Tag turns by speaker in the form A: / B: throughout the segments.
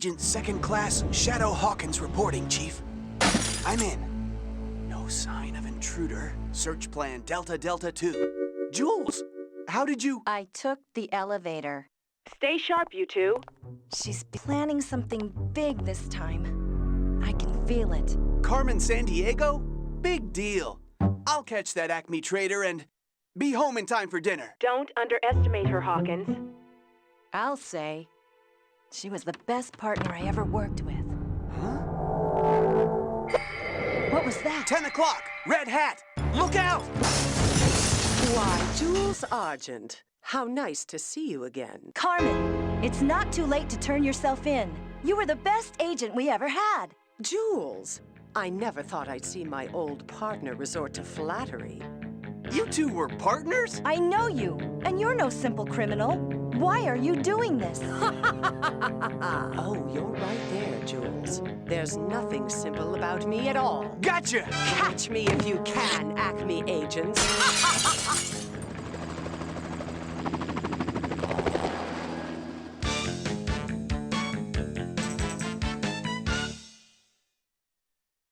A: Agent Second Class Shadow Hawkins reporting, Chief. I'm in. No sign of intruder. Search plan Delta Delta 2. Jules, how did you...
B: I took the elevator.
C: Stay sharp, you two.
B: She's planning something big this time. I can feel it.
A: Carmen Sandiego? Big deal. I'll catch that Acme trader and be home in time for dinner.
C: Don't underestimate her, Hawkins.
B: I'll say she was the best partner I ever worked with.
A: Huh?
B: What was that?
A: 10 o'clock! Red hat! Look out!
D: Why, Jules Argent. How nice to see you again.
B: Carmen, it's not too late to turn yourself in. You were the best agent we ever had.
D: Jules, I never thought I'd see my old partner resort to flattery.
A: You two were partners?
B: I know you, and you're no simple criminal. Why are you doing this?
D: Oh, you're right there, Jules. There's nothing simple about me at all.
A: Gotcha!
D: Catch me if you can, Acme agents.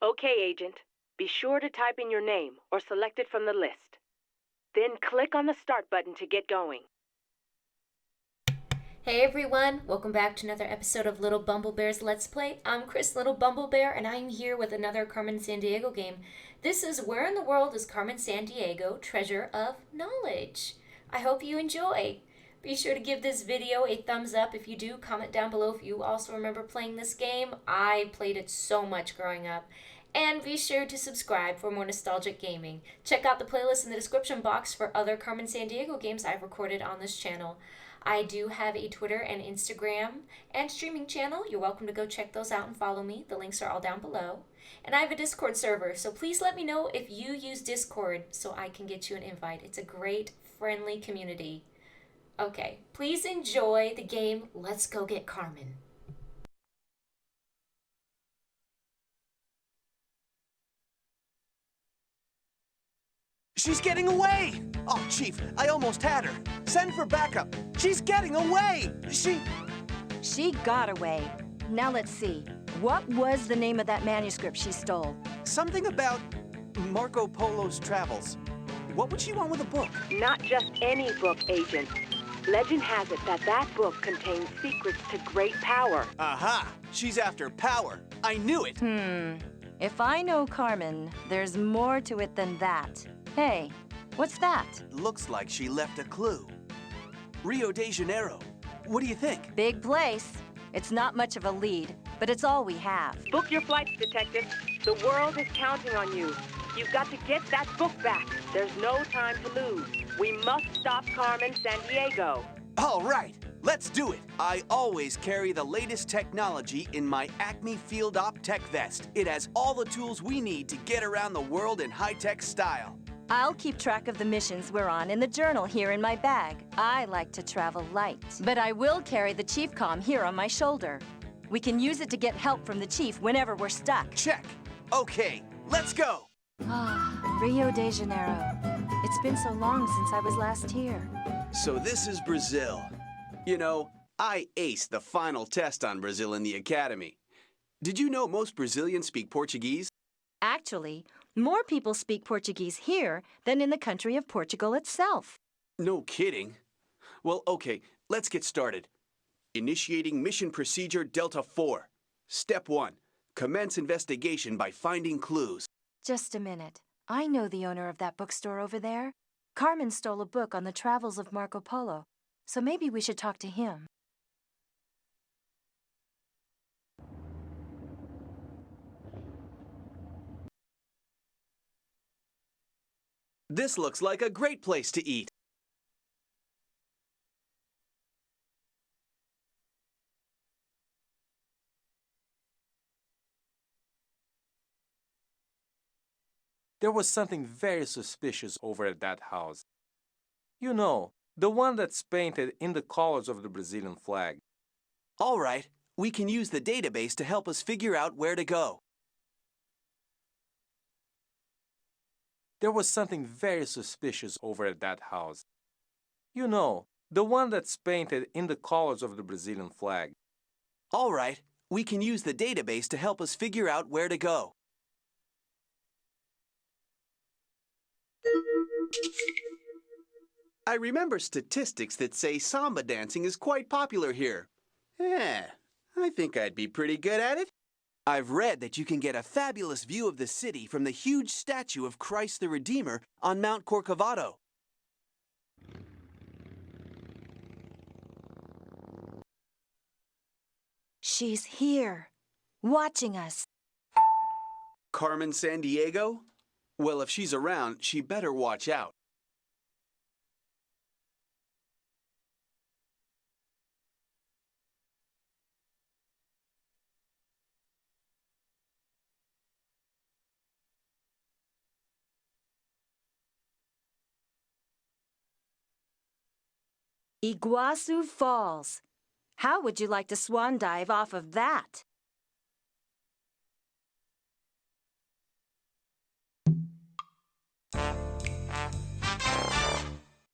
C: Okay, Agent. Be sure to type in your name or select it from the list. Then click on the start button to get going.
E: Hey everyone, welcome back to another episode of Lilbumblebear's Let's Play. I'm Chris Lilbumblebear and I'm here with another Carmen Sandiego game. This is Where in the World is Carmen Sandiego, Treasure of Knowledge. I hope you enjoy. Be sure to give this video a thumbs up if you do. Comment down below if you also remember playing this game. I played it so much growing up. And be sure to subscribe for more nostalgic gaming. Check out the playlist in the description box for other Carmen Sandiego games I've recorded on this channel. I do have a Twitter and Instagram and streaming channel. You're welcome to go check those out and follow me. The links are all down below. And I have a Discord server, so please let me know if you use Discord so I can get you an invite. It's a great, friendly community. Okay, please enjoy the game. Let's go get Carmen.
A: She's getting away! Oh, Chief, I almost had her. Send for backup. She's getting away!
B: She got away. Now let's see. What was the name of that manuscript she stole?
A: Something about Marco Polo's travels. What would she want with a book?
C: Not just any book, Agent. Legend has it that that book contains secrets to great power.
A: Aha! She's after power. I knew it!
B: If I know Carmen, there's more to it than that. Hey, what's that?
A: Looks like she left a clue. Rio de Janeiro. What do you think?
B: Big place. It's not much of a lead, but it's all we have.
C: Book your flights, Detective. The world is counting on you. You've got to get that book back. There's no time to lose. We must stop Carmen Sandiego.
A: All right, let's do it. I always carry the latest technology in my Acme Field Op Tech Vest. It has all the tools we need to get around the world in high-tech style.
B: I'll keep track of the missions we're on in the journal here in my bag. I like to travel light, but I will carry the Chief Comm here on my shoulder. We can use it to get help from the Chief whenever we're stuck.
A: Check. Okay, let's go.
B: Rio de Janeiro. It's been so long since I was last here.
A: So this is Brazil. You know, I aced the final test on Brazil in the academy. Did you know most Brazilians speak Portuguese?
B: Actually, more people speak Portuguese here than in the country of Portugal itself.
A: No kidding. Well, okay, let's get started. Initiating Mission Procedure Delta 4. Step 1. Commence investigation by finding clues.
B: Just a minute. I know the owner of that bookstore over there. Carmen stole a book on the travels of Marco Polo, so maybe we should talk to him.
A: This looks like a great place to eat.
F: There was something very suspicious over at that house. You know, the one that's painted in the colors of the Brazilian flag.
A: All right, we can use the database to help us figure out where to go.
F: There was something very suspicious over at that house. You know, the one that's painted in the colors of the Brazilian flag.
A: All right, We can use the database to help us figure out where to go. I remember statistics that say samba dancing is quite popular here. Yeah, I think I'd be pretty good at it. I've read that you can get a fabulous view of the city from the huge statue of Christ the Redeemer on Mount Corcovado.
B: She's here, watching us.
A: Carmen Sandiego? Well, if she's around, she better watch out.
B: Iguazu Falls. How would you like to swan dive off of that?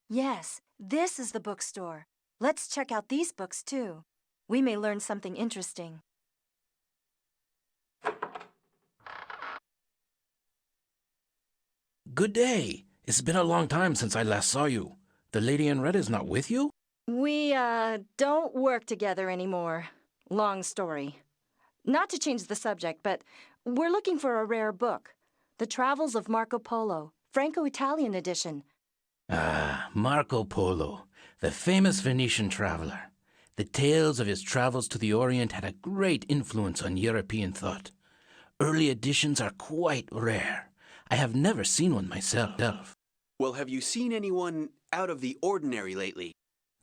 B: Yes, this is the bookstore. Let's check out these books, too. We may learn something interesting.
G: Good day. It's been a long time since I last saw you. The lady in red is not with you?
B: We, don't work together anymore. Long story. Not to change the subject, but we're looking for a rare book. The Travels of Marco Polo, Franco-Italian edition.
G: Ah, Marco Polo, the famous Venetian traveler. The tales of his travels to the Orient had a great influence on European thought. Early editions are quite rare. I have never seen one myself.
A: Well, have you seen anyone out of the ordinary lately?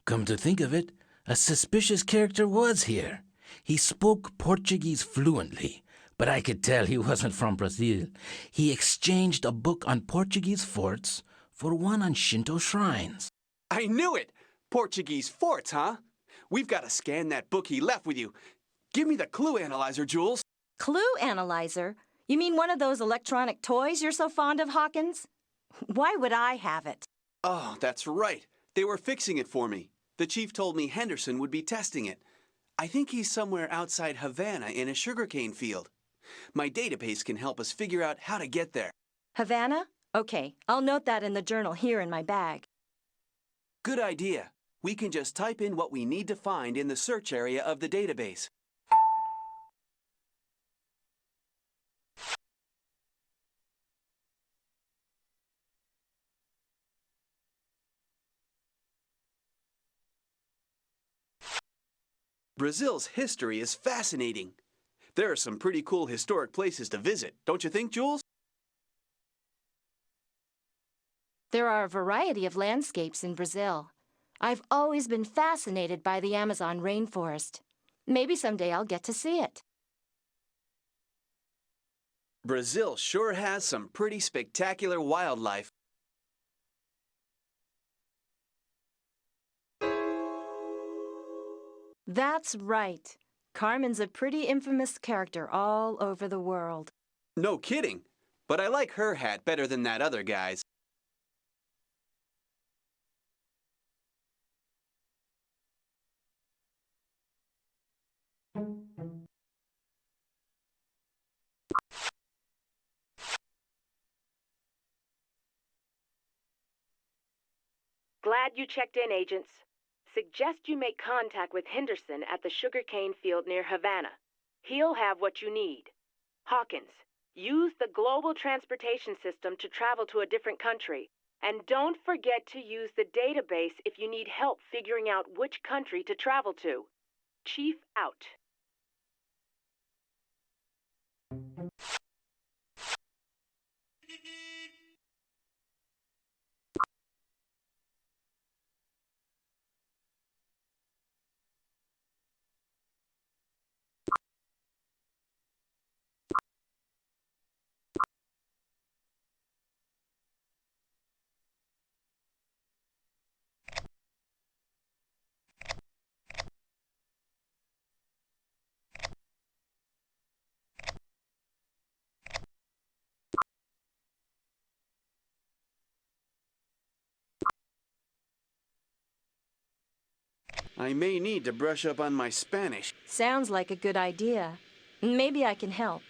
G: Come to think of it, a suspicious character was here. He spoke Portuguese fluently, but I could tell he wasn't from Brazil. He exchanged a book on Portuguese forts for one on Shinto shrines.
A: I knew it! Portuguese forts, huh? We've got to scan that book he left with you. Give me the clue analyzer, Jules.
B: Clue analyzer? You mean one of those electronic toys you're so fond of, Hawkins? Why would I have it?
A: Oh, that's right. They were fixing it for me. The chief told me Henderson would be testing it. I think he's somewhere outside Havana in a sugarcane field. My database can help us figure out how to get there.
B: Havana? Okay, I'll note that in the journal here in my bag.
A: Good idea. We can just type in what we need to find in the search area of the database. Brazil's history is fascinating. There are some pretty cool historic places to visit, don't you think, Jules?
B: There are a variety of landscapes in Brazil. I've always been fascinated by the Amazon rainforest. Maybe someday I'll get to see it.
A: Brazil sure has some pretty spectacular wildlife.
B: That's right. Carmen's a pretty infamous character all over the world.
A: No kidding. But I like her hat better than that other guy's.
C: Glad you checked in, agents. Suggest you make contact with Henderson at the sugarcane field near Havana. He'll have what you need. Hawkins, use the global transportation system to travel to a different country. And don't forget to use the database if you need help figuring out which country to travel to. Chief out.
A: I may need to brush up on my Spanish.
B: Sounds like a good idea. Maybe I can help.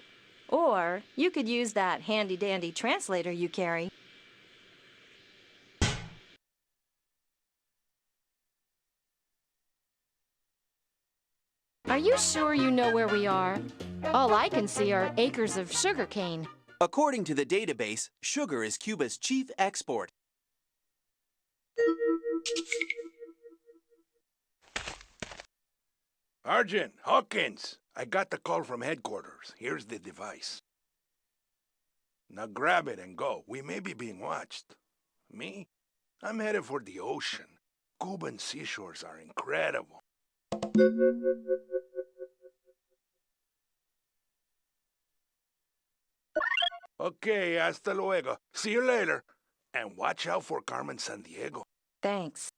B: Or you could use that handy-dandy translator you carry.
H: Are you sure you know where we are? All I can see are acres of sugarcane.
A: According to the database, sugar is Cuba's chief export.
I: Sergeant Hawkins, I got the call from headquarters. Here's the device. Now grab it and go. We may be being watched. Me? I'm headed for the ocean. Cuban seashores are incredible. Okay, hasta luego. See you later. And watch out for Carmen Sandiego.
B: Thanks.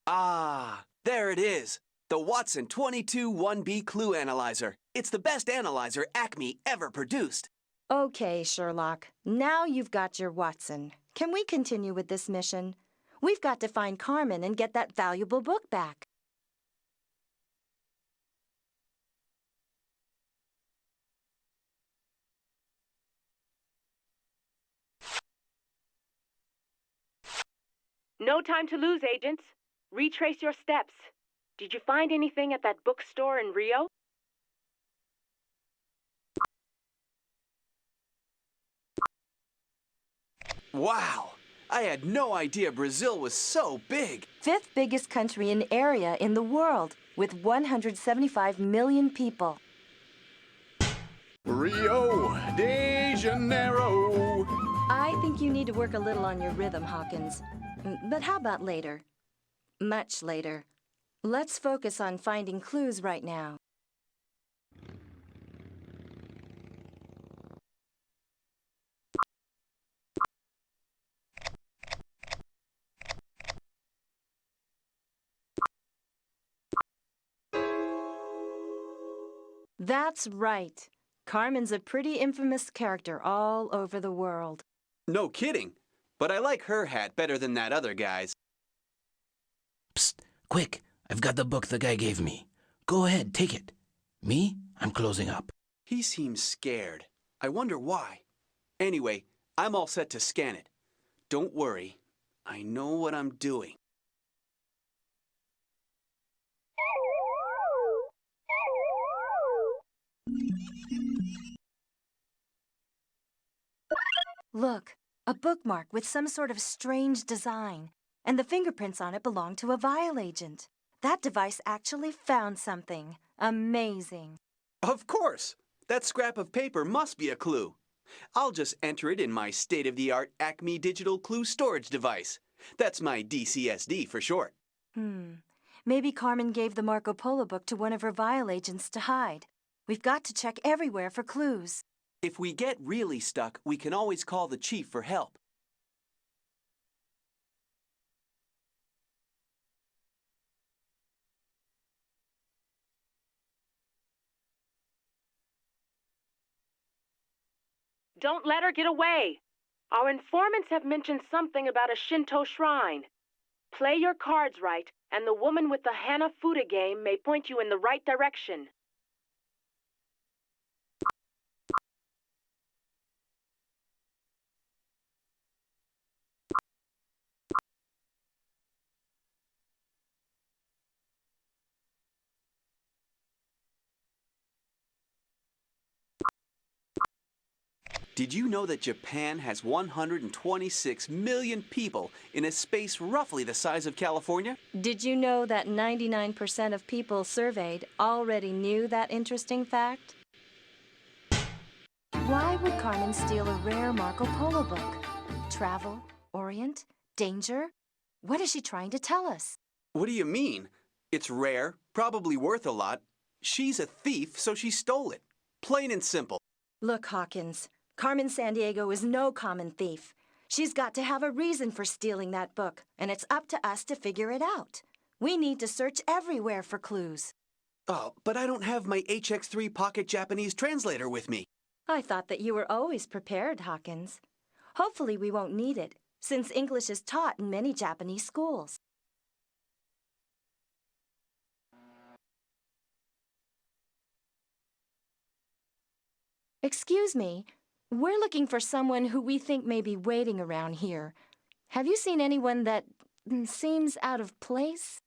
A: Ah, there it is. The Watson 22 1B Clue Analyzer. It's the best analyzer Acme ever produced.
B: Okay, Sherlock. Now you've got your Watson. Can we continue with this mission? We've got to find Carmen and get that valuable book back.
C: No time to lose, agents. Retrace your steps. Did you find anything at that bookstore in Rio?
A: Wow! I had no idea Brazil was so big.
B: 5th biggest country in area in the world, with 175 million people.
A: Rio de Janeiro.
B: I think you need to work a little on your rhythm, Hawkins. But how about later? Much later. Let's focus on finding clues right now. That's right. Carmen's a pretty infamous character all over the world.
A: No kidding. But I like her hat better than that other guy's.
G: Psst, quick. I've got the book the guy gave me. Go ahead, take it. Me? I'm closing up.
A: He seems scared. I wonder why. Anyway, I'm all set to scan it. Don't worry. I know what I'm doing.
B: Look, a bookmark with some sort of strange design. And the fingerprints on it belong to a vial agent. That device actually found something. Amazing.
A: Of course! That scrap of paper must be a clue. I'll just enter it in my state-of-the-art Acme Digital Clue Storage Device. That's my DCSD for short.
B: Maybe Carmen gave the Marco Polo book to one of her vial agents to hide. We've got to check everywhere for clues.
A: If we get really stuck, we can always call the chief for help.
C: Don't let her get away. Our informants have mentioned something about a Shinto shrine. Play your cards right, and the woman with the Hanafuda game may point you in the right direction.
A: Did you know that Japan has 126 million people in a space roughly the size of California?
B: Did you know that 99% of people surveyed already knew that interesting fact? Why would Carmen steal a rare Marco Polo book? Travel? Orient? Danger? What is she trying to tell us?
A: What do you mean? It's rare, probably worth a lot. She's a thief, so she stole it. Plain and simple.
B: Look, Hawkins, Carmen Sandiego is no common thief. She's got to have a reason for stealing that book, and it's up to us to figure it out. We need to search everywhere for clues.
A: Oh, but I don't have my HX3 Pocket Japanese translator with me.
B: I thought that you were always prepared, Hawkins. Hopefully we won't need it, since English is taught in many Japanese schools. Excuse me, we're looking for someone who we think may be waiting around here. Have you seen anyone that seems out of place?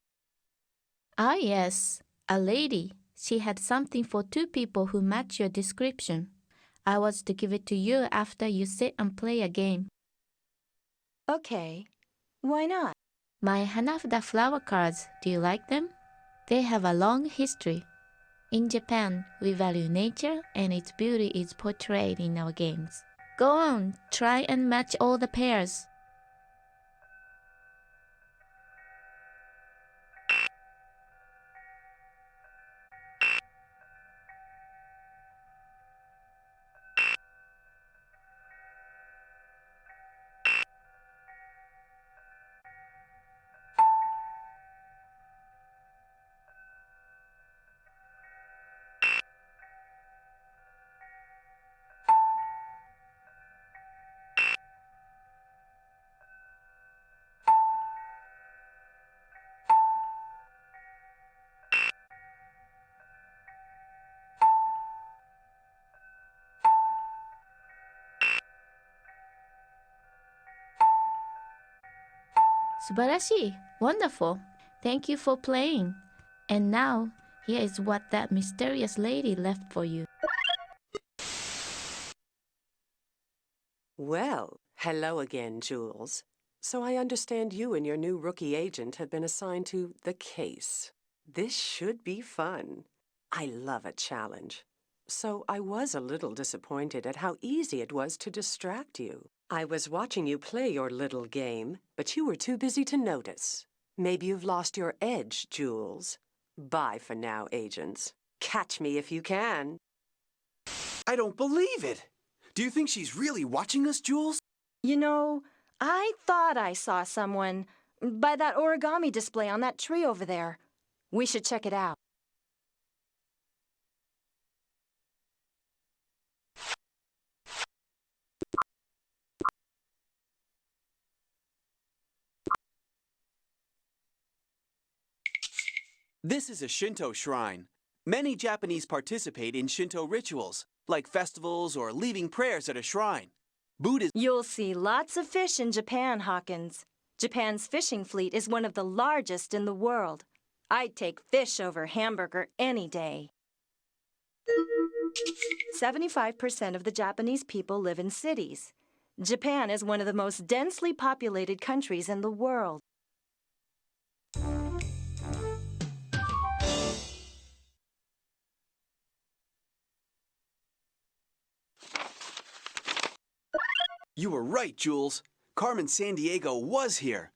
J: Ah, yes, a lady. She had something for two people who match your description. I was to give it to you after you sit and play a game.
B: Okay, why not?
J: My Hanafda flower cards, do you like them? They have a long history. In Japan, we value nature and its beauty is portrayed in our games. Go on, try and match all the pairs. Subarashi, wonderful. Thank you for playing. And now, here is what that mysterious lady left for you.
D: Well, hello again, Jules. So I understand you and your new rookie agent have been assigned to the case. This should be fun. I love a challenge. So I was a little disappointed at how easy it was to distract you. I was watching you play your little game, but you were too busy to notice. Maybe you've lost your edge, Jules. Bye for now, agents. Catch me if you can.
A: I don't believe it! Do you think she's really watching us, Jules?
B: You know, I thought I saw someone by that origami display on that tree over there. We should check it out.
A: This is a Shinto shrine. Many Japanese participate in Shinto rituals, like festivals or leaving prayers at a shrine. Buddhism.
B: You'll see lots of fish in Japan, Hawkins. Japan's fishing fleet is one of the largest in the world. I'd take fish over hamburger any day. 75% of the Japanese people live in cities. Japan is one of the most densely populated countries in the world.
A: You were right, Jules. Carmen Sandiego was here.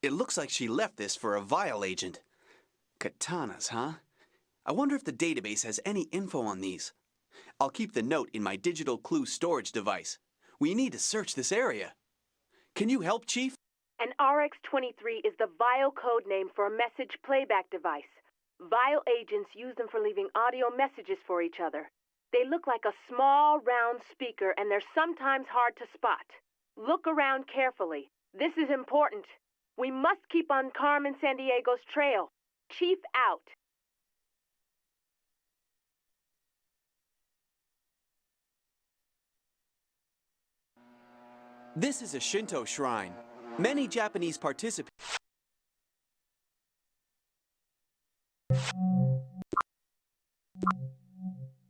A: It looks like she left this for a vial agent. Katanas, huh? I wonder if the database has any info on these. I'll keep the note in my digital clue storage device. We need to search this area. Can you help, Chief?
C: An RX-23 is the vial code name for a message playback device. Vial agents use them for leaving audio messages for each other. They look like a small, round speaker, and they're sometimes hard to spot. Look around carefully. This is important. We must keep on Carmen Sandiego's trail. Chief out.
A: This is a Shinto shrine. Many Japanese participate.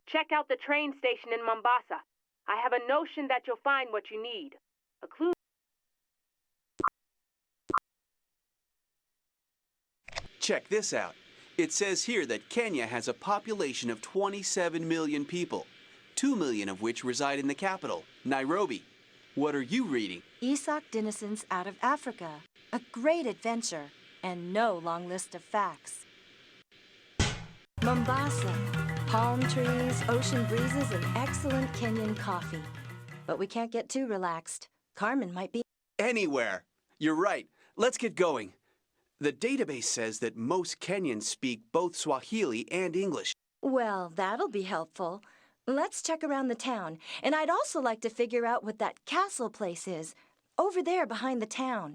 C: Check out the train station in Mombasa. I have a notion that you'll find what you need. A clue.
A: Check this out. It says here that Kenya has a population of 27 million people, 2 million of which reside in the capital, Nairobi. What are you reading?
B: Isak Dinnison's Out of Africa. A great adventure, and no long list of facts. Mombasa. Palm trees, ocean breezes, and excellent Kenyan coffee. But we can't get too relaxed. Carmen might be
A: Anywhere. You're right. Let's get going. The database says that most Kenyans speak both Swahili and English.
B: Well, that'll be helpful. Let's check around the town. And I'd also like to figure out what that castle place is, over there behind the town.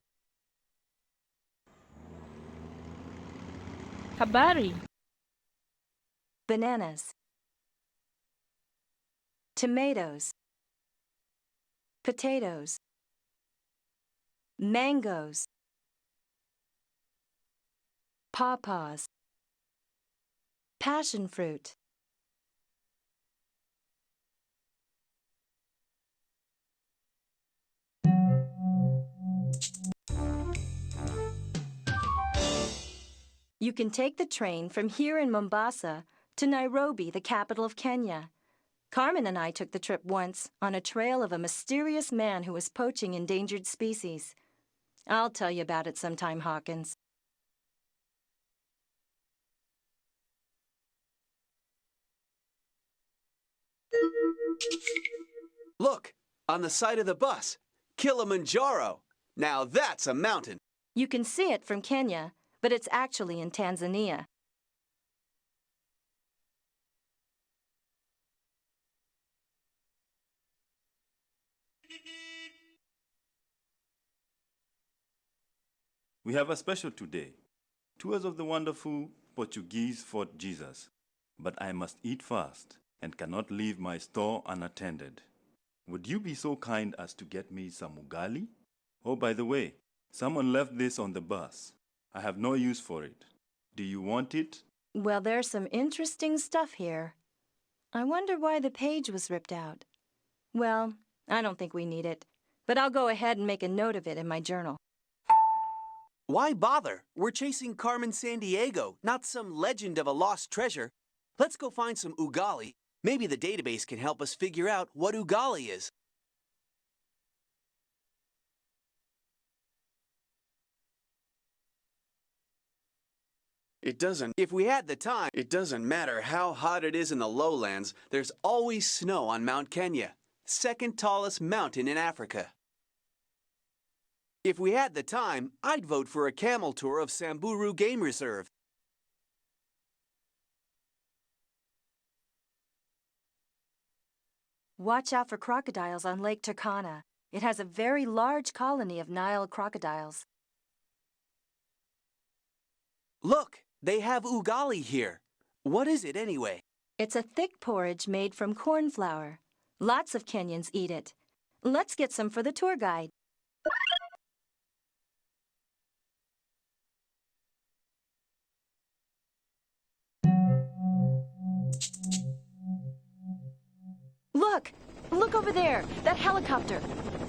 H: Habari.
B: Bananas. tomatoes, potatoes, mangoes, pawpaws, passion fruit. You can take the train from here in Mombasa to Nairobi, the capital of Kenya. Carmen and I took the trip once on a trail of a mysterious man who was poaching endangered species. I'll tell you about it sometime, Hawkins.
A: Look, on the side of the bus, Kilimanjaro. Now that's a mountain.
B: You can see it from Kenya, but it's actually in Tanzania.
K: We have a special today. Tours of the wonderful Portuguese Fort Jesus. But I must eat fast and cannot leave my store unattended. Would you be so kind as to get me some ugali? Oh, by the way, someone left this on the bus. I have no use for it. Do you want it?
B: Well, there's some interesting stuff here. I wonder why the page was ripped out. Well, I don't think we need it, but I'll go ahead and make a note of it in my journal.
A: Why bother? We're chasing Carmen Sandiego, not some legend of a lost treasure. Let's go find some ugali. Maybe the database can help us figure out what ugali is. If we had the time, it doesn't matter how hot it is in the lowlands, there's always snow on Mount Kenya, second tallest mountain in Africa. If we had the time, I'd vote for a camel tour of Samburu Game Reserve.
B: Watch out for crocodiles on Lake Turkana. It has a very large colony of Nile crocodiles.
A: Look, they have ugali here. What is it anyway?
B: It's a thick porridge made from corn flour. Lots of Kenyans eat it. Let's get some for the tour guide. Look over there, that helicopter.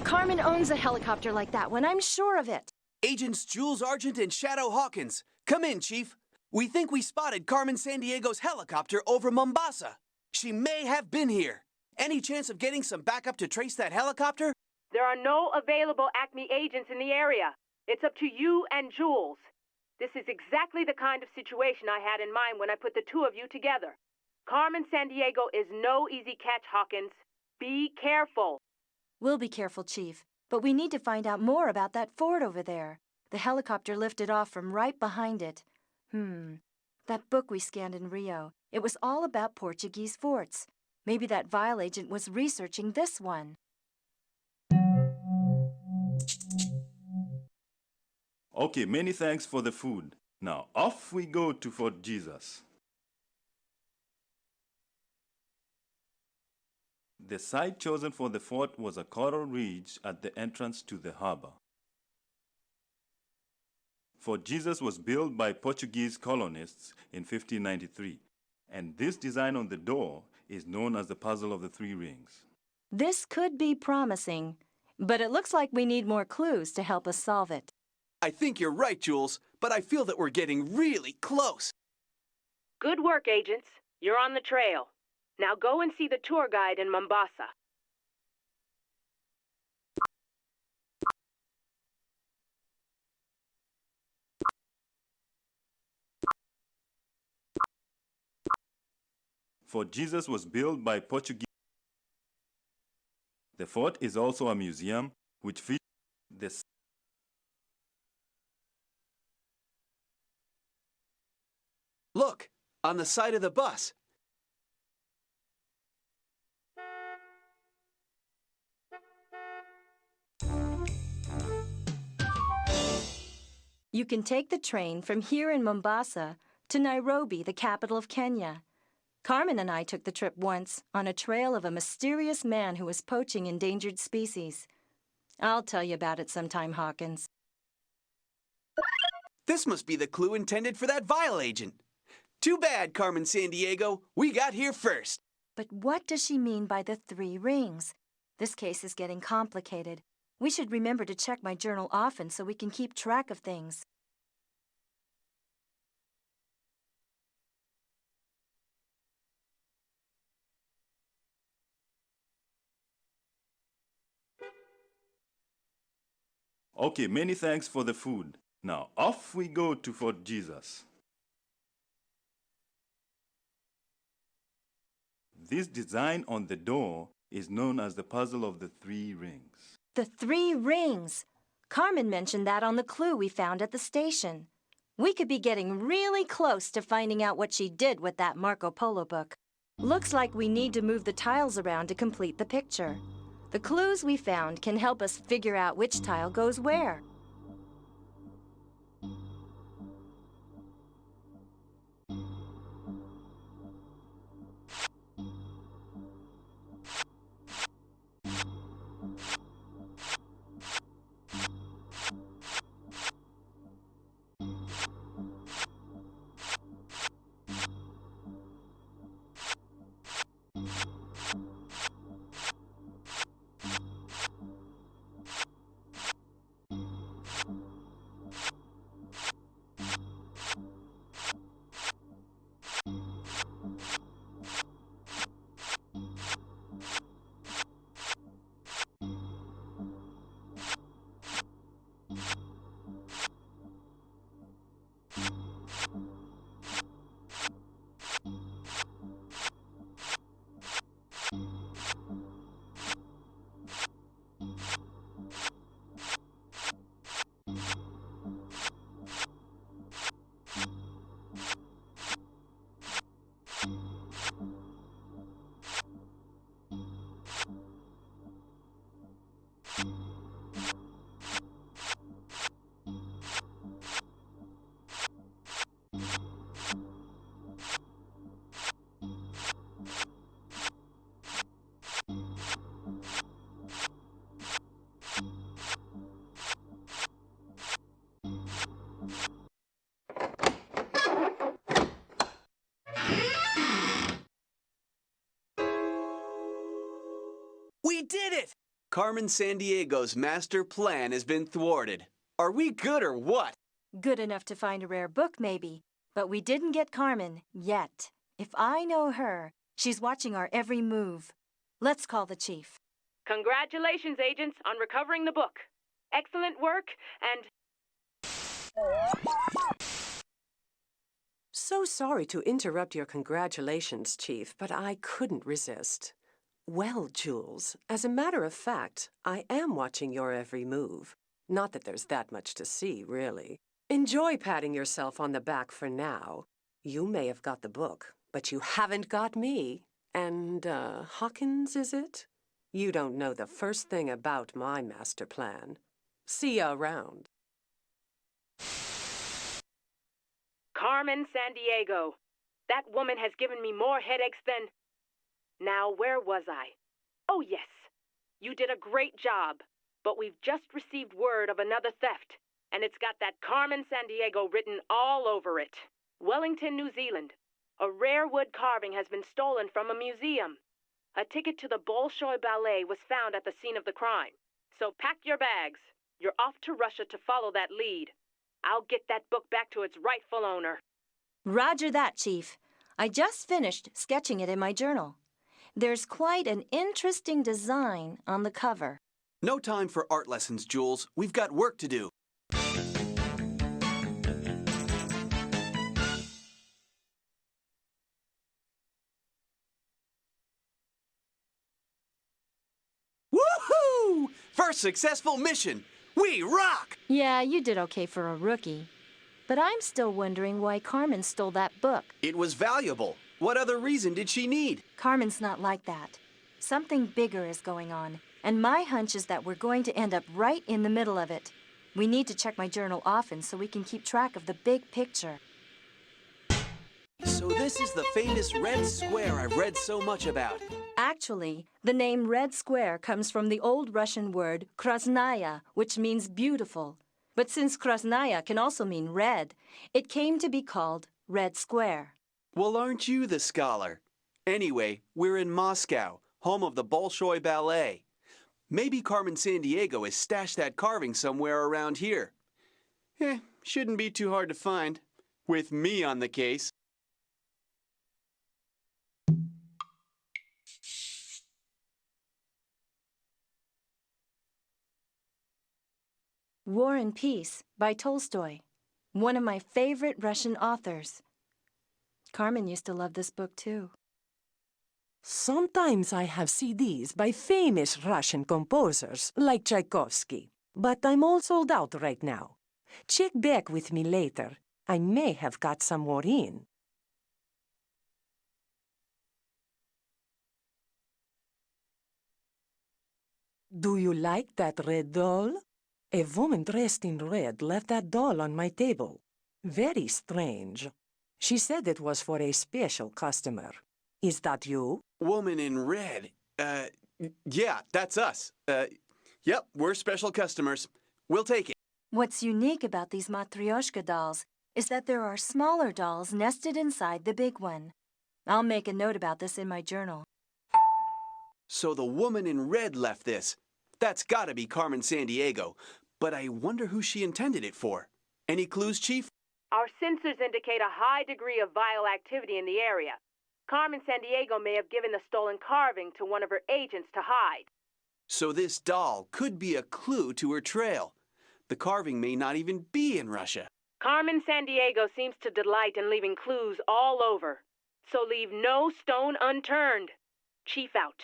B: Carmen owns a helicopter like that one, I'm sure of it.
A: Agents Jules Argent and Shadow Hawkins. Come in, Chief. We think we spotted Carmen Sandiego's helicopter over Mombasa. She may have been here. Any chance of getting some backup to trace that helicopter?
C: There are no available Acme agents in the area. It's up to you and Jules. This is exactly the kind of situation I had in mind when I put the two of you together. Carmen Sandiego is no easy catch, Hawkins. Be careful.
B: We'll be careful, Chief. But we need to find out more about that fort over there. The helicopter lifted off from right behind it. That book we scanned in Rio, it was all about Portuguese forts. Maybe that Vile agent was researching this one.
K: Okay, many thanks for the food. Now, off we go to Fort Jesus. The site chosen for the fort was a coral ridge at the entrance to the harbor. Fort Jesus was built by Portuguese colonists in 1593, and this design on the door is known as the Puzzle of the Three Rings.
B: This could be promising, but it looks like we need more clues to help us solve it.
A: I think you're right, Jules, but I feel that we're getting really close.
C: Good work, agents. You're on the trail. Now go and see the tour guide in Mombasa.
K: Fort Jesus was built by Portuguese. The fort is also a museum which features the
A: Look, on the side of the bus.
B: You can take the train from here in Mombasa to Nairobi, the capital of Kenya. Carmen and I took the trip once on a trail of a mysterious man who was poaching endangered species. I'll tell you about it sometime, Hawkins.
A: This must be the clue intended for that vial agent. Too bad, Carmen Sandiego. We got here first.
B: But what does she mean by the 3 rings? This case is getting complicated. We should remember to check my journal often so we can keep track of things.
K: Okay, many thanks for the food. Now, off we go to Fort Jesus. This design on the door is known as the puzzle of the 3 rings.
B: The 3 rings! Carmen mentioned that on the clue we found at the station. We could be getting really close to finding out what she did with that Marco Polo book. Looks like we need to move the tiles around to complete the picture. The clues we found can help us figure out which tile goes where.
A: We did it! Carmen Sandiego's master plan has been thwarted. Are we good or what?
B: Good enough to find a rare book, maybe. But we didn't get Carmen, yet. If I know her, she's watching our every move. Let's call the chief.
C: Congratulations, agents, on recovering the book. Excellent work, and...
D: So sorry to interrupt your congratulations, Chief, but I couldn't resist. Well, Jules, as a matter of fact, I am watching your every move. Not that there's that much to see, really. Enjoy patting yourself on the back for now. You may have got the book, but you haven't got me. And, Hawkins, is it? You don't know the first thing about my master plan. See ya around.
C: Carmen Sandiego. That woman has given me more headaches than... Now, where was I? Oh, yes. You did a great job, but we've just received word of another theft, and it's got that Carmen Sandiego written all over it. Wellington, New Zealand. A rare wood carving has been stolen from a museum. A ticket to the Bolshoi Ballet was found at the scene of the crime. So pack your bags. You're off to Russia to follow that lead. I'll get that book back to its rightful owner.
B: Roger that, Chief. I just finished sketching it in my journal. There's quite an interesting design on the cover.
A: No time for art lessons, Jules. We've got work to do. Woohoo! First successful mission! We rock!
B: Yeah, you did okay for a rookie. But I'm still wondering why Carmen stole that book.
A: It was valuable. What other reason did she need?
B: Carmen's not like that. Something bigger is going on, and my hunch is that we're going to end up right in the middle of it. We need to check my journal often so we can keep track of the big picture.
A: So this is the famous Red Square I've read so much about.
B: Actually, the name Red Square comes from the old Russian word krasnaya, which means beautiful. But since krasnaya can also mean red, it came to be called Red Square.
A: Well, aren't you the scholar? Anyway, we're in Moscow, home of the Bolshoi Ballet. Maybe Carmen Sandiego has stashed that carving somewhere around here. Shouldn't be too hard to find, with me on the case.
B: War and Peace by Tolstoy, one of my favorite Russian authors. Carmen used to love this book too.
D: Sometimes I have CDs by famous Russian composers like Tchaikovsky, but I'm all sold out right now. Check back with me later. I may have got some more in. Do you like that red doll? A woman dressed in red left that doll on my table. Very strange. She said it was for a special customer. Is that you?
A: Woman in red. Yeah, that's us. Yep, we're special customers. We'll take it.
B: What's unique about these Matryoshka dolls is that there are smaller dolls nested inside the big one. I'll make a note about this in my journal.
A: So the woman in red left this. That's gotta be Carmen Sandiego. But I wonder who she intended it for. Any clues, Chief?
C: Our sensors indicate a high degree of vile activity in the area. Carmen Sandiego may have given the stolen carving to one of her agents to hide.
A: So this doll could be a clue to her trail. The carving may not even be in Russia.
C: Carmen Sandiego seems to delight in leaving clues all over. So leave no stone unturned. Chief out.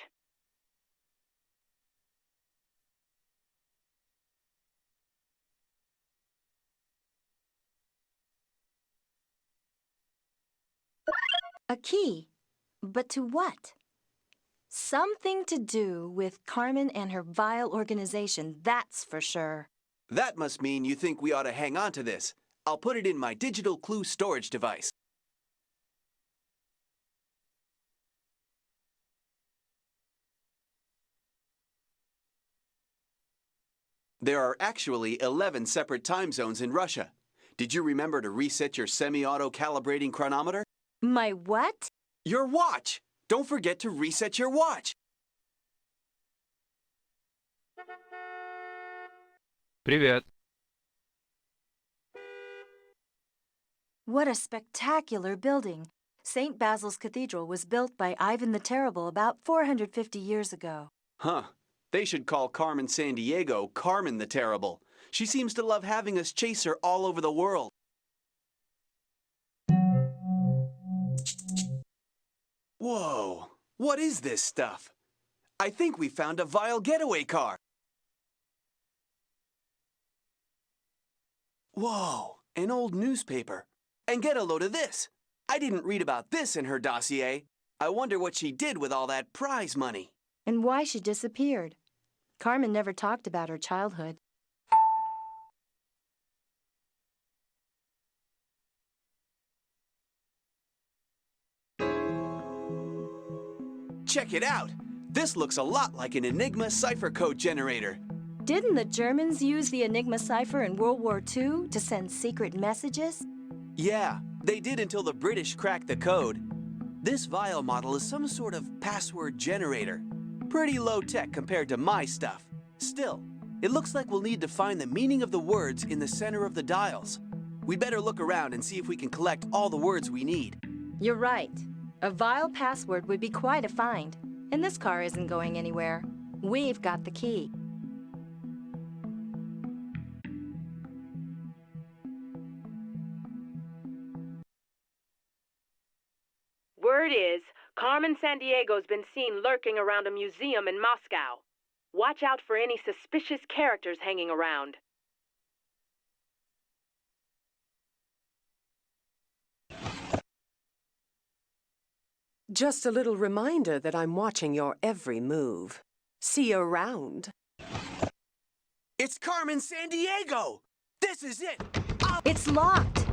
B: A key. But to what? Something to do with Carmen and her vile organization, that's for sure.
A: That must mean you think we ought to hang on to this. I'll put it in my digital clue storage device. There are actually 11 separate time zones in Russia. Did you remember to reset your semi-auto calibrating chronometer?
B: My what?
A: Your watch! Don't forget to reset your watch!
L: Привет.
B: What a spectacular building. St. Basil's Cathedral was built by Ivan the Terrible about 450 years ago.
A: Huh. They should call Carmen Sandiego Carmen the Terrible. She seems to love having us chase her all over the world. Whoa. What is this stuff? I think we found a vile getaway car. Whoa. An old newspaper. And get a load of this. I didn't read about this in her dossier. I wonder what she did with all that prize money.
B: And why she disappeared. Carmen never talked about her childhood.
A: Check it out! This looks a lot like an Enigma cipher code generator.
B: Didn't the Germans use the Enigma cipher in World War II to send secret messages?
A: Yeah, they did until the British cracked the code. This vial model is some sort of password generator. Pretty low-tech compared to my stuff. Still, it looks like we'll need to find the meaning of the words in the center of the dials. We better look around and see if we can collect all the words we need.
B: You're right. A vile password would be quite a find. And this car isn't going anywhere. We've got the key.
C: Word is, Carmen Sandiego's been seen lurking around a museum in Moscow. Watch out for any suspicious characters hanging around.
D: Just a little reminder that I'm watching your every move. See you around.
A: It's Carmen Sandiego! This is it!
B: It's locked!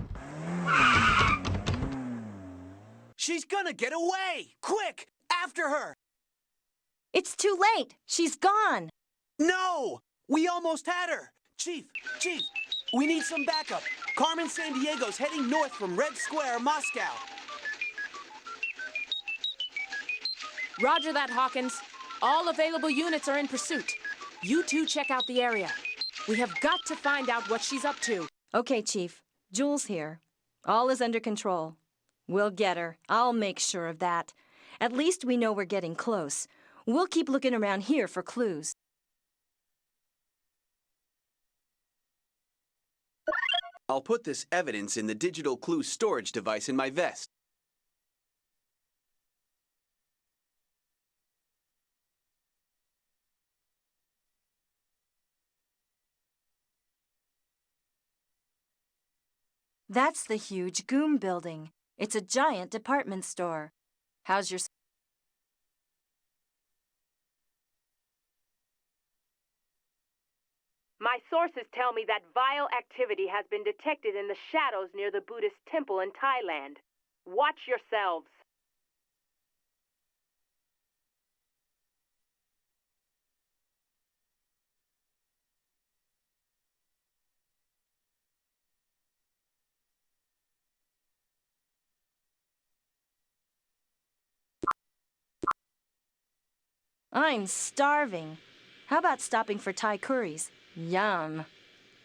A: She's gonna get away! Quick! After her!
B: It's too late. She's gone.
A: No! We almost had her! Chief! We need some backup. Carmen Sandiego's heading north from Red Square, Moscow.
H: Roger that, Hawkins. All available units are in pursuit. You two check out the area. We have got to find out what she's up to.
B: Okay, Chief. Jules here. All is under control. We'll get her. I'll make sure of that. At least we know we're getting close. We'll keep looking around here for clues.
A: I'll put this evidence in the digital clue storage device in my vest.
B: That's the huge Goom building. It's a giant department store. How's your...
C: My sources tell me that vile activity has been detected in the shadows near the Buddhist temple in Thailand. Watch yourselves.
B: I'm starving. How about stopping for Thai curries? Yum.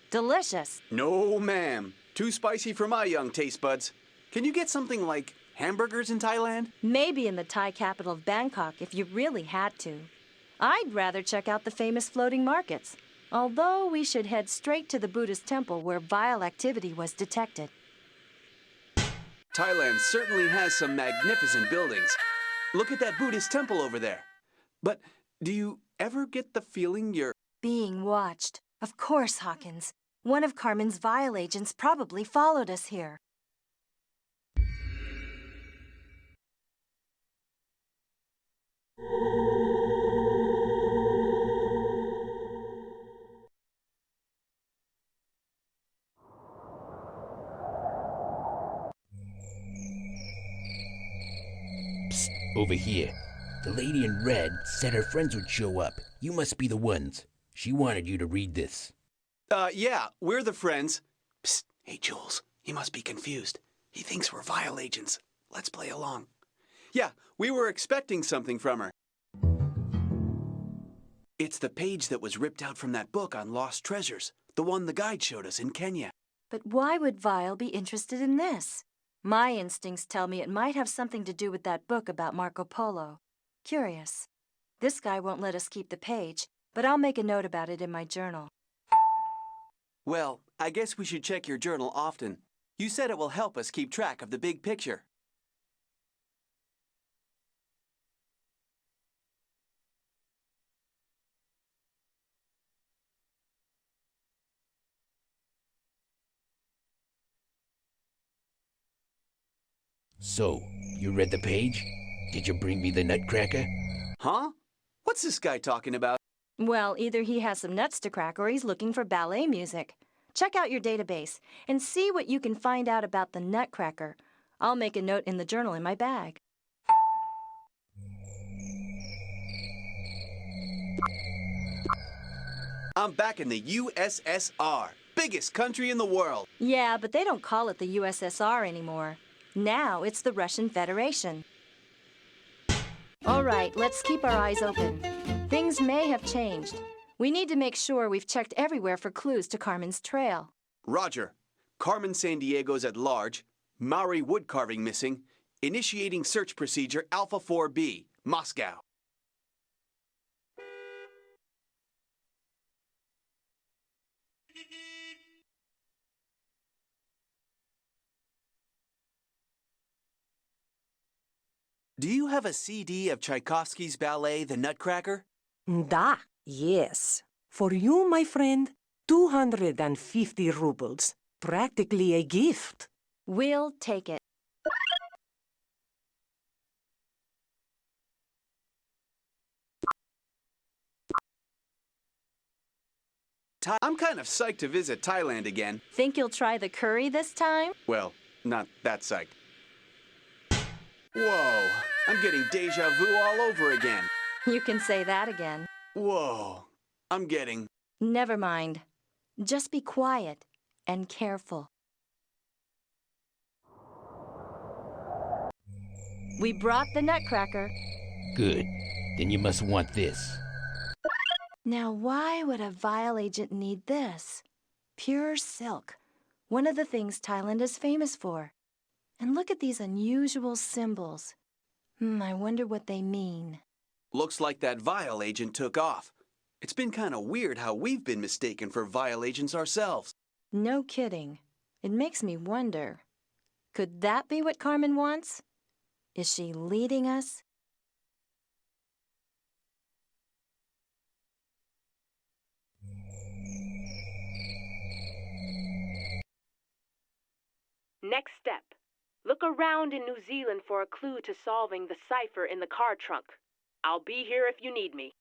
B: Delicious.
A: No, ma'am. Too spicy for my young taste buds. Can you get something like hamburgers in Thailand?
B: Maybe in the Thai capital of Bangkok if you really had to. I'd rather check out the famous floating markets. Although we should head straight to the Buddhist temple where vile activity was detected.
A: Thailand certainly has some magnificent buildings. Look at that Buddhist temple over there. But do you ever get the feeling you're...
B: Being watched. Of course, Hawkins. One of Carmen's vile agents probably followed us here.
G: Psst, over here. The lady in red said her friends would show up. You must be the ones. She wanted you to read this.
A: Yeah, we're the friends. Psst, hey, Jules, he must be confused. He thinks we're vile agents. Let's play along. Yeah, we were expecting something from her. It's the page that was ripped out from that book on lost treasures, the one the guide showed us in Kenya.
B: But why would Vile be interested in this? My instincts tell me it might have something to do with that book about Marco Polo. Curious. This guy won't let us keep the page, but I'll make a note about it in my journal.
A: Well, I guess we should check your journal often. You said it will help us keep track of the big picture.
G: So, you read the page? Did you bring me the nutcracker?
A: Huh? What's this guy talking about?
B: Well, either he has some nuts to crack or he's looking for ballet music. Check out your database and see what you can find out about the nutcracker. I'll make a note in the journal in my bag.
A: I'm back in the USSR, biggest country in the world.
B: Yeah, but they don't call it the USSR anymore. Now it's the Russian Federation. All right, let's keep our eyes open. Things may have changed. We need to make sure we've checked everywhere for clues to Carmen's trail.
A: Roger. Carmen Sandiego's at large. Maori wood carving missing. Initiating search procedure Alpha 4B, Moscow. Do you have a CD of Tchaikovsky's ballet, The Nutcracker?
D: Da, yes. For you, my friend, 250 rubles. Practically a gift.
B: We'll take it.
A: I'm kind of psyched to visit Thailand again.
B: Think you'll try the curry this time?
A: Well, not that psyched. Whoa, I'm getting deja vu all over again.
B: You can say that again.
A: Whoa, I'm getting...
B: Never mind. Just be quiet and careful. We brought the Nutcracker.
G: Good. Then you must want this.
B: Now, why would a vial agent need this? Pure silk. One of the things Thailand is famous for. And look at these unusual symbols. I wonder what they mean.
A: Looks like that vial agent took off. It's been kind of weird how we've been mistaken for vial agents ourselves.
B: No kidding. It makes me wonder. Could that be what Carmen wants? Is she leading us?
C: Next step. Look around in New Zealand for a clue to solving the cipher in the car trunk. I'll be here if you need me.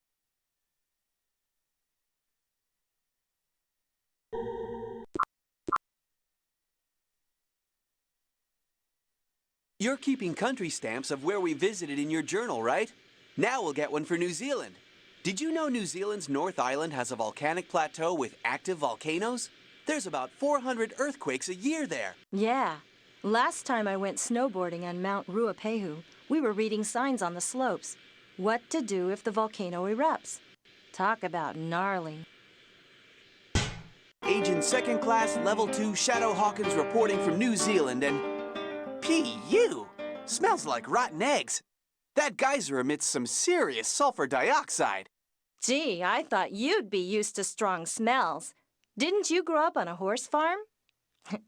A: You're keeping country stamps of where we visited in your journal, right? Now we'll get one for New Zealand. Did you know New Zealand's North Island has a volcanic plateau with active volcanoes? There's about 400 earthquakes a year there.
B: Yeah. Last time I went snowboarding on Mount Ruapehu, we were reading signs on the slopes. What to do if the volcano erupts. Talk about gnarly.
A: Agent Second Class Level 2 Shadow Hawkins reporting from New Zealand and... P.U. Smells like rotten eggs. That geyser emits some serious sulfur dioxide.
B: Gee, I thought you'd be used to strong smells. Didn't you grow up on a horse farm?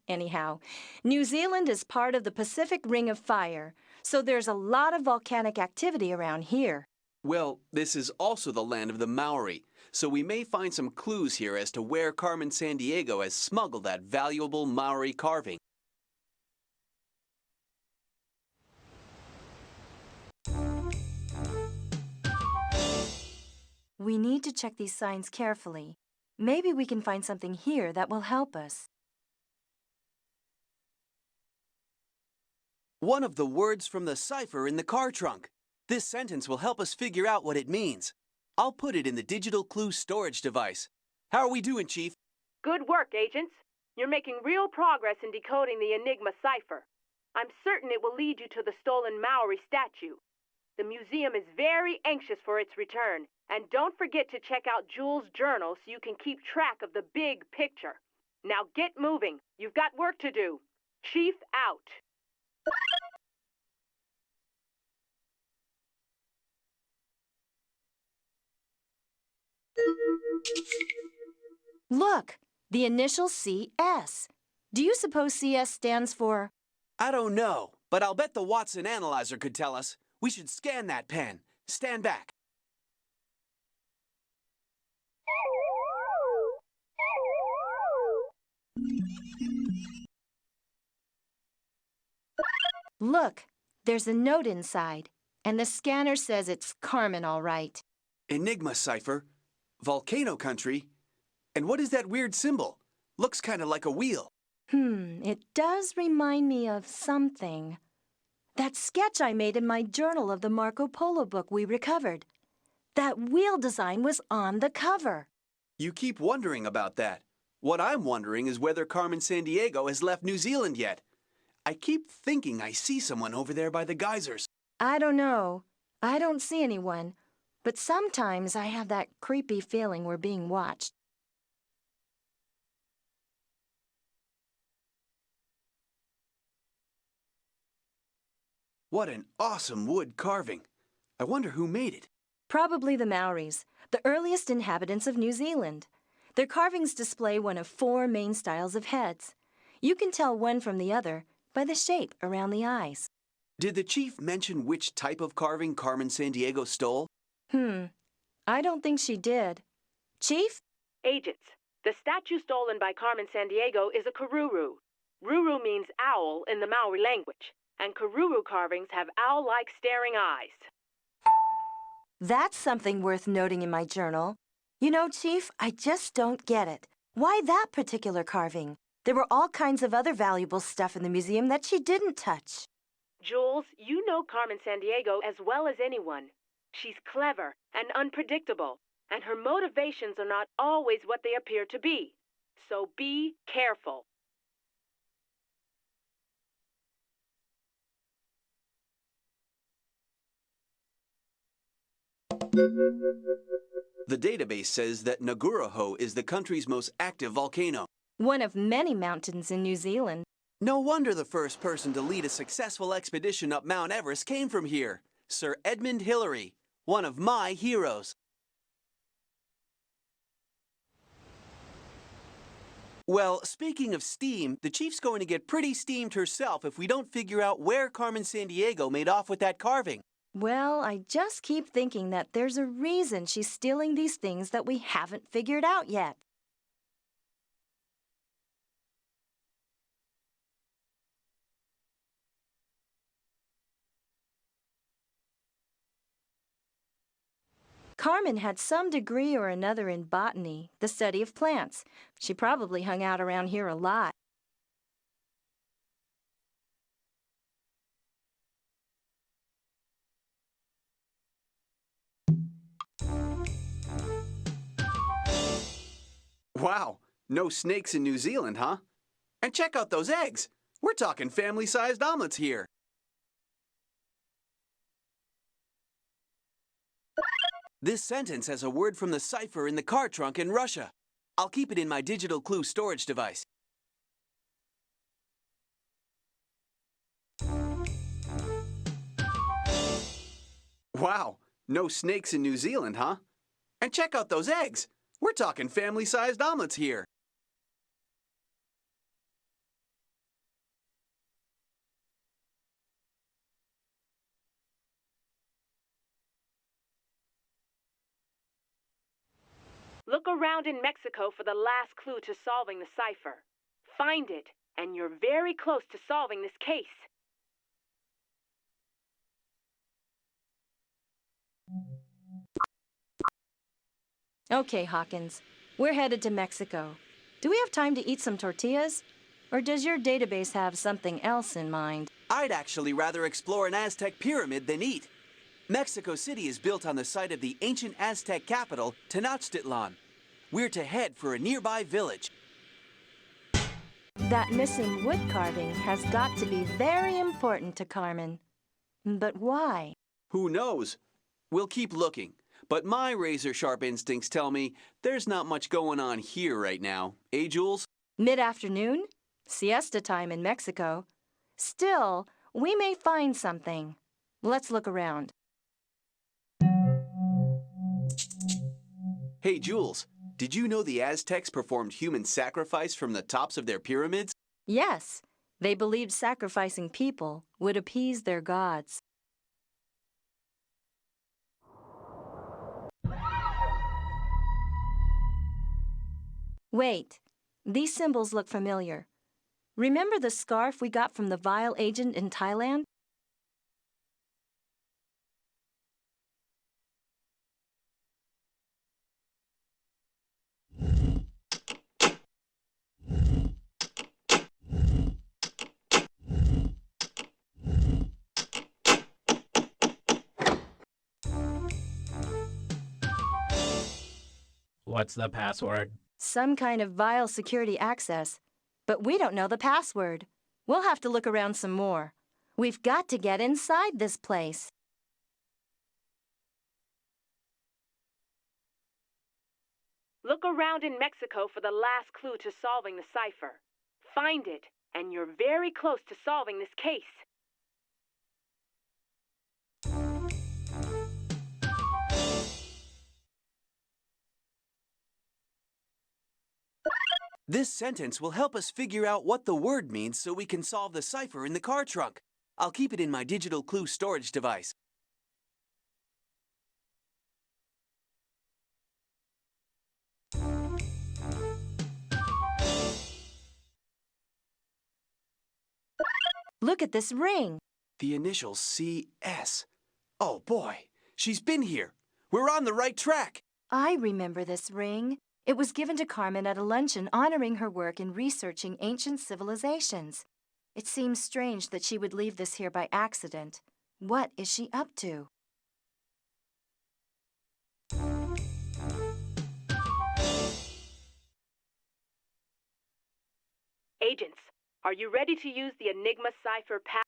B: Anyhow, New Zealand is part of the Pacific Ring of Fire, so there's a lot of volcanic activity around here.
A: Well, this is also the land of the Maori, so we may find some clues here as to where Carmen Sandiego has smuggled that valuable Maori carving.
B: We need to check these signs carefully. Maybe we can find something here that will help us.
A: One of the words from the cipher in the car trunk. This sentence will help us figure out what it means. I'll put it in the digital clue storage device. How are we doing, Chief?
C: Good work, agents. You're making real progress in decoding the Enigma cipher. I'm certain it will lead you to the stolen Maori statue. The museum is very anxious for its return. And don't forget to check out Jules' journal so you can keep track of the big picture. Now get moving. You've got work to do. Chief out.
B: Look, the initial CS. Do you suppose CS stands for?
A: I don't know, but I'll bet the Watson analyzer could tell us. We should scan that pen. Stand back.
B: Look, there's a note inside, and the scanner says it's Carmen all right.
A: Enigma cipher, volcano country, and what is that weird symbol? Looks kind of like a wheel.
B: It does remind me of something. That sketch I made in my journal of the Marco Polo book we recovered. That wheel design was on the cover.
A: You keep wondering about that. What I'm wondering is whether Carmen Sandiego has left New Zealand yet. I keep thinking I see someone over there by the geysers.
B: I don't know. I don't see anyone. But sometimes I have that creepy feeling we're being watched.
A: What an awesome wood carving. I wonder who made it.
B: Probably the Maoris, the earliest inhabitants of New Zealand. Their carvings display one of 4 main styles of heads. You can tell one from the other by the shape around the eyes.
A: Did the chief mention which type of carving Carmen Sandiego stole?
B: I don't think she did. Chief?
C: Agents, the statue stolen by Carmen Sandiego is a karuru. Ruru means owl in the Maori language, and karuru carvings have owl-like staring eyes.
B: That's something worth noting in my journal. You know, Chief, I just don't get it. Why that particular carving? There were all kinds of other valuable stuff in the museum that she didn't touch.
C: Jules, you know Carmen Sandiego as well as anyone. She's clever and unpredictable, and her motivations are not always what they appear to be. So be careful.
A: The database says that Nuku'alofa is the country's most active volcano.
B: One of many mountains in New Zealand.
A: No wonder the first person to lead a successful expedition up Mount Everest came from here, Sir Edmund Hillary, one of my heroes. Well, speaking of steam, the chief's going to get pretty steamed herself if we don't figure out where Carmen Sandiego made off with that carving.
B: Well, I just keep thinking that there's a reason she's stealing these things that we haven't figured out yet. Carmen had some degree or another in botany, the study of plants. She probably hung out around here a lot.
A: Wow, no snakes in New Zealand, huh? And check out those eggs. We're talking family-sized omelets here. This sentence has a word from the cipher in the car trunk in Russia. I'll keep it in my digital clue storage device. Wow, no snakes in New Zealand, huh? And check out those eggs. We're talking family-sized omelets here.
C: Look around in Mexico for the last clue to solving the cipher. Find it, and you're very close to solving this case.
B: Okay, Hawkins. We're headed to Mexico. Do we have time to eat some tortillas? Or does your database have something else in mind?
A: I'd actually rather explore an Aztec pyramid than eat. Mexico City is built on the site of the ancient Aztec capital, Tenochtitlan. We're to head for a nearby village.
B: That missing wood carving has got to be very important to Carmen. But why?
A: Who knows? We'll keep looking. But my razor-sharp instincts tell me there's not much going on here right now. Eh, Jules?
B: Mid-afternoon? Siesta time in Mexico. Still, we may find something. Let's look around.
A: Hey, Jules, did you know the Aztecs performed human sacrifice from the tops of their pyramids?
B: Yes, they believed sacrificing people would appease their gods. Wait, these symbols look familiar. Remember the scarf we got from the vile agent in Thailand?
G: What's the password?
B: Some kind of vile security access. But we don't know the password. We'll have to look around some more. We've got to get inside this place.
C: Look around in Mexico for the last clue to solving the cipher. Find it, and you're very close to solving this case.
A: This sentence will help us figure out what the word means so we can solve the cipher in the car trunk. I'll keep it in my digital clue storage device.
B: Look at this ring.
A: The initials CS. Oh boy, she's been here. We're on the right track.
B: I remember this ring. It was given to Carmen at a luncheon honoring her work in researching ancient civilizations. It seems strange that she would leave this here by accident. What is she up to?
C: Agents, are you ready to use the Enigma cipher pass?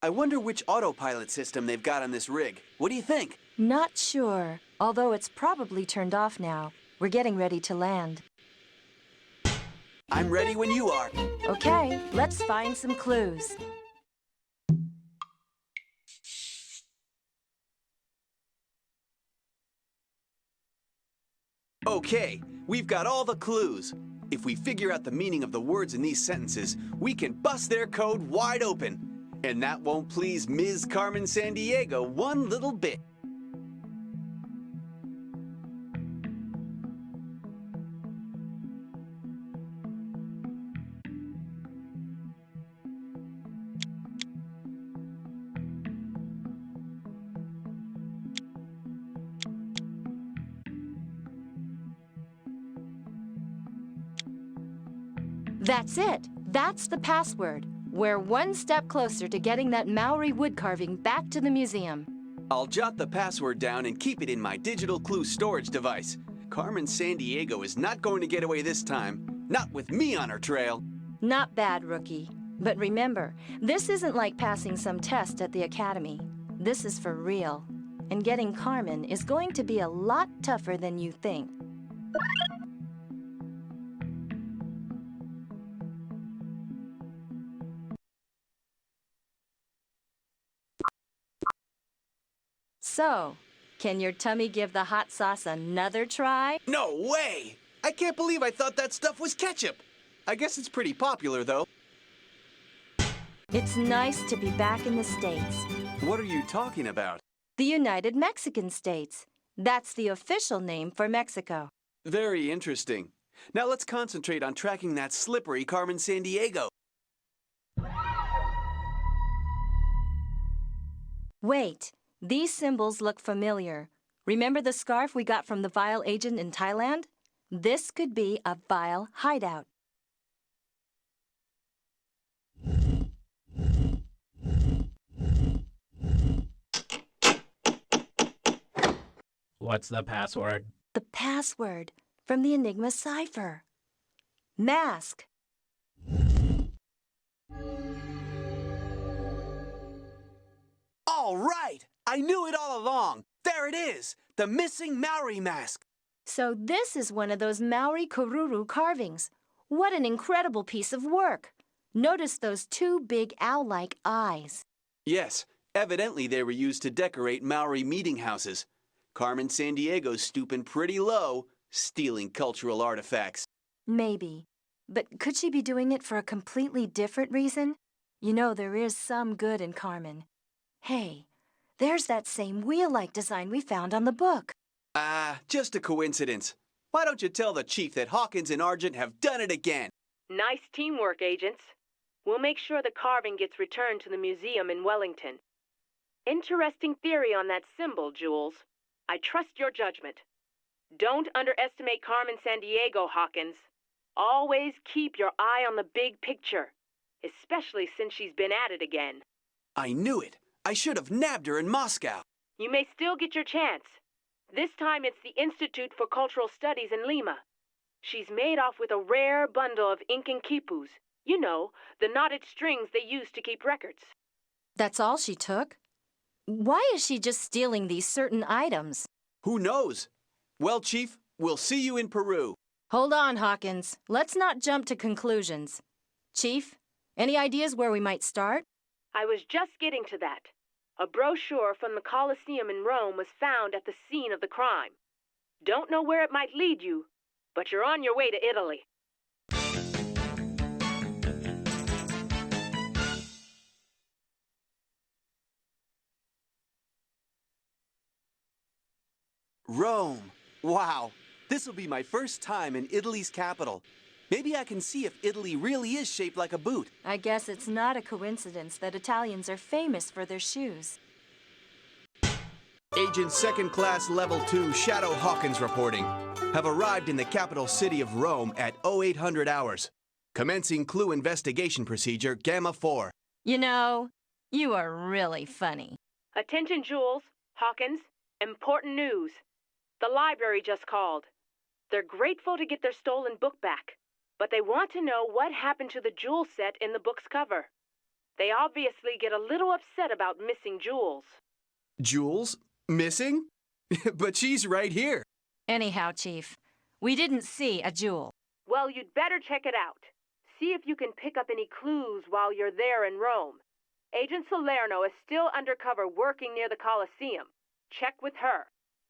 A: I wonder which autopilot system they've got on this rig. What do you think?
B: Not sure, although it's probably turned off now. We're getting ready to land.
A: I'm ready when you are.
B: Okay, let's find some clues.
A: Okay, we've got all the clues. If we figure out the meaning of the words in these sentences, we can bust their code wide open. And that won't please Ms. Carmen Sandiego one little bit.
B: That's it. That's the password. We're one step closer to getting that Maori wood carving back to the museum.
A: I'll jot the password down and keep it in my digital clue storage device. Carmen Sandiego is not going to get away this time. Not with me on her trail.
B: Not bad, rookie. But remember, this isn't like passing some test at the academy. This is for real. And getting Carmen is going to be a lot tougher than you think. So, can your tummy give the hot sauce another try?
A: No way! I can't believe I thought that stuff was ketchup. I guess it's pretty popular, though.
B: It's nice to be back in the States.
A: What are you talking about?
B: The United Mexican States. That's the official name for Mexico.
A: Very interesting. Now let's concentrate on tracking that slippery Carmen Sandiego.
B: Wait, these symbols look familiar. Remember the scarf we got from the Vile agent in Thailand? This could be a Vile hideout.
G: What's the password?
B: The password from the Enigma cipher. Mask.
A: All right! I knew it all along. There it is, the missing Maori mask.
B: So this is one of those Maori Kururu carvings. What an incredible piece of work. Notice those two big owl-like eyes.
A: Yes, evidently they were used to decorate Maori meeting houses. Carmen Sandiego's stooping pretty low, stealing cultural artifacts.
B: Maybe. But could she be doing it for a completely different reason? You know, there is some good in Carmen. Hey, there's that same wheel-like design we found on the book.
A: Just a coincidence. Why don't you tell the chief that Hawkins and Argent have done it again?
C: Nice teamwork, agents. We'll make sure the carving gets returned to the museum in Wellington. Interesting theory on that symbol, Jules. I trust your judgment. Don't underestimate Carmen Sandiego, Hawkins. Always keep your eye on the big picture, especially since she's been at it again.
A: I knew it. I should have nabbed her in Moscow.
C: You may still get your chance. This time it's the Institute for Cultural Studies in Lima. She's made off with a rare bundle of Incan quipus. You know, the knotted strings they use to keep records.
B: That's all she took? Why is she just stealing these certain items?
A: Who knows? Well, Chief, we'll see you in Peru.
B: Hold on, Hawkins. Let's not jump to conclusions. Chief, any ideas where we might start?
C: I was just getting to that. A brochure from the Colosseum in Rome was found at the scene of the crime. Don't know where it might lead you, but you're on your way to Italy.
A: Rome. Wow. This will be my first time in Italy's capital. Maybe I can see if Italy really is shaped like a boot.
B: I guess it's not a coincidence that Italians are famous for their shoes.
A: Agent Second Class Level 2 Shadow Hawkins reporting. Have arrived in the capital city of Rome at 0800 hours. Commencing clue investigation procedure Gamma 4.
B: You know, you are really funny.
C: Attention, Jules, Hawkins. Important news. The library just called. They're grateful to get their stolen book back, but they want to know what happened to the jewel set in the book's cover. They obviously get a little upset about missing jewels.
A: Jules? Missing? But she's right here.
B: Anyhow, Chief, we didn't see a jewel.
C: Well, you'd better check it out. See if you can pick up any clues while you're there in Rome. Agent Salerno is still undercover working near the Colosseum. Check with her.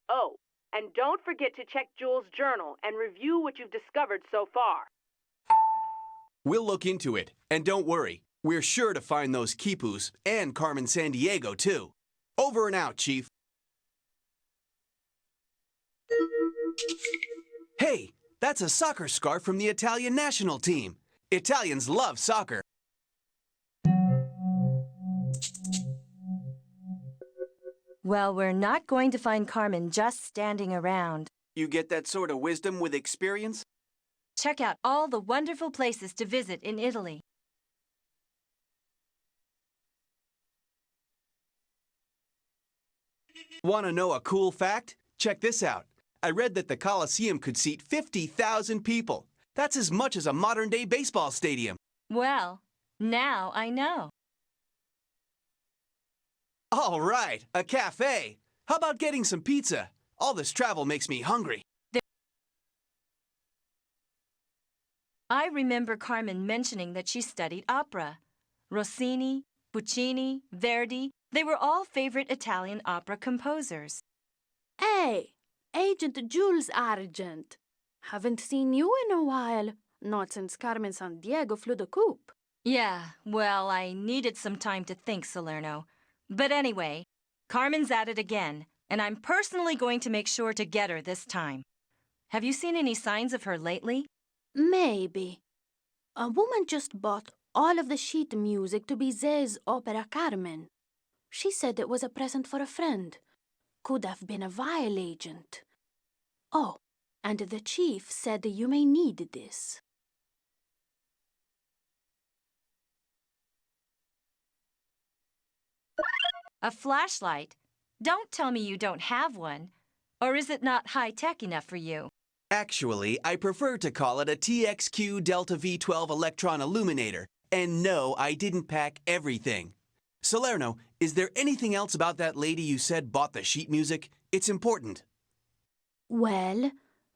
C: Oh, and don't forget to check Jules' journal and review what you've discovered so far.
A: We'll look into it. And don't worry, we're sure to find those quipus and Carmen Sandiego, too. Over and out, Chief. Hey, that's a soccer scarf from the Italian national team. Italians love soccer.
B: Well, we're not going to find Carmen just standing around.
A: You get that sort of wisdom with experience?
B: Check out all the wonderful places to visit in Italy.
A: Want to know a cool fact? Check this out. I read that the Colosseum could seat 50,000 people. That's as much as a modern-day baseball stadium.
B: Well, now I know.
A: All right, a cafe. How about getting some pizza? All this travel makes me hungry.
B: I remember Carmen mentioning that she studied opera. Rossini, Puccini, Verdi, they were all favorite Italian opera composers.
L: Hey, Agent Jules Argent. Haven't seen you in a while. Not since Carmen Sandiego flew the coop.
B: Yeah, well, I needed some time to think, Salerno. But anyway, Carmen's at it again, and I'm personally going to make sure to get her this time. Have you seen any signs of her lately?
L: Maybe. A woman just bought all of the sheet music to Bizet's opera Carmen. She said it was a present for a friend. Could have been a vial agent. Oh, and the chief said you may need this.
B: A flashlight? Don't tell me you don't have one. Or is it not high-tech enough for you?
A: Actually, I prefer to call it a TXQ Delta V12 electron illuminator. And no, I didn't pack everything. Salerno, is there anything else about that lady you said bought the sheet music? It's important.
L: Well,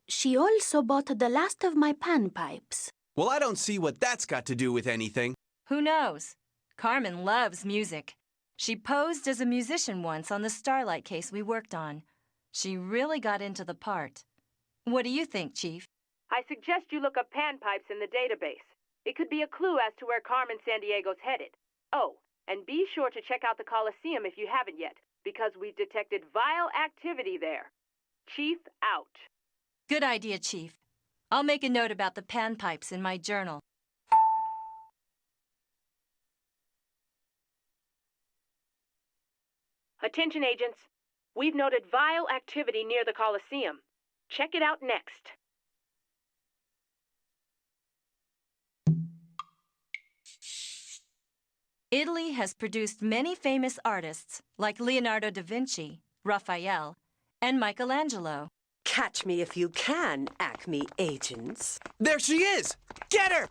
L: she also bought the last of my panpipes.
A: Well, I don't see what that's got to do with anything.
B: Who knows? Carmen loves music. She posed as a musician once on the Starlight case we worked on. She really got into the part. What do you think, Chief?
C: I suggest you look up panpipes in the database. It could be a clue as to where Carmen Sandiego's headed. Oh, and be sure to check out the Colosseum if you haven't yet, because we've detected vile activity there. Chief out.
B: Good idea, Chief. I'll make a note about the panpipes in my journal.
C: Attention, agents. We've noted vile activity near the Colosseum. Check it out next.
B: Italy has produced many famous artists like Leonardo da Vinci, Raphael, and Michelangelo.
D: Catch me if you can, Acme agents.
A: There she is! Get her!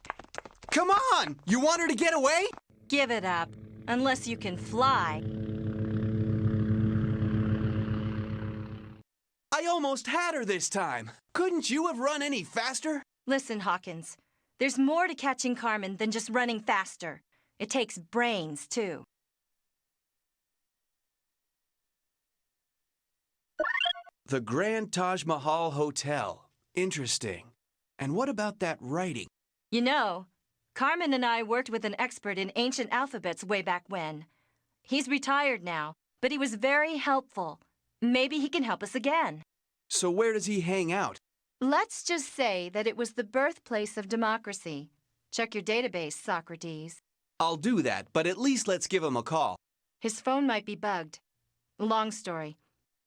A: Come on! You want her to get away?
B: Give it up, unless you can fly.
A: I almost had her this time. Couldn't you have run any faster?
B: Listen, Hawkins, there's more to catching Carmen than just running faster. It takes brains, too.
A: The Grand Taj Mahal Hotel. Interesting. And what about that writing?
B: You know, Carmen and I worked with an expert in ancient alphabets way back when. He's retired now, but he was very helpful. Maybe he can help us again.
A: So where does he hang out?
B: Let's just say that it was the birthplace of democracy. Check your database, Socrates.
A: I'll do that, but at least let's give him a call.
B: His phone might be bugged. Long story.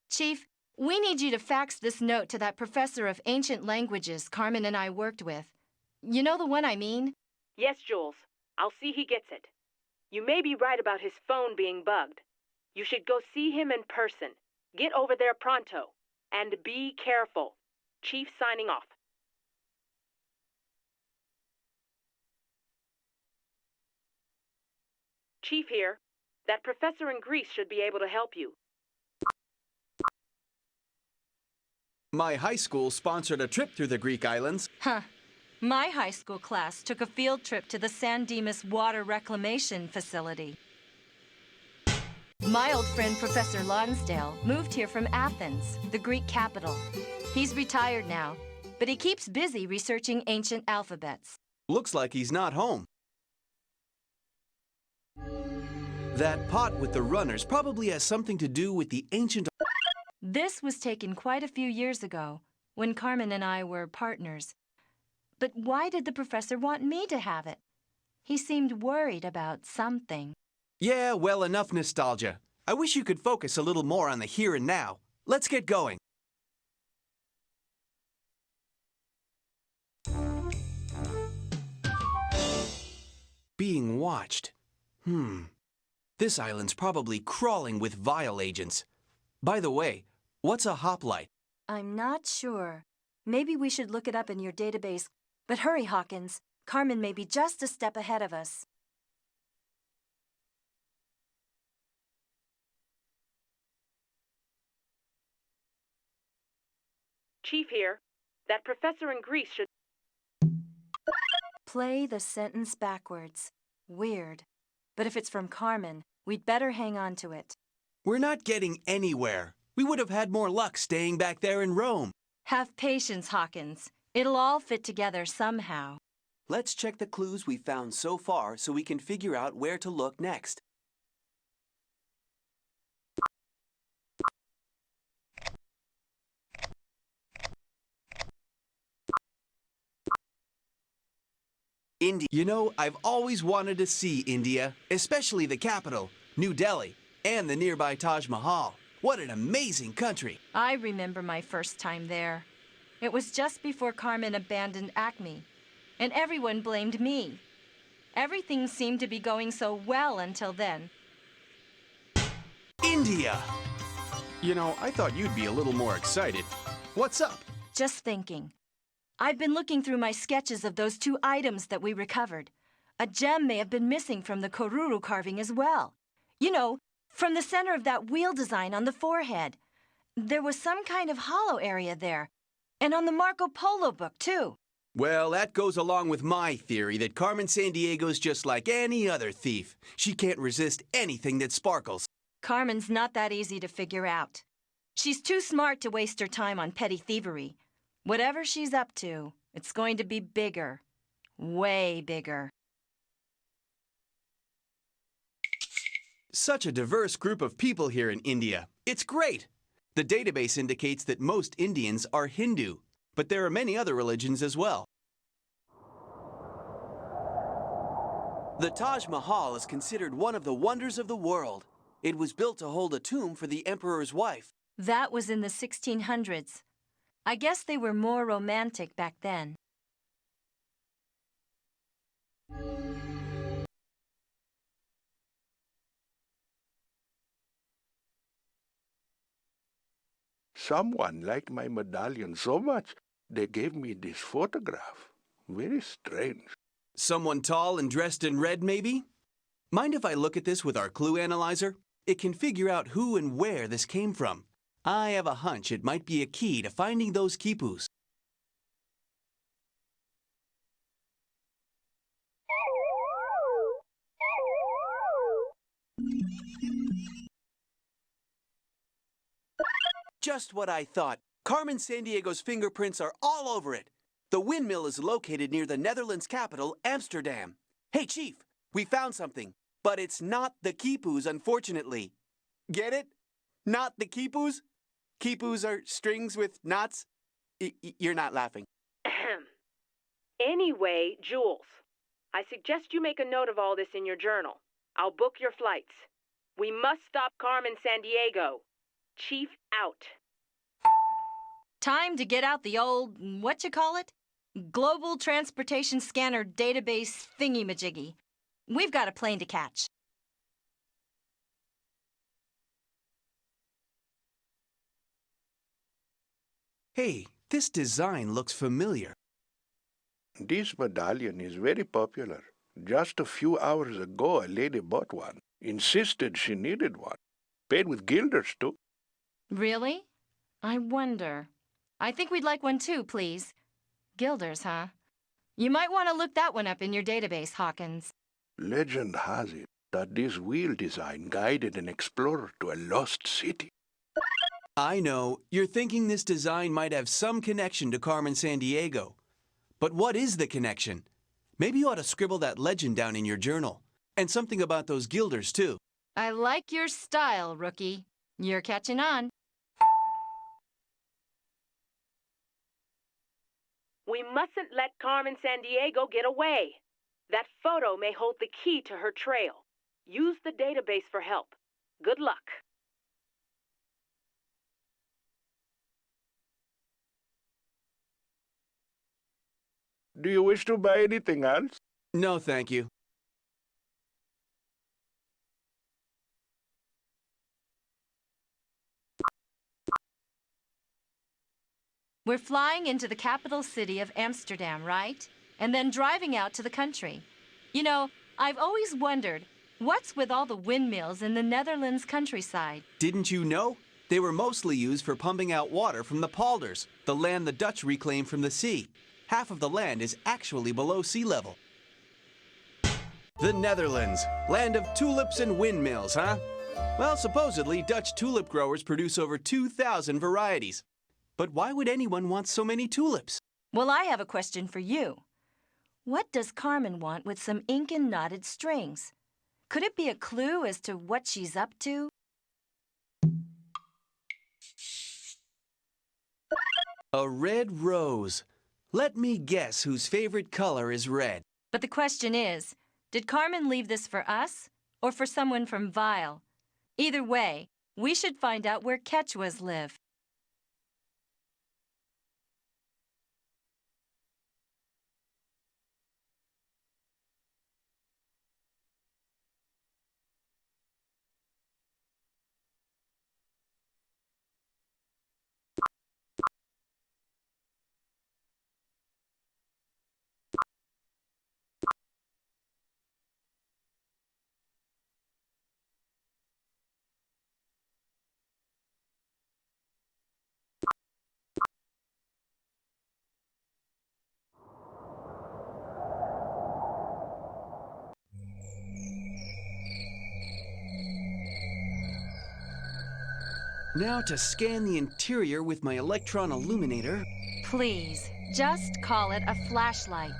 B: Chief, we need you to fax this note to that professor of ancient languages Carmen and I worked with. You know the one I mean?
C: Yes, Jules. I'll see he gets it. You may be right about his phone being bugged. You should go see him in person. Get over there pronto. And be careful. Chief signing off. Chief here. That professor in Greece should be able to help you.
A: My high school sponsored a trip through the Greek islands.
B: Huh. My high school class took a field trip to the San Dimas Water Reclamation Facility. My old friend Professor Lonsdale moved here from Athens, the Greek capital. He's retired now, but he keeps busy researching ancient alphabets.
A: Looks like he's not home. That pot with the runners probably has something to do with the ancient...
B: This was taken quite a few years ago, when Carmen and I were partners. But why did the professor want me to have it? He seemed worried about something.
A: Yeah, well, enough nostalgia. I wish you could focus a little more on the here and now. Let's get going. Being watched. This island's probably crawling with vile agents. By the way, what's a hoplite?
B: I'm not sure. Maybe we should look it up in your database. But hurry, Hawkins. Carmen may be just a step ahead of us.
C: Chief here. That professor in Greece should...
B: Play the sentence backwards. Weird. But if it's from Carmen, we'd better hang on to it.
A: We're not getting anywhere. We would have had more luck staying back there in Rome.
B: Have patience, Hawkins. It'll all fit together somehow.
A: Let's check the clues we've found so far so we can figure out where to look next. India. You know, I've always wanted to see India, especially the capital, New Delhi, and the nearby Taj Mahal. What an amazing country.
B: I remember my first time there. It was just before Carmen abandoned Acme, and everyone blamed me. Everything seemed to be going so well until then.
A: India! You know, I thought you'd be a little more excited. What's up?
B: Just thinking. I've been looking through my sketches of those 2 items that we recovered. A gem may have been missing from the Koruru carving as well. You know, from the center of that wheel design on the forehead. There was some kind of hollow area there. And on the Marco Polo book, too.
A: Well, that goes along with my theory that Carmen Sandiego's just like any other thief. She can't resist anything that sparkles.
B: Carmen's not that easy to figure out. She's too smart to waste her time on petty thievery. Whatever she's up to, it's going to be bigger. Way bigger.
A: Such a diverse group of people here in India. It's great. The database indicates that most Indians are Hindu, but there are many other religions as well. The Taj Mahal is considered one of the wonders of the world. It was built to hold a tomb for the emperor's wife.
B: That was in the 1600s. I guess they were more romantic back then.
I: Someone liked my medallion so much, they gave me this photograph. Very strange.
A: Someone tall and dressed in red, maybe? Mind if I look at this with our clue analyzer? It can figure out who and where this came from. I have a hunch it might be a key to finding those quipus. Just what I thought. Carmen Sandiego's fingerprints are all over it. The windmill is located near the Netherlands capital, Amsterdam. Hey, Chief, we found something. But it's not the quipus, unfortunately. Get it? Not the quipus? Quipus are strings with knots? You're not laughing.
C: Anyway, Jules, I suggest you make a note of all this in your journal. I'll book your flights. We must stop Carmen Sandiego. Chief out.
B: Time to get out the old, whatchamacallit? Global Transportation Scanner Database thingy-majiggy. We've got a plane to catch.
A: Hey, this design looks familiar.
I: This medallion is very popular. Just a few hours ago, a lady bought one. Insisted she needed one. Paid with guilders, too.
B: Really? I wonder. I think we'd like one too, please. Guilders, huh? You might want to look that one up in your database, Hawkins.
I: Legend has it that this wheel design guided an explorer to a lost city.
A: I know, you're thinking this design might have some connection to Carmen Sandiego. But what is the connection? Maybe you ought to scribble that legend down in your journal. And something about those guilders, too.
B: I like your style, rookie. You're catching on.
C: We mustn't let Carmen Sandiego get away. That photo may hold the key to her trail. Use the database for help. Good luck.
I: Do you wish to buy anything else?
A: No, thank you.
B: We're flying into the capital city of Amsterdam, right? And then driving out to the country. You know, I've always wondered, what's with all the windmills in the Netherlands countryside?
A: Didn't you know? They were mostly used for pumping out water from the polders, the land the Dutch reclaimed from the sea. Half of the land is actually below sea level. The Netherlands, land of tulips and windmills, huh? Well, supposedly, Dutch tulip growers produce over 2,000 varieties. But why would anyone want so many tulips?
B: Well, I have a question for you. What does Carmen want with some ink and knotted strings? Could it be a clue as to what she's up to?
A: A red rose. Let me guess whose favorite color is red.
B: But the question is, did Carmen leave this for us or for someone from Vile? Either way, we should find out where Quechuas live.
A: Now to scan the interior with my electron illuminator.
B: Please, just call it a flashlight.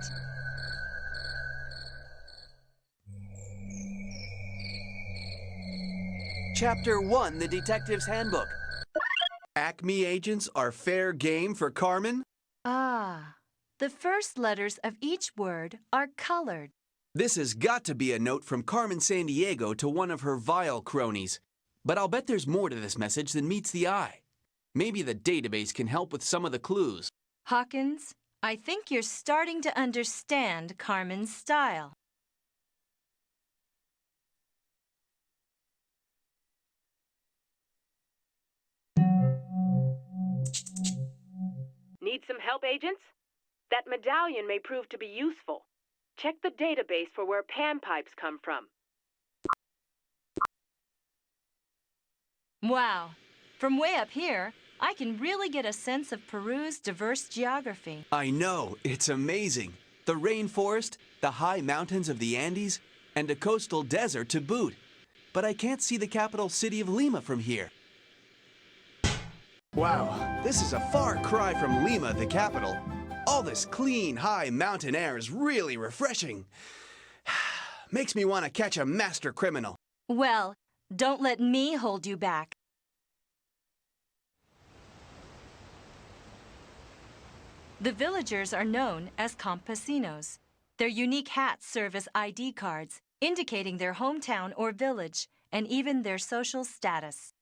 A: Chapter 1, the Detective's Handbook. Acme agents are fair game for Carmen?
B: Ah, the first letters of each word are colored.
A: This has got to be a note from Carmen Sandiego to one of her Vile cronies. But I'll bet there's more to this message than meets the eye. Maybe the database can help with some of the clues.
B: Hawkins, I think you're starting to understand Carmen's style.
C: Need some help, agents? That medallion may prove to be useful. Check the database for where panpipes come from.
B: Wow. From way up here, I can really get a sense of Peru's diverse geography.
A: I know, it's amazing. The rainforest, the high mountains of the Andes, and a coastal desert to boot. But I can't see the capital city of Lima from here. Wow, this is a far cry from Lima, the capital. All this clean, high mountain air is really refreshing. Makes me want to catch a master criminal.
B: Well, don't let me hold you back. The villagers are known as campesinos. Their unique hats serve as ID cards, indicating their hometown or village, and even their social status.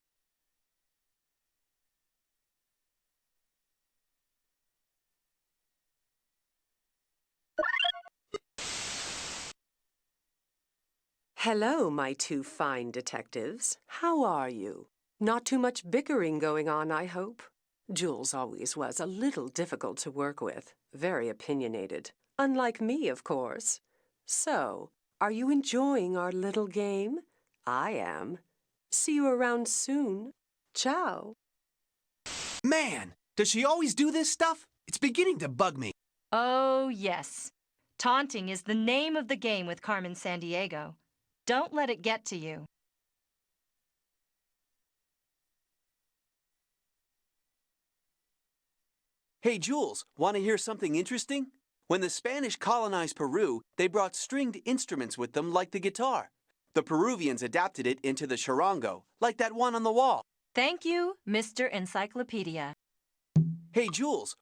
D: Hello, my two fine detectives. How are you? Not too much bickering going on, I hope? Jules always was a little difficult to work with, very opinionated. Unlike me, of course. So, are you enjoying our little game? I am. See you around soon. Ciao.
A: Man, does she always do this stuff? It's beginning to bug me.
B: Oh, yes. Taunting is the name of the game with Carmen Sandiego. Don't let it get to you.
A: Hey, Jules, want to hear something interesting? When the Spanish colonized Peru, they brought stringed instruments with them like the guitar. The Peruvians adapted it into the charango, like that one on the wall.
B: Thank you, Mr. Encyclopedia.
A: Hey, Jules.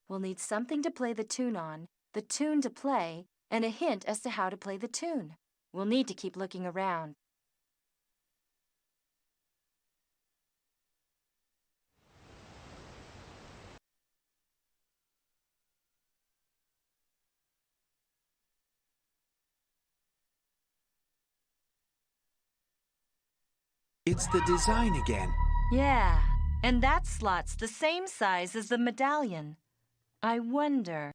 B: We'll need something to play the tune on, the tune to play, and a hint as to how to play the tune. We'll need to keep looking around.
A: It's the design again.
B: Yeah, and that slot's the same size as the medallion. I wonder...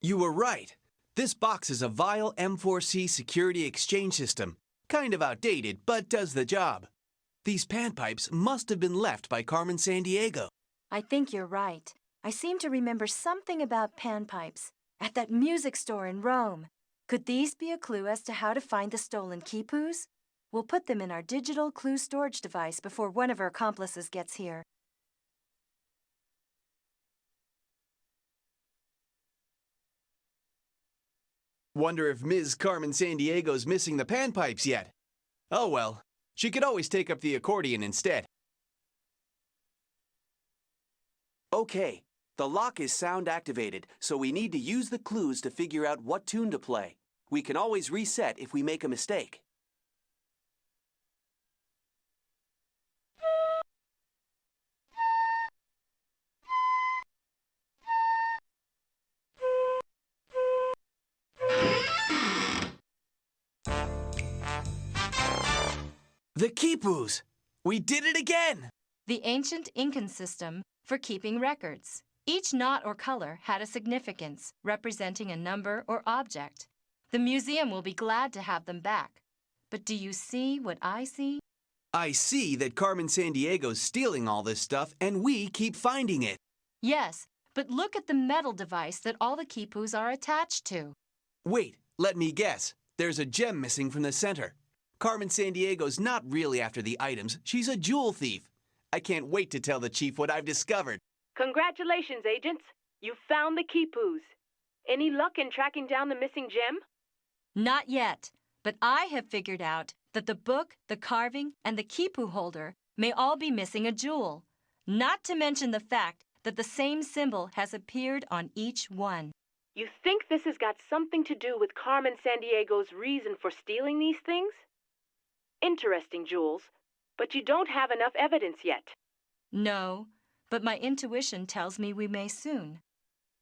A: You were right. This box is a Vial M4C security exchange system. Kind of outdated, but does the job. These panpipes must have been left by Carmen Sandiego.
B: I think you're right. I seem to remember something about panpipes at that music store in Rome. Could these be a clue as to how to find the stolen quipus? We'll put them in our digital clue storage device before one of our accomplices gets here.
A: Wonder if Ms. Carmen Sandiego's missing the panpipes yet. Oh well, she could always take up the accordion instead. Okay, the lock is sound activated, so we need to use the clues to figure out what tune to play. We can always reset if we make a mistake. The quipus! We did it again!
B: The ancient Incan system for keeping records. Each knot or color had a significance, representing a number or object. The museum will be glad to have them back. But do you see what I see?
A: I see that Carmen Sandiego's stealing all this stuff, and we keep finding it.
B: Yes, but look at the metal device that all the quipus are attached to.
A: Wait, let me guess. There's a gem missing from the center. Carmen Sandiego's not really after the items. She's a jewel thief. I can't wait to tell the chief what I've discovered.
C: Congratulations, agents. You found the quipus. Any luck in tracking down the missing gem?
B: Not yet, but I have figured out that the book, the carving, and the quipu holder may all be missing a jewel. Not to mention the fact that the same symbol has appeared on each one.
C: You think this has got something to do with Carmen Sandiego's reason for stealing these things? Interesting, Jules, but you don't have enough evidence yet.
B: No, but my intuition tells me we may soon.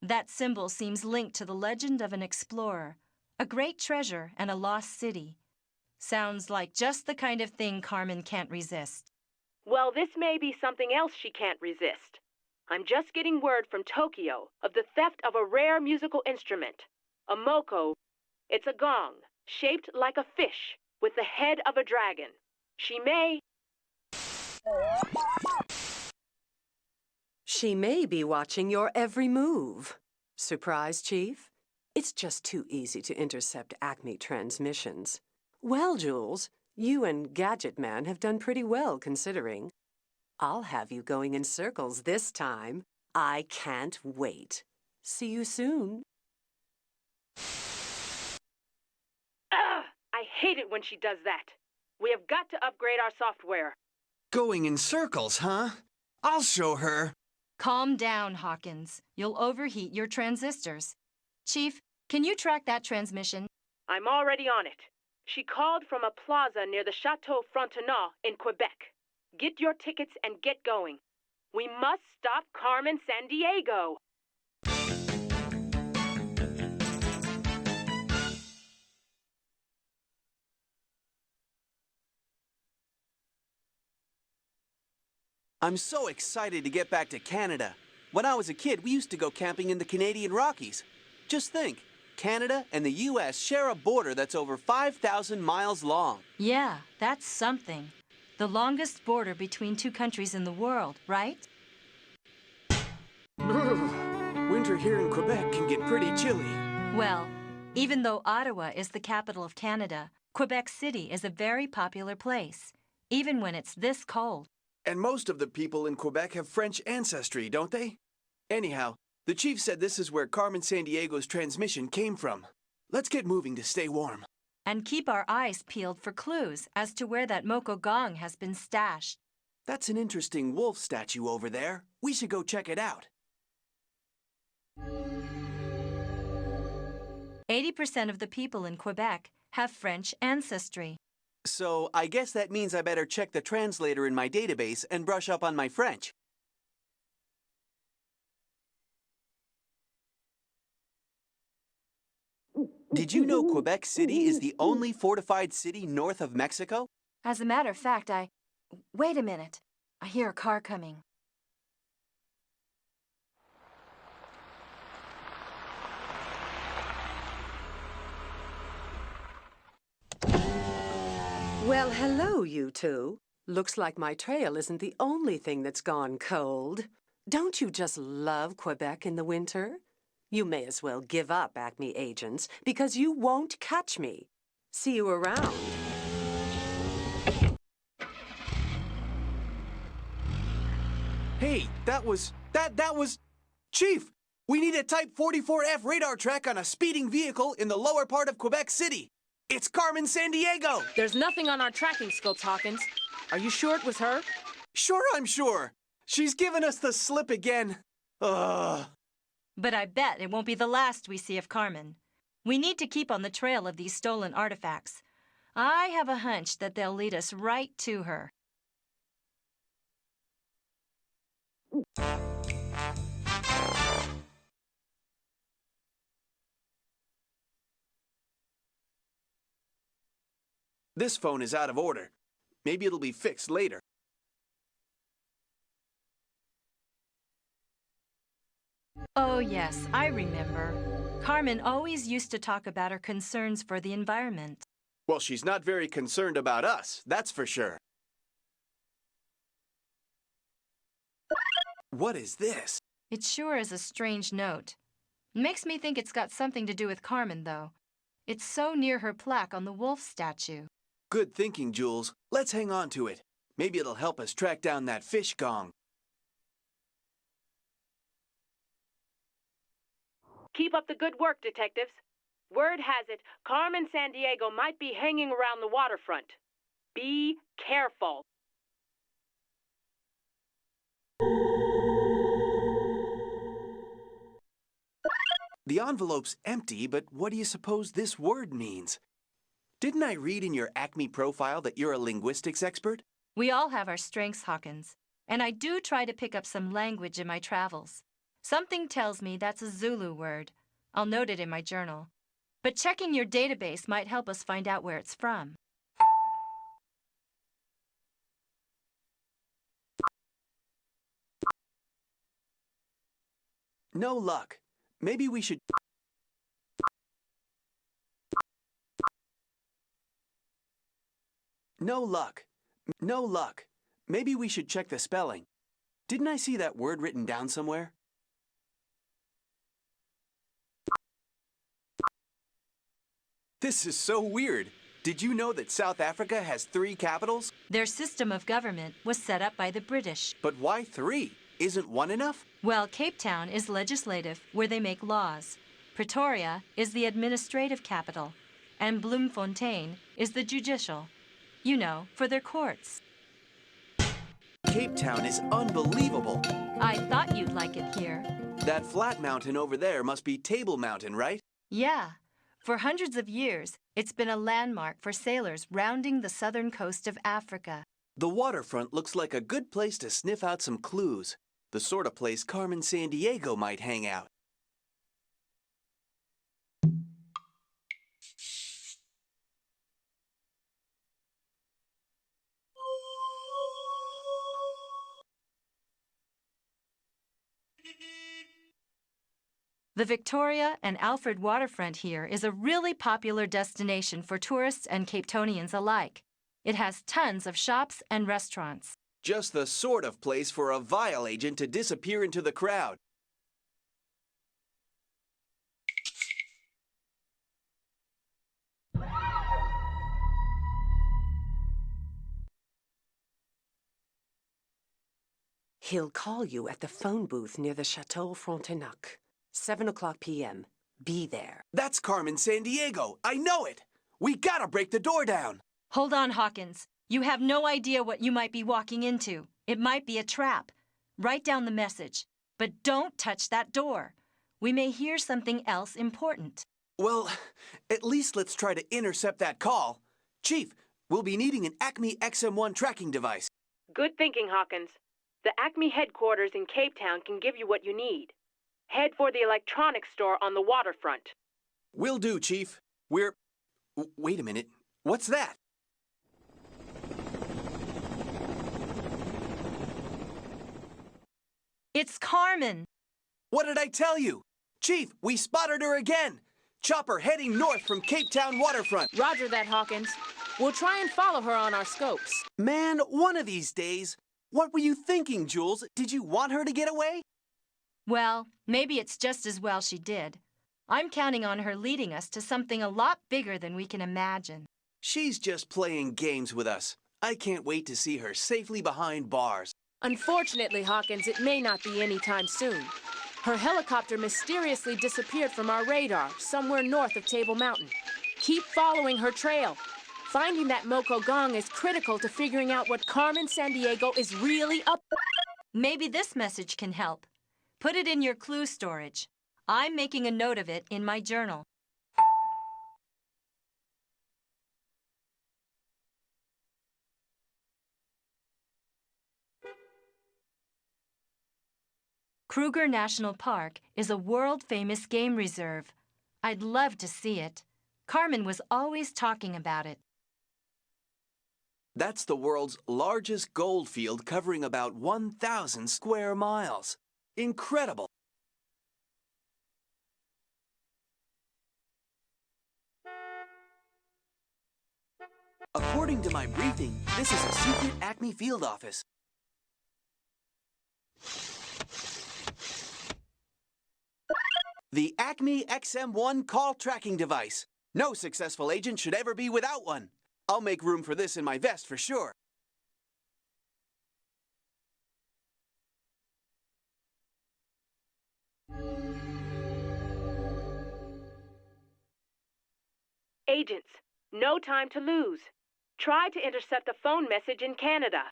B: That symbol seems linked to the legend of an explorer, a great treasure, and a lost city. Sounds like just the kind of thing Carmen can't resist.
C: Well, this may be something else she can't resist. I'm just getting word from Tokyo of the theft of a rare musical instrument, a moko. It's a gong, shaped like a fish, with the head of a dragon. She
D: may be watching your every move. Surprise, Chief? It's just too easy to intercept Acme transmissions. Well, Jules, you and Gadget Man have done pretty well, considering. I'll have you going in circles this time. I can't wait. See you soon.
C: I hate it when she does that. We have got to upgrade our software.
A: Going in circles, huh? I'll show her.
B: Calm down, Hawkins. You'll overheat your transistors. Chief, can you track that transmission?
C: I'm already on it. She called from a plaza near the Chateau Frontenac in Quebec. Get your tickets and get going. We must stop Carmen Sandiego.
A: I'm so excited to get back to Canada. When I was a kid, we used to go camping in the Canadian Rockies. Just think, Canada and the U.S. share a border that's over 5,000 miles long.
B: Yeah, that's something. The longest border between two countries in the world, right?
A: Winter here in Quebec can get pretty chilly.
B: Well, even though Ottawa is the capital of Canada, Quebec City is a very popular place, even when it's this cold.
A: And most of the people in Quebec have French ancestry, don't they? Anyhow, the chief said this is where Carmen Sandiego's transmission came from. Let's get moving to stay warm.
B: And keep our eyes peeled for clues as to where that Moko Gong has been stashed.
A: That's an interesting wolf statue over there. We should go check it out.
B: 80% of the people in Quebec have French ancestry.
A: So I guess that means I better check the translator in my database and brush up on my French. Did you know Quebec City is the only fortified city north of Mexico?
B: As a matter of fact, Wait a minute. I hear a car coming.
D: Well, hello, you two. Looks like my trail isn't the only thing that's gone cold. Don't you just love Quebec in the winter? You may as well give up, Acme agents, because you won't catch me. See you around.
A: Hey, that was... Chief! We need a Type 44F radar track on a speeding vehicle in the lower part of Quebec City. It's Carmen Sandiego!
H: There's nothing on our tracking skills, Hawkins. Are you sure it was her?
A: Sure, I'm sure. She's given us the slip again. Ugh.
B: But I bet it won't be the last we see of Carmen. We need to keep on the trail of these stolen artifacts. I have a hunch that they'll lead us right to her.
A: This phone is out of order. Maybe it'll be fixed later.
B: Oh, yes, I remember. Carmen always used to talk about her concerns for the environment.
A: Well, she's not very concerned about us, that's for sure. What is this?
B: It sure is a strange note. Makes me think it's got something to do with Carmen, though. It's so near her plaque on the wolf statue.
A: Good thinking, Jules. Let's hang on to it. Maybe it'll help us track down that fish gong.
C: Keep up the good work, detectives. Word has it, Carmen Sandiego might be hanging around the waterfront. Be careful.
A: The envelope's empty, but what do you suppose this word means? Didn't I read in your Acme profile that you're a linguistics expert?
B: We all have our strengths, Hawkins. And I do try to pick up some language in my travels. Something tells me that's a Zulu word. I'll note it in my journal. But checking your database might help us find out where it's from.
A: No luck. Maybe we should... No luck. No luck. Maybe we should check the spelling. Didn't I see that word written down somewhere? This is so weird. Did you know that South Africa has 3 capitals?
B: Their system of government was set up by the British.
A: But why 3? Isn't 1 enough?
B: Well, Cape Town is legislative, where they make laws. Pretoria is the administrative capital. And Bloemfontein is the judicial. You know, for their courts.
A: Cape Town is unbelievable.
B: I thought you'd like it here.
A: That flat mountain over there must be Table Mountain, right?
B: Yeah. For hundreds of years, it's been a landmark for sailors rounding the southern coast of Africa.
A: The waterfront looks like a good place to sniff out some clues. The sort of place Carmen Sandiego might hang out.
B: The Victoria and Alfred waterfront here is a really popular destination for tourists and Capetonians alike. It has tons of shops and restaurants.
A: Just the sort of place for a vile agent to disappear into the crowd.
D: He'll call you at the phone booth near the Chateau Frontenac. 7 o'clock p.m. Be there.
A: That's Carmen Sandiego. I know it. We gotta break the door down.
B: Hold on, Hawkins. You have no idea what you might be walking into. It might be a trap. Write down the message. But don't touch that door. We may hear something else important.
A: Well, at least let's try to intercept that call. Chief, we'll be needing an Acme XM1 tracking device.
C: Good thinking, Hawkins. The Acme headquarters in Cape Town can give you what you need. Head for the electronics store on the waterfront.
A: Will do, Chief. Wait a minute. What's that?
B: It's Carmen.
A: What did I tell you? Chief, we spotted her again. Chopper heading north from Cape Town waterfront.
H: Roger that, Hawkins. We'll try and follow her on our scopes.
A: Man, one of these days. What were you thinking, Jules? Did you want her to get away?
B: Well, maybe it's just as well she did. I'm counting on her leading us to something a lot bigger than we can imagine.
A: She's just playing games with us. I can't wait to see her safely behind bars.
H: Unfortunately, Hawkins, it may not be anytime soon. Her helicopter mysteriously disappeared from our radar somewhere north of Table Mountain. Keep following her trail. Finding that Moko Gong is critical to figuring out what Carmen Sandiego is really up.
B: Maybe this message can help. Put it in your clue storage. I'm making a note of it in my journal. Kruger National Park is a world-famous game reserve. I'd love to see it. Carmen was always talking about it.
A: That's the world's largest gold field covering about 1,000 square miles. Incredible! According to my briefing, this is a secret Acme field office. The Acme XM1 call tracking device. No successful agent should ever be without one. I'll make room for this in my vest for sure.
C: Agents, no time to lose. Try to intercept a phone message in Canada.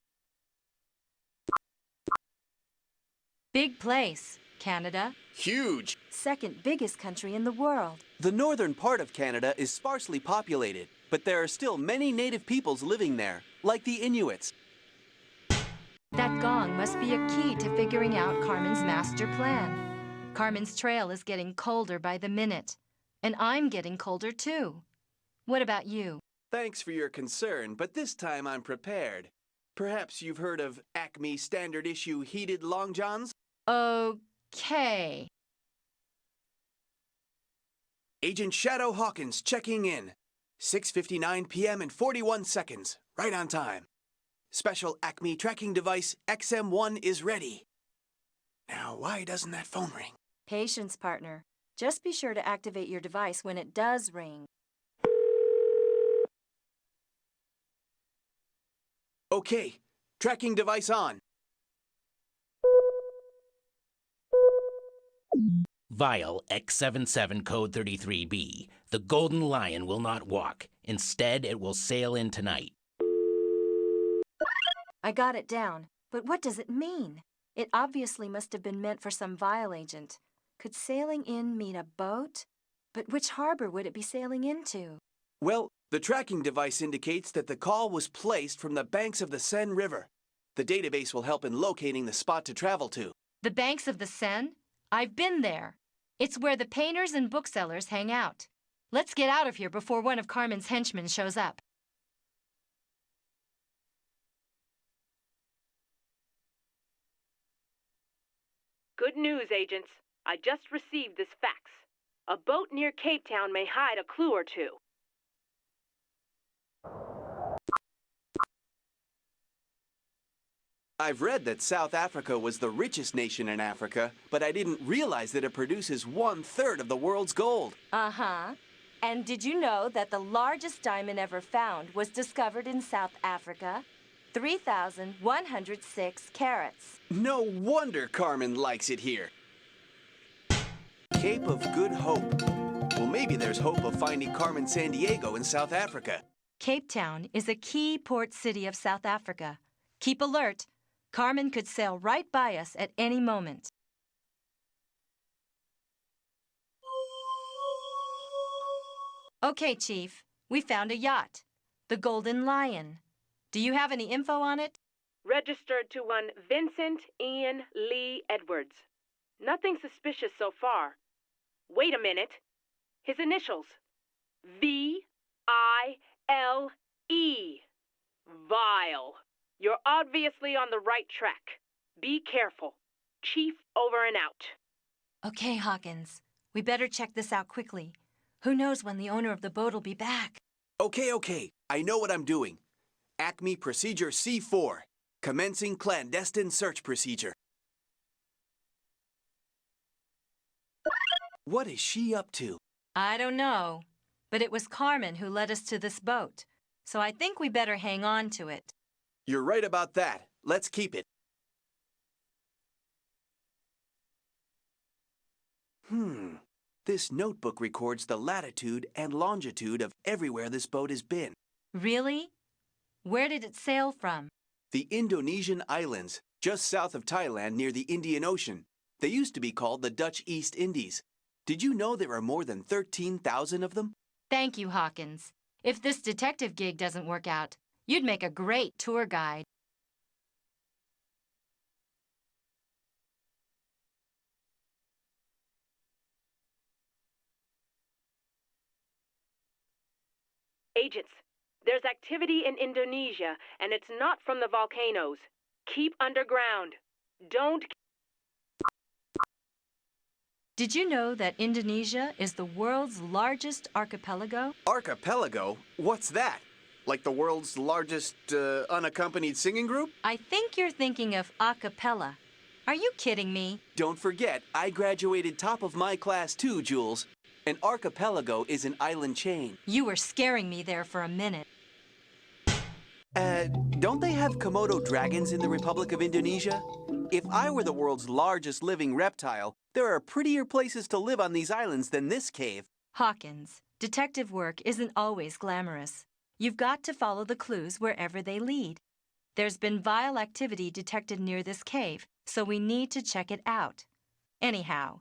B: Big place, Canada.
A: Huge!
B: Second biggest country in the world.
A: The northern part of Canada is sparsely populated, but there are still many native peoples living there, like the Inuits.
B: That gong must be a key to figuring out Carmen's master plan. Carmen's trail is getting colder by the minute, and I'm getting colder too. What about you?
A: Thanks for your concern, but this time I'm prepared. Perhaps you've heard of Acme standard issue heated long johns?
B: Okay.
A: Agent Shadow Hawkins checking in. 6:59 p.m. and 41 seconds. Right on time. Special Acme tracking device XM1 is ready. Now, why doesn't that phone ring?
B: Patience, partner. Just be sure to activate your device when it does ring.
A: Okay, tracking device on.
G: Vial X77 code 33B. The Golden Lion will not walk. Instead, it will sail in tonight.
B: I got it down, but what does it mean? It obviously must have been meant for some Vial agent. Could sailing in mean a boat? But which harbor would it be sailing into?
A: Well, the tracking device indicates that the call was placed from the banks of the Seine River. The database will help in locating the spot to travel to.
B: The banks of the Seine? I've been there. It's where the painters and booksellers hang out. Let's get out of here before one of Carmen's henchmen shows up.
C: Good news, agents. I just received this fax. A boat near Cape Town may hide a clue or two.
A: I've read that South Africa was the richest nation in Africa, but I didn't realize that it produces 1/3 of the world's gold.
B: Uh-huh. And did you know that the largest diamond ever found was discovered in South Africa? 3,106 carats.
A: No wonder Carmen likes it here. Cape of Good Hope. Well, maybe there's hope of finding Carmen Sandiego in South Africa.
B: Cape Town is a key port city of South Africa. Keep alert. Carmen could sail right by us at any moment. Okay, Chief. We found a yacht. The Golden Lion. Do you have any info on it?
C: Registered to one Vincent Ian Lee Edwards. Nothing suspicious so far. Wait a minute. His initials. V-I-L-E. Vile. You're obviously on the right track. Be careful. Chief over and out.
B: Okay, Hawkins. We better check this out quickly. Who knows when the owner of the boat will be back?
A: Okay. I know what I'm doing. Acme Procedure C4. Commencing clandestine search procedure. What is she up to?
B: I don't know, but it was Carmen who led us to this boat, so I think we better hang on to it.
A: You're right about that. Let's keep it. This notebook records the latitude and longitude of everywhere this boat has been.
B: Really? Where did it sail from?
A: The Indonesian islands, just south of Thailand near the Indian Ocean. They used to be called the Dutch East Indies. Did you know there are more than 13,000 of them?
B: Thank you, Hawkins. If this detective gig doesn't work out, you'd make a great tour guide.
C: Agents, there's activity in Indonesia, and it's not from the volcanoes. Keep underground. Don't...
B: Did you know that Indonesia is the world's largest archipelago?
A: Archipelago? What's that? Like the world's largest unaccompanied singing group?
B: I think you're thinking of a cappella. Are you kidding me?
A: Don't forget, I graduated top of my class too, Jules. An archipelago is an island chain.
B: You were scaring me there for a minute.
A: Don't they have Komodo dragons in the Republic of Indonesia? If I were the world's largest living reptile, there are prettier places to live on these islands than this cave.
B: Hawkins, detective work isn't always glamorous. You've got to follow the clues wherever they lead. There's been vile activity detected near this cave, so we need to check it out. Anyhow,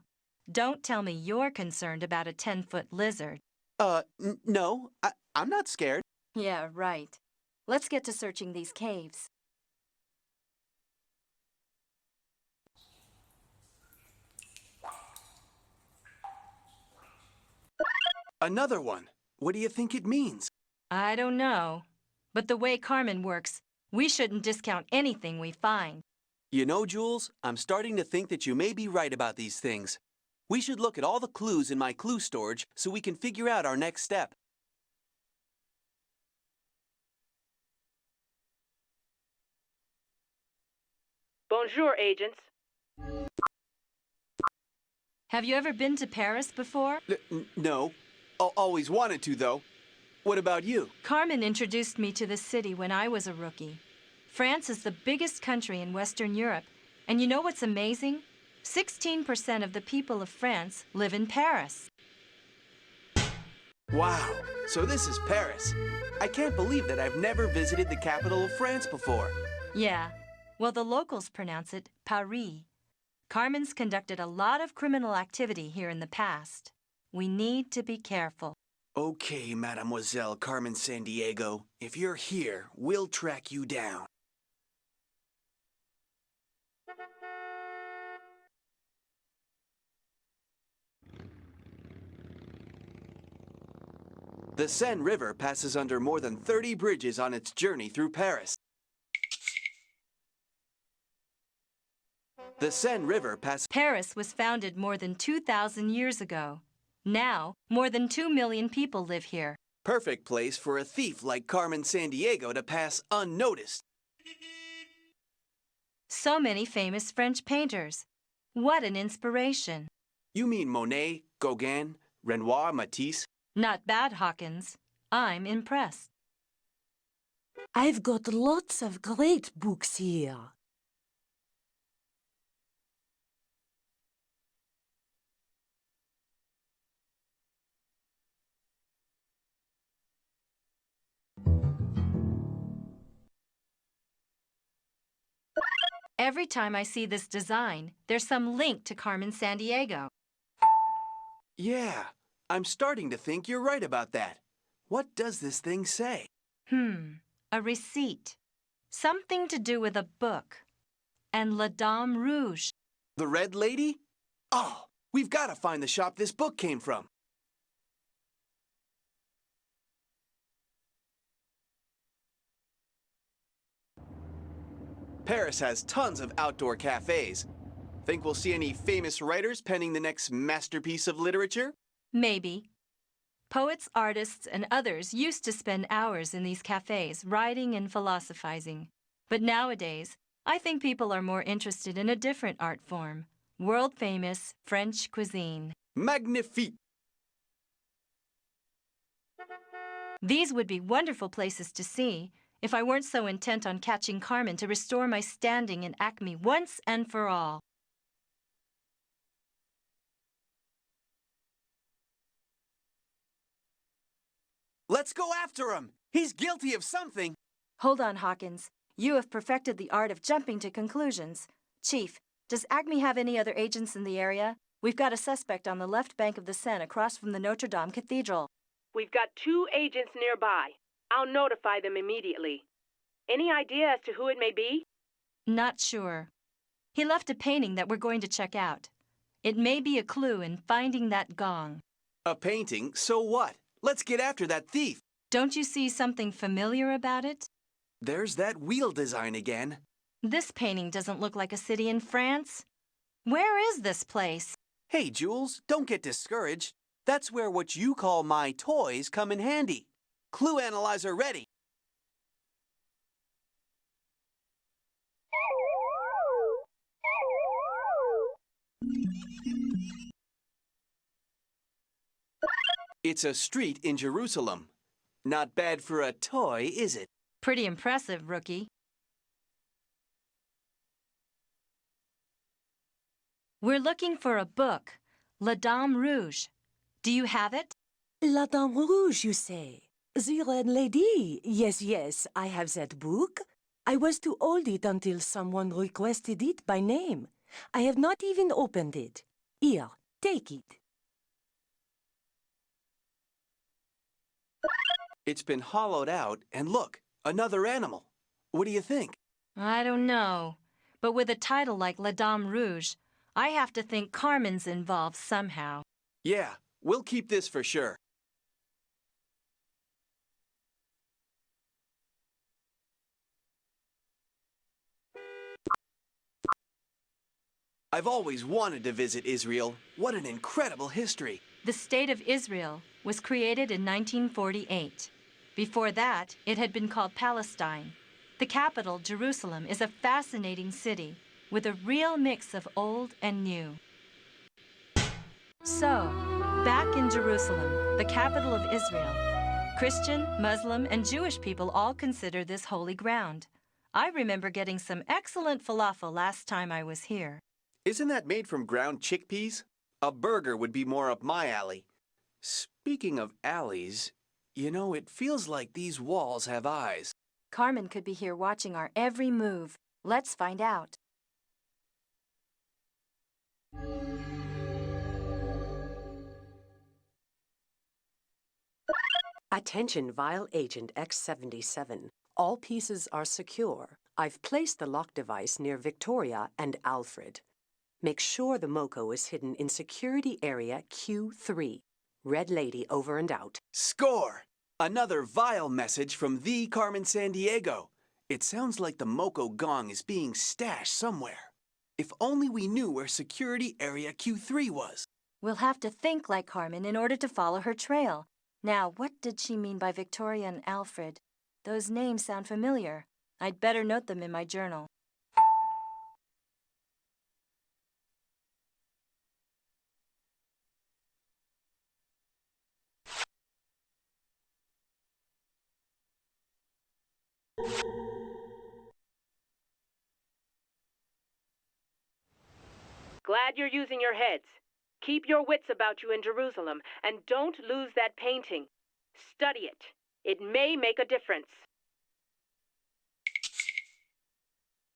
B: don't tell me you're concerned about a 10-foot lizard.
A: No, I'm not scared.
B: Yeah, right. Let's get to searching these caves.
A: Another one. What do you think it means?
B: I don't know. But the way Carmen works, we shouldn't discount anything we find.
A: You know, Jules, I'm starting to think that you may be right about these things. We should look at all the clues in my clue storage so we can figure out our next step.
C: Bonjour, agents.
B: Have you ever been to Paris before?
A: No. Always wanted to, though. What about you?
B: Carmen introduced me to the city when I was a rookie. France is the biggest country in Western Europe. And you know what's amazing? 16% of the people of France live in Paris.
A: Wow. So this is Paris. I can't believe that I've never visited the capital of France before.
B: Yeah. Well, the locals pronounce it Paris. Carmen's conducted a lot of criminal activity here in the past. We need to be careful.
A: Okay, Mademoiselle Carmen Sandiego. If you're here, we'll track you down. The Seine River passes under more than 30 bridges on its journey through Paris. The Seine River passes...
B: Paris was founded more than 2,000 years ago. Now, more than 2 million people live here.
A: Perfect place for a thief like Carmen Sandiego to pass unnoticed.
B: So many famous French painters. What an inspiration.
A: You mean Monet, Gauguin, Renoir, Matisse?
B: Not bad, Hawkins. I'm impressed.
D: I've got lots of great books here.
B: Every time I see this design, there's some link to Carmen Sandiego.
A: Yeah, I'm starting to think you're right about that. What does this thing say?
B: A receipt. Something to do with a book. And La Dame Rouge.
A: The Red Lady? Oh, we've got to find the shop this book came from. Paris has tons of outdoor cafes. Think we'll see any famous writers penning the next masterpiece of literature?
B: Maybe. Poets, artists, and others used to spend hours in these cafes writing and philosophizing. But nowadays, I think people are more interested in a different art form. World-famous French cuisine.
A: Magnifique!
B: These would be wonderful places to see if I weren't so intent on catching Carmen to restore my standing in Acme once and for all.
A: Let's go after him! He's guilty of something!
B: Hold on, Hawkins. You have perfected the art of jumping to conclusions. Chief, does Acme have any other agents in the area? We've got a suspect on the left bank of the Seine across from the Notre Dame Cathedral.
C: We've got 2 agents nearby. I'll notify them immediately. Any idea as to who it may be?
B: Not sure. He left a painting that we're going to check out. It may be a clue in finding that gong.
A: A painting? So what? Let's get after that thief.
B: Don't you see something familiar about it?
A: There's that wheel design again.
B: This painting doesn't look like a city in France. Where is this place?
A: Hey, Jules, don't get discouraged. That's where what you call my toys come in handy. Clue analyzer ready. It's a street in Jerusalem. Not bad for a toy, is it?
B: Pretty impressive, rookie. We're looking for a book, La Dame Rouge. Do you have it?
D: La Dame Rouge, you say? The Red Lady? Yes, I have that book. I was to hold it until someone requested it by name. I have not even opened it. Here, take it.
A: It's been hollowed out, and look, another animal. What do you think?
B: I don't know. But with a title like La Dame Rouge, I have to think Carmen's involved somehow.
A: Yeah, we'll keep this for sure. I've always wanted to visit Israel. What an incredible history.
B: The State of Israel was created in 1948. Before that, it had been called Palestine. The capital, Jerusalem, is a fascinating city with a real mix of old and new. So, back in Jerusalem, the capital of Israel, Christian, Muslim, and Jewish people all consider this holy ground. I remember getting some excellent falafel last time I was here.
A: Isn't that made from ground chickpeas? A burger would be more up my alley. Speaking of alleys, you know, it feels like these walls have eyes.
B: Carmen could be here watching our every move. Let's find out.
D: Attention, Vile Agent X77. All pieces are secure. I've placed the lock device near Victoria and Alfred. Make sure the Moco is hidden in Security Area Q3. Red Lady over and out.
A: Score! Another vile message from the Carmen Sandiego. It sounds like the Moco Gong is being stashed somewhere. If only we knew where Security Area Q3 was.
B: We'll have to think like Carmen in order to follow her trail. Now, what did she mean by Victoria and Alfred? Those names sound familiar. I'd better note them in my journal.
C: Glad you're using your heads. Keep your wits about you in Jerusalem, and don't lose that painting. Study it. It may make a difference.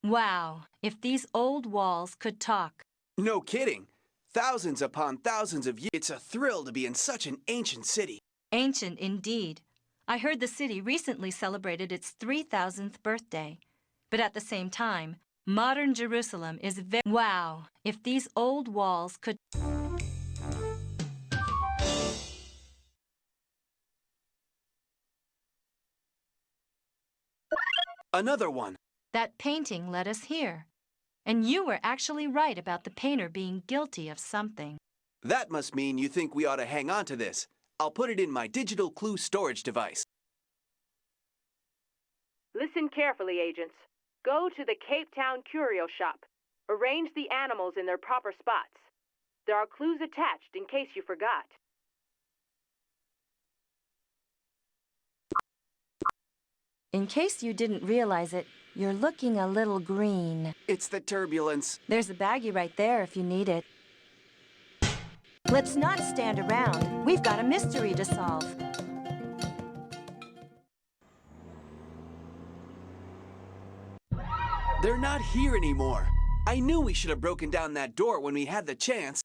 B: Wow, if these old walls could talk.
A: No kidding. Thousands upon thousands of years. It's a thrill to be in such an ancient city.
B: Ancient indeed. I heard the city recently celebrated its 3,000th birthday. But at the same time, modern Jerusalem is very... Wow, if these old walls could...
A: Another one.
B: That painting led us here. And you were actually right about the painter being guilty of something.
A: That must mean you think we ought to hang on to this. I'll put it in my digital clue storage device.
C: Listen carefully, agents. Go to the Cape Town Curio Shop. Arrange the animals in their proper spots. There are clues attached in case you forgot.
B: In case you didn't realize it, you're looking a little green.
A: It's the turbulence.
B: There's a baggie right there if you need it. Let's not stand around. We've got a mystery to solve.
A: They're not here anymore. I knew we should have broken down that door when we had the chance.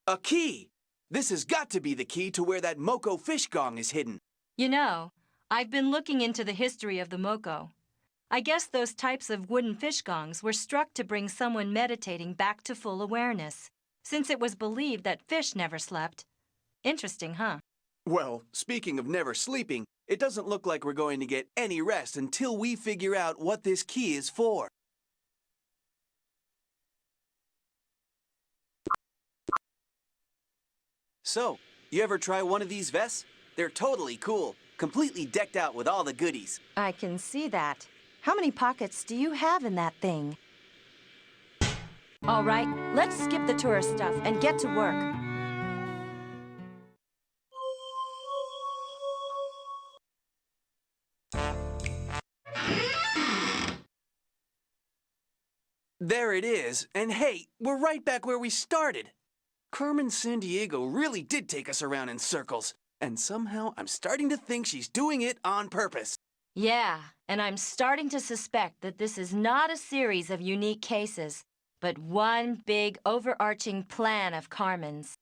A: A key! This has got to be the key to where that Moco fish gong is hidden.
B: You know, I've been looking into the history of the Moco. I guess those types of wooden fish gongs were struck to bring someone meditating back to full awareness, since it was believed that fish never slept. Interesting, huh?
A: Well, speaking of never sleeping, it doesn't look like we're going to get any rest until we figure out what this key is for. So, you ever try one of these vests? They're totally cool, completely decked out with all the goodies.
B: I can see that. How many pockets do you have in that thing? All right, let's skip the tourist stuff and get to work.
A: There it is, and hey, we're right back where we started. Carmen Sandiego really did take us around in circles, and somehow I'm starting to think she's doing it on purpose.
B: Yeah, and I'm starting to suspect that this is not a series of unique cases, but one big overarching plan of Carmen's.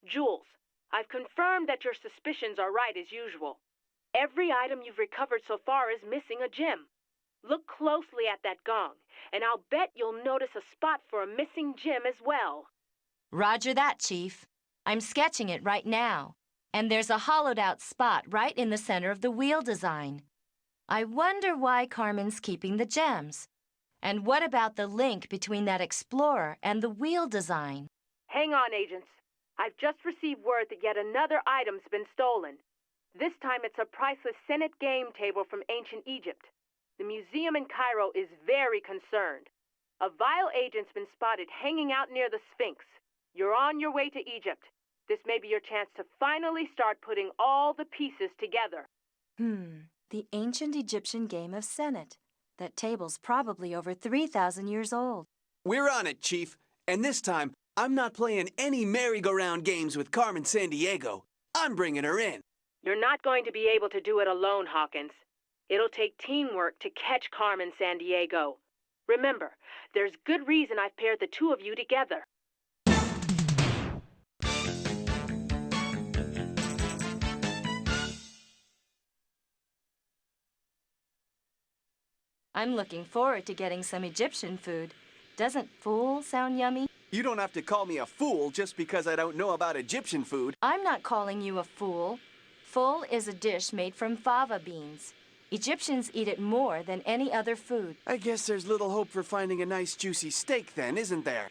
C: Jules, I've confirmed that your suspicions are right as usual. Every item you've recovered so far is missing a gem. Look closely at that gong, and I'll bet you'll notice a spot for a missing gem as well.
B: Roger that, Chief. I'm sketching it right now. And there's a hollowed-out spot right in the center of the wheel design. I wonder why Carmen's keeping the gems. And what about the link between that explorer and the wheel design?
C: Hang on, agents. I've just received word that yet another item's been stolen. This time it's a priceless Senate game table from ancient Egypt. The museum in Cairo is very concerned. A vile agent's been spotted hanging out near the Sphinx. You're on your way to Egypt. This may be your chance to finally start putting all the pieces together.
B: The ancient Egyptian game of Senet. That table's probably over 3,000 years old.
A: We're on it, Chief. And this time, I'm not playing any merry-go-round games with Carmen Sandiego. I'm bringing her in.
C: You're not going to be able to do it alone, Hawkins. It'll take teamwork to catch Carmen Sandiego. Remember, there's good reason I've paired the two of you together.
B: I'm looking forward to getting some Egyptian food. Doesn't fool sound yummy?
A: You don't have to call me a fool just because I don't know about Egyptian food.
B: I'm not calling you a fool. Ful is a dish made from fava beans. Egyptians eat it more than any other food.
A: I guess there's little hope for finding a nice juicy steak then, isn't there?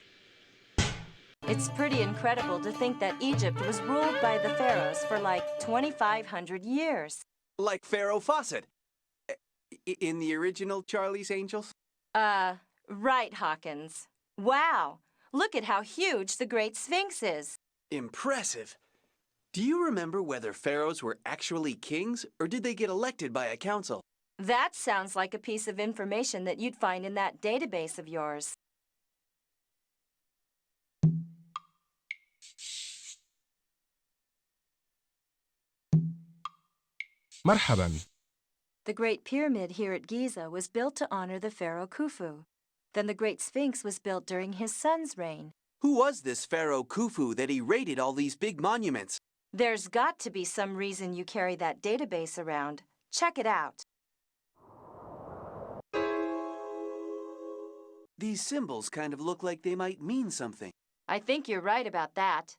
B: It's pretty incredible to think that Egypt was ruled by the pharaohs for like 2,500 years.
A: Like Pharaoh Fawcett. In the original Charlie's Angels?
B: Right, Hawkins. Wow! Look at how huge the Great Sphinx is.
A: Impressive. Do you remember whether pharaohs were actually kings, or did they get elected by a council?
B: That sounds like a piece of information that you'd find in that database of yours.
M: مرحباً.
B: The Great Pyramid here at Giza was built to honor the pharaoh Khufu. Then the Great Sphinx was built during his son's reign.
A: Who was this pharaoh Khufu that he raided all these big monuments?
B: There's got to be some reason you carry that database around. Check it out.
A: These symbols kind of look like they might mean something.
B: I think you're right about that.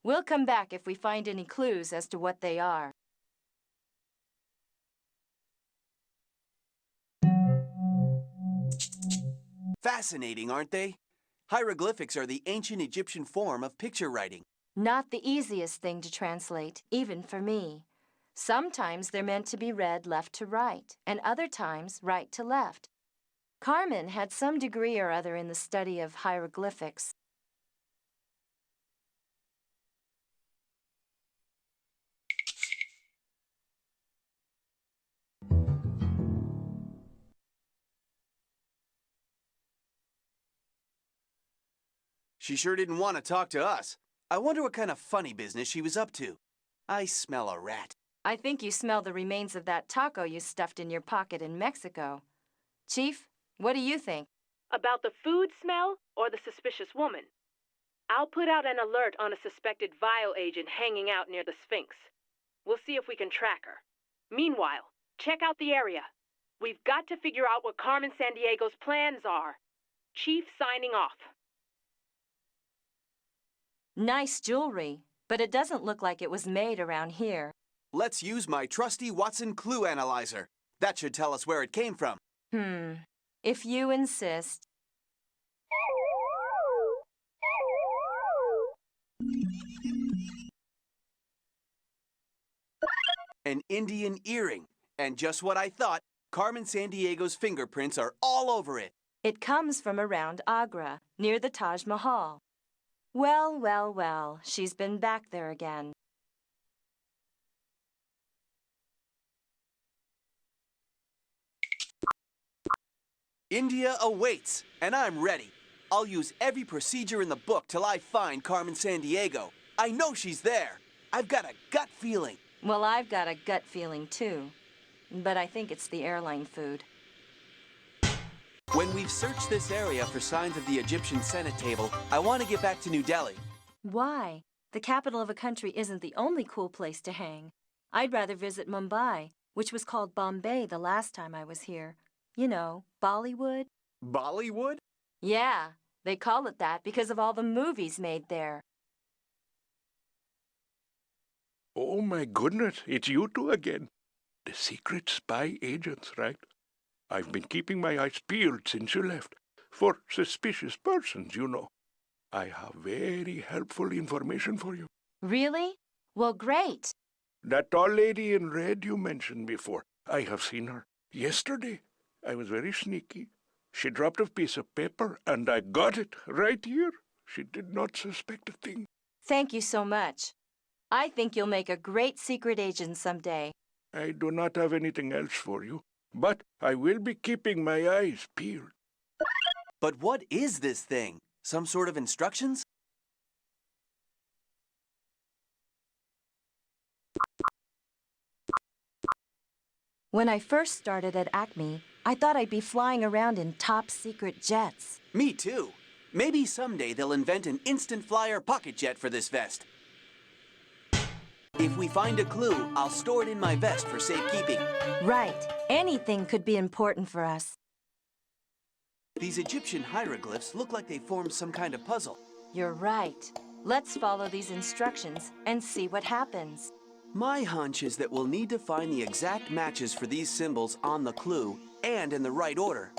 B: We'll come back if we find any clues as to what they are.
A: Fascinating, aren't they? Hieroglyphics are the ancient Egyptian form of picture writing.
B: Not the easiest thing to translate, even for me. Sometimes they're meant to be read left to right, and other times right to left. Carmen had some degree or other in the study of hieroglyphics.
A: She sure didn't want to talk to us. I wonder what kind of funny business she was up to. I smell a rat.
B: I think you smell the remains of that taco you stuffed in your pocket in Mexico. Chief, what do you think?
C: About the food smell or the suspicious woman? I'll put out an alert on a suspected vial agent hanging out near the Sphinx. We'll see if we can track her. Meanwhile, check out the area. We've got to figure out what Carmen Sandiego's plans are. Chief signing off.
B: Nice jewelry, but it doesn't look like it was made around here.
A: Let's use my trusty Watson clue analyzer. That should tell us where it came from.
B: If you insist.
A: An Indian earring. And just what I thought, Carmen Sandiego's fingerprints are all over it.
B: It comes from around Agra, near the Taj Mahal. Well, well, well, she's been back there again.
A: India awaits, and I'm ready. I'll use every procedure in the book till I find Carmen Sandiego. I know she's there. I've got a gut feeling.
B: Well, I've got a gut feeling, too. But I think it's the airline food.
A: When we've searched this area for signs of the Egyptian Senate table, I want to get back to New Delhi.
B: Why? The capital of a country isn't the only cool place to hang. I'd rather visit Mumbai, which was called Bombay the last time I was here. You know, Bollywood.
A: Bollywood?
B: Yeah, they call it that because of all the movies made there.
I: Oh my goodness, it's you two again. The secret spy agents, right? I've been keeping my eyes peeled since you left. For suspicious persons, you know. I have very helpful information for you.
B: Really? Well, great.
I: That tall lady in red you mentioned before, I have seen her. Yesterday, I was very sneaky. She dropped a piece of paper, and I got it right here. She did not suspect a thing.
B: Thank you so much. I think you'll make a great secret agent someday.
I: I do not have anything else for you, but I will be keeping my eyes peeled.
A: But what is this thing? Some sort of instructions?
B: When I first started at Acme, I thought I'd be flying around in top secret jets.
A: Me too. Maybe someday they'll invent an instant flyer pocket jet for this vest. If we find a clue, I'll store it in my vest for safekeeping.
B: Right. Anything could be important for us.
A: These Egyptian hieroglyphs look like they formed some kind of puzzle.
B: You're right. Let's follow these instructions and see what happens.
A: My hunch is that we'll need to find the exact matches for these symbols on the clue and in the right order.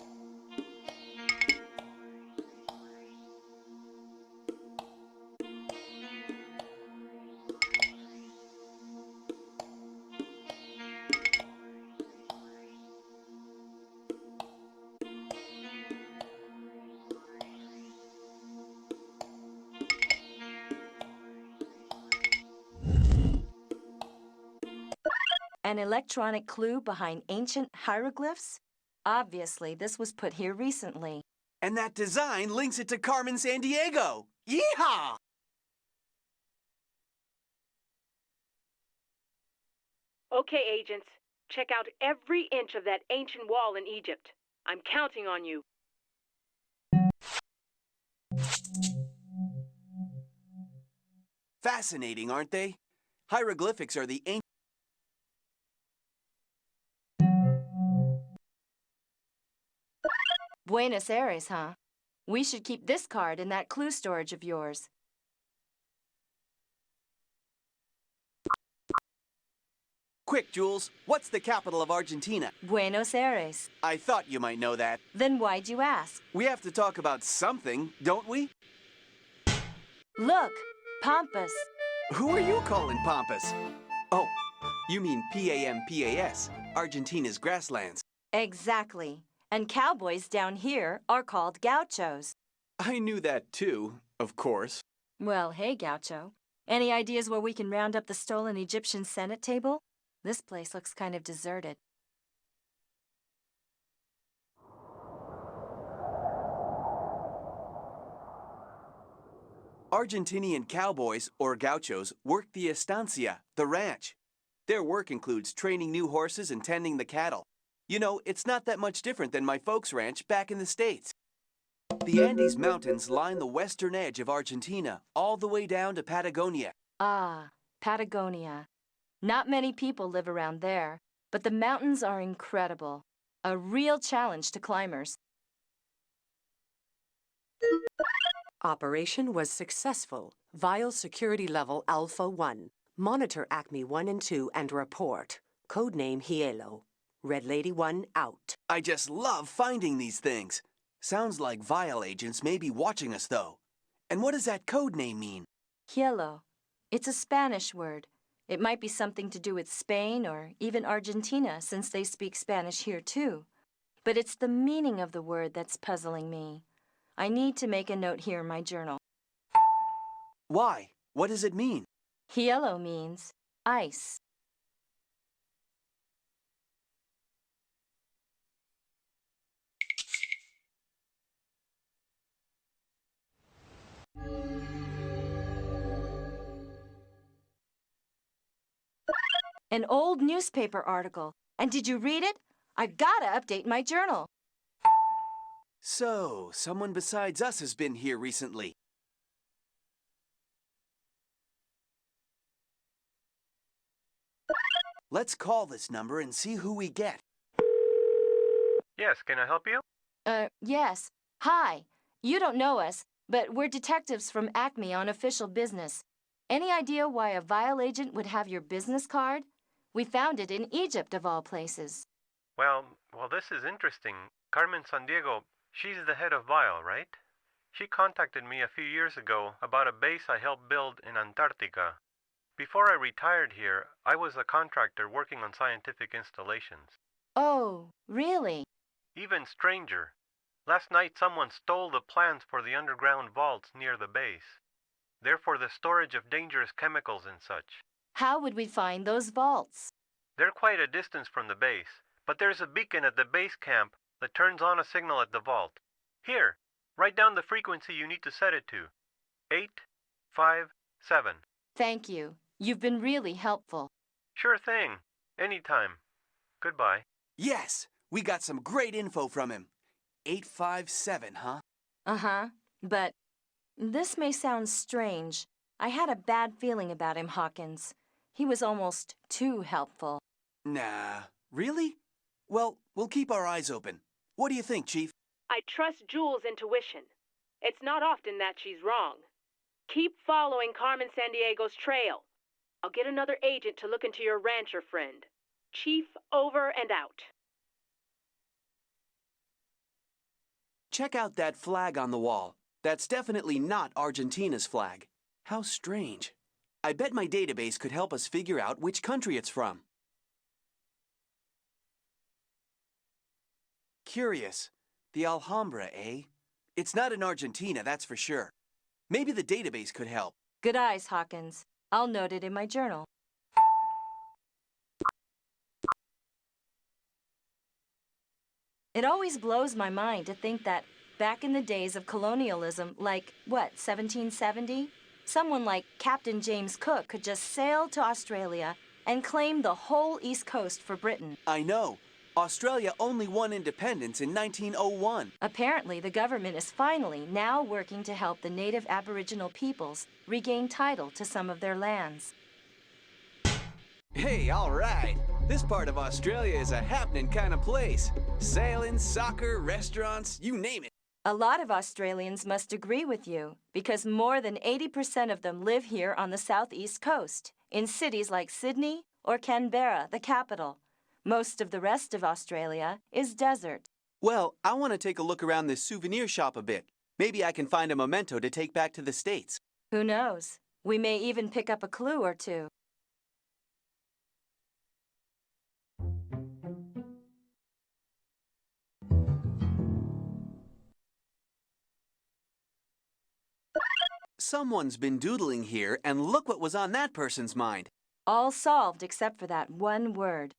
B: An electronic clue behind ancient hieroglyphs? Obviously, this was put here recently.
A: And that design links it to Carmen Sandiego. Yeehaw!
C: Okay, agents. Check out every inch of that ancient wall in Egypt. I'm counting on you.
A: Fascinating, aren't they? Hieroglyphics are the ancient...
B: Buenos Aires, huh? We should keep this card in that clue storage of yours.
A: Quick, Jules, what's the capital of Argentina?
B: Buenos Aires.
A: I thought you might know that.
B: Then why'd you ask?
A: We have to talk about something, don't we?
B: Look, Pampas.
A: Who are you calling Pampas? Oh, you mean Pampas, Argentina's grasslands.
B: Exactly. And cowboys down here are called gauchos.
A: I knew that too, of course.
B: Well, hey, gaucho. Any ideas where we can round up the stolen Egyptian Senate table? This place looks kind of deserted.
A: Argentinian cowboys, or gauchos, work the estancia, the ranch. Their work includes training new horses and tending the cattle. You know, it's not that much different than my folks' ranch back in the States. The Andes Mountains line the western edge of Argentina, all the way down to Patagonia.
B: Ah, Patagonia. Not many people live around there, but the mountains are incredible. A real challenge to climbers.
D: Operation was successful. Vial security level Alpha 1. Monitor Acme 1 and 2 and report. Codename Hielo. Red Lady 1 out.
A: I just love finding these things. Sounds like Vial agents may be watching us, though. And what does that code name mean?
B: Hielo. It's a Spanish word. It might be something to do with Spain or even Argentina, since they speak Spanish here, too. But it's the meaning of the word that's puzzling me. I need to make a note here in my journal.
A: Why? What does it mean?
B: Hielo means ice. An old newspaper article. And did you read it? I've got to update my journal.
A: So, someone besides us has been here recently. Let's call this number and see who we get.
N: Yes, can I help you?
B: Yes. Hi. You don't know us, but we're detectives from Acme on official business. Any idea why a Vial agent would have your business card? We found it in Egypt, of all places.
N: Well, this is interesting. Carmen Sandiego, she's the head of Vial, right? She contacted me a few years ago about a base I helped build in Antarctica. Before I retired here, I was a contractor working on scientific installations.
B: Oh, really?
N: Even stranger. Last night someone stole the plans for the underground vaults near the base. They're for the storage of dangerous chemicals and such.
B: How would we find those vaults?
N: They're quite a distance from the base, but there's a beacon at the base camp that turns on a signal at the vault. Here, write down the frequency you need to set it to. 857.
B: Thank you. You've been really helpful.
N: Sure thing. Anytime. Goodbye.
A: Yes, we got some great info from him. 857, huh?
B: Uh-huh. But this may sound strange. I had a bad feeling about him, Hawkins. He was almost too helpful.
A: Nah, really? Well, we'll keep our eyes open. What do you think, Chief?
C: I trust Jules' intuition. It's not often that she's wrong. Keep following Carmen Sandiego's trail. I'll get another agent to look into your rancher friend. Chief, over and out.
A: Check out that flag on the wall. That's definitely not Argentina's flag. How strange. I bet my database could help us figure out which country it's from. Curious. The Alhambra, eh? It's not in Argentina, that's for sure. Maybe the database could help.
B: Good eyes, Hawkins. I'll note it in my journal. It always blows my mind to think that back in the days of colonialism, like, 1770? Someone like Captain James Cook could just sail to Australia and claim the whole East Coast for Britain.
A: I know. Australia only won independence in 1901.
B: Apparently, the government is finally now working to help the native Aboriginal peoples regain title to some of their lands.
A: Hey, all right. This part of Australia is a happening kind of place. Sailing, soccer, restaurants, you name it.
B: A lot of Australians must agree with you, because more than 80% of them live here on the southeast coast, in cities like Sydney or Canberra, the capital. Most of the rest of Australia is desert.
A: Well, I want to take a look around this souvenir shop a bit. Maybe I can find a memento to take back to the States.
B: Who knows? We may even pick up a clue or two.
A: Someone's been doodling here, and look what was on that person's mind.
B: All solved except for that one word.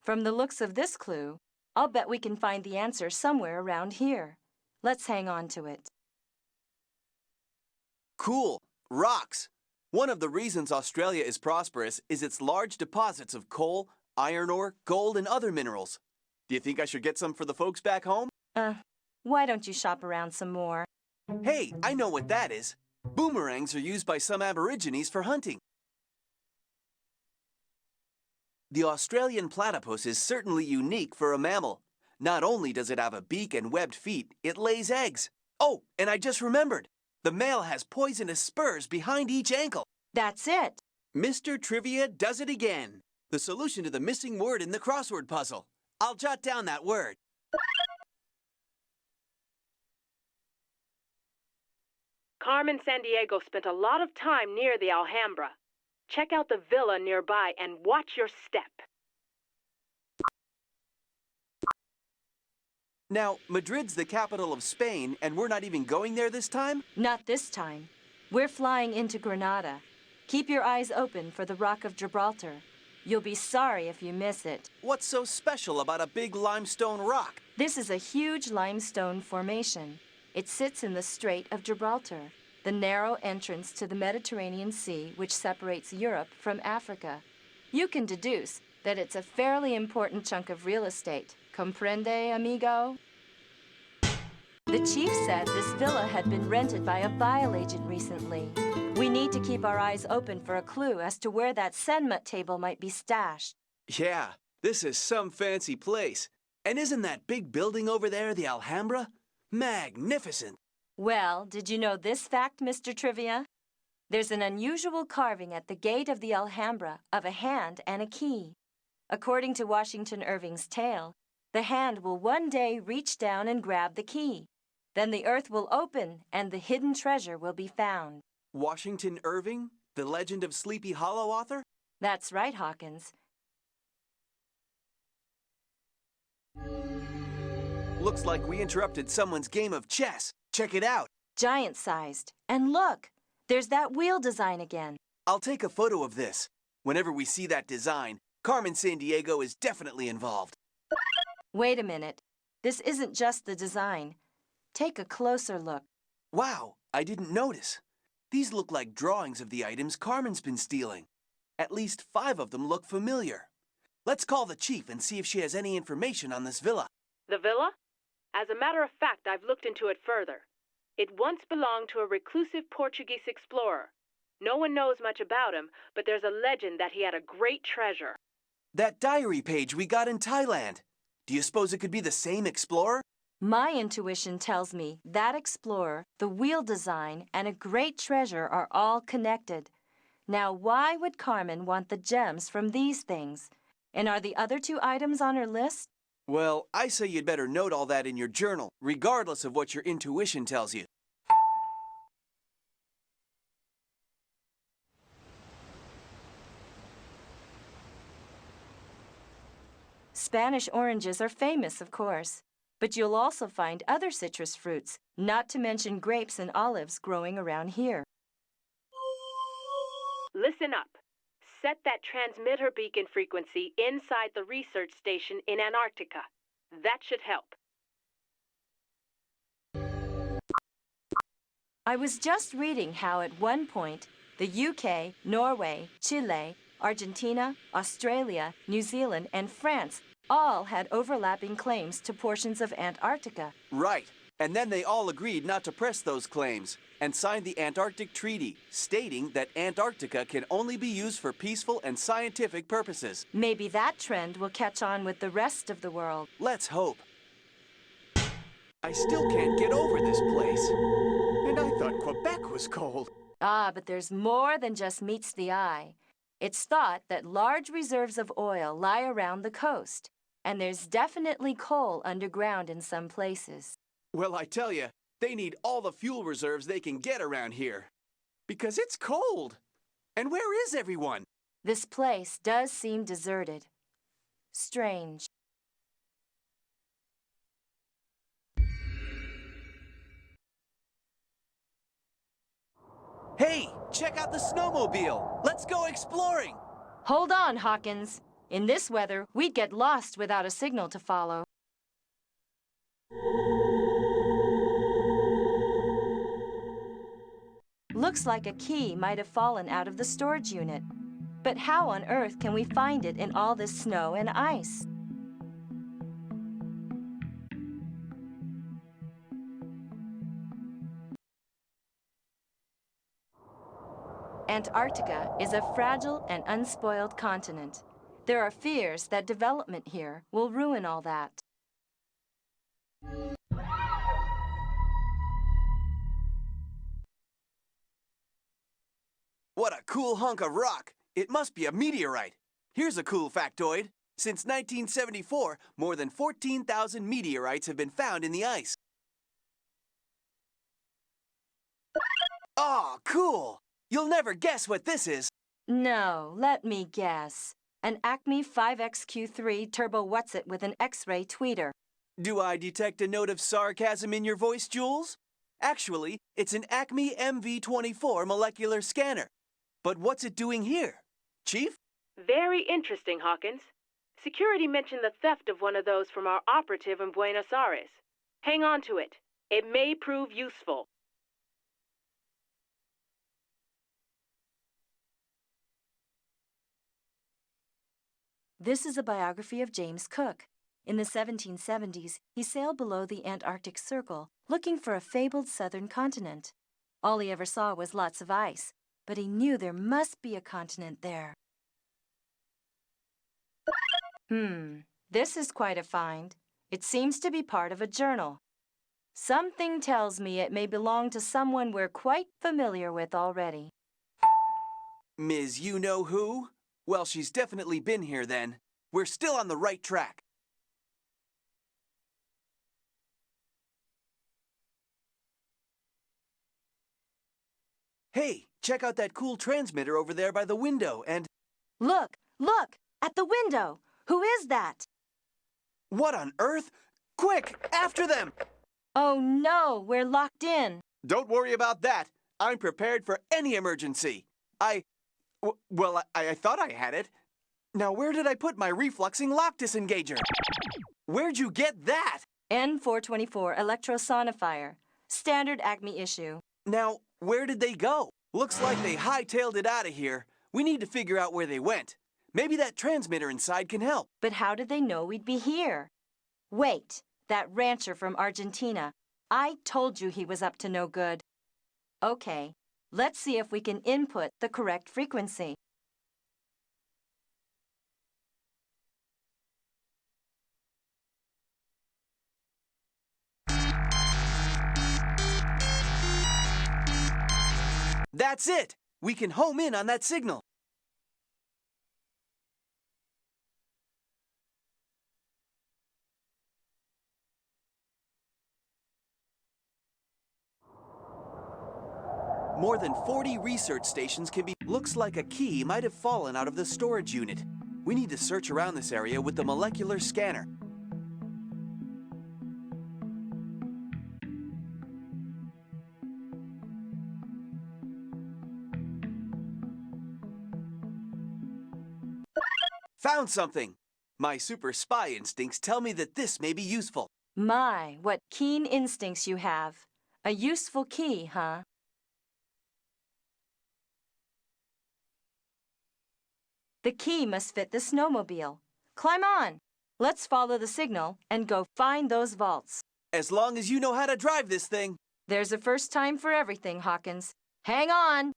B: From the looks of this clue, I'll bet we can find the answer somewhere around here. Let's hang on to it.
A: Cool. Rocks. One of the reasons Australia is prosperous is its large deposits of coal, iron ore, gold, and other minerals. Do you think I should get some for the folks back home?
B: Why don't you shop around some more?
A: Hey, I know what that is. Boomerangs are used by some Aborigines for hunting. The Australian platypus is certainly unique for a mammal. Not only does it have a beak and webbed feet, it lays eggs. Oh, and I just remembered. The male has poisonous spurs behind each ankle.
B: That's it.
A: Mr. Trivia does it again. The solution to the missing word in the crossword puzzle. I'll jot down that word.
C: Carmen Sandiego spent a lot of time near the Alhambra. Check out the villa nearby and watch your step.
A: Now, Madrid's the capital of Spain, and we're not even going there this time?
B: Not this time. We're flying into Granada. Keep your eyes open for the Rock of Gibraltar. You'll be sorry if you miss it.
A: What's so special about a big limestone rock?
B: This is a huge limestone formation. It sits in the Strait of Gibraltar, the narrow entrance to the Mediterranean Sea which separates Europe from Africa. You can deduce that it's a fairly important chunk of real estate. Comprende, amigo? The chief said this villa had been rented by a vial agent recently. We need to keep our eyes open for a clue as to where that Senmut table might be stashed.
A: Yeah, this is some fancy place. And isn't that big building over there the Alhambra? Magnificent.
B: Well, did you know this fact, Mr. Trivia? There's an unusual carving at the gate of the Alhambra of a hand and a key. According to Washington Irving's tale, the hand will one day reach down and grab the key. Then the earth will open and the hidden treasure will be found.
A: Washington Irving, the Legend of Sleepy Hollow author?
B: That's right, Hawkins.
A: Looks like we interrupted someone's game of chess. Check it out.
B: Giant-sized. And look, there's that wheel design again.
A: I'll take a photo of this. Whenever we see that design, Carmen Sandiego is definitely involved.
B: Wait a minute. This isn't just the design. Take a closer look.
A: Wow, I didn't notice. These look like drawings of the items Carmen's been stealing. At least 5 of them look familiar. Let's call the chief and see if she has any information on this villa.
C: The villa? As a matter of fact, I've looked into it further. It once belonged to a reclusive Portuguese explorer. No one knows much about him, but there's a legend that he had a great treasure.
A: That diary page we got in Thailand. Do you suppose it could be the same explorer?
B: My intuition tells me that explorer, the wheel design, and a great treasure are all connected. Now, why would Carmen want the gems from these things? And are the other 2 items on her list?
A: Well, I say you'd better note all that in your journal, regardless of what your intuition tells you.
B: Spanish oranges are famous, of course. But you'll also find other citrus fruits, not to mention grapes and olives growing around here.
C: Listen up. Set that transmitter beacon frequency inside the research station in Antarctica. That should help.
B: I was just reading how at one point, the UK, Norway, Chile, Argentina, Australia, New Zealand, and France all had overlapping claims to portions of Antarctica.
A: Right. And then they all agreed not to press those claims and signed the Antarctic Treaty, stating that Antarctica can only be used for peaceful and scientific purposes.
B: Maybe that trend will catch on with the rest of the world.
A: Let's hope. I still can't get over this place. And I thought Quebec was cold.
B: Ah, but there's more than just meets the eye. It's thought that large reserves of oil lie around the coast, and there's definitely coal underground in some places.
A: Well, I tell you, they need all the fuel reserves they can get around here. Because it's cold. And where is everyone?
B: This place does seem deserted. Strange.
A: Hey, check out the snowmobile. Let's go exploring.
B: Hold on, Hawkins. In this weather, we'd get lost without a signal to follow. Looks like a key might have fallen out of the storage unit. But how on earth can we find it in all this snow and ice? Antarctica is a fragile and unspoiled continent. There are fears that development here will ruin all that.
A: What a cool hunk of rock. It must be a meteorite. Here's a cool factoid. Since 1974, more than 14,000 meteorites have been found in the ice. Aw, cool. You'll never guess what this is.
B: No, let me guess. An Acme 5XQ3 Turbo What's-It with an X-ray tweeter.
A: Do I detect a note of sarcasm in your voice, Jules? Actually, it's an Acme MV24 molecular scanner. But what's it doing here? Chief?
C: Very interesting, Hawkins. Security mentioned the theft of one of those from our operative in Buenos Aires. Hang on to it. It may prove useful.
B: This is a biography of James Cook. In the 1770s, he sailed below the Antarctic Circle, looking for a fabled southern continent. All he ever saw was lots of ice, but he knew there must be a continent there. This is quite a find. It seems to be part of a journal. Something tells me it may belong to someone we're quite familiar with already.
A: Ms. You-Know-Who? Well, she's definitely been here then. We're still on the right track. Hey, check out that cool transmitter over there by the window and...
B: Look! Look! At the window! Who is that?
A: What on earth? Quick! After them!
B: Oh no! We're locked in!
A: Don't worry about that. I'm prepared for any emergency. I thought I had it. Now, where did I put my refluxing lock disengager? Where'd you get that?
B: N424 electrosonifier. Standard Acme issue.
A: Now, where did they go? Looks like they hightailed it out of here. We need to figure out where they went. Maybe that transmitter inside can help.
B: But how did they know we'd be here? Wait, that rancher from Argentina. I told you he was up to no good. Okay, let's see if we can input the correct frequency.
A: That's it! We can home in on that signal. More than 40 research stations can be... Looks like a key might have fallen out of the storage unit. We need to search around this area with the molecular scanner. Found something! My super spy instincts tell me that this may be useful.
B: My, what keen instincts you have. A useful key, huh? The key must fit the snowmobile. Climb on. Let's follow the signal and go find those vaults.
A: As long as you know how to drive this thing.
B: There's a first time for everything, Hawkins. Hang on.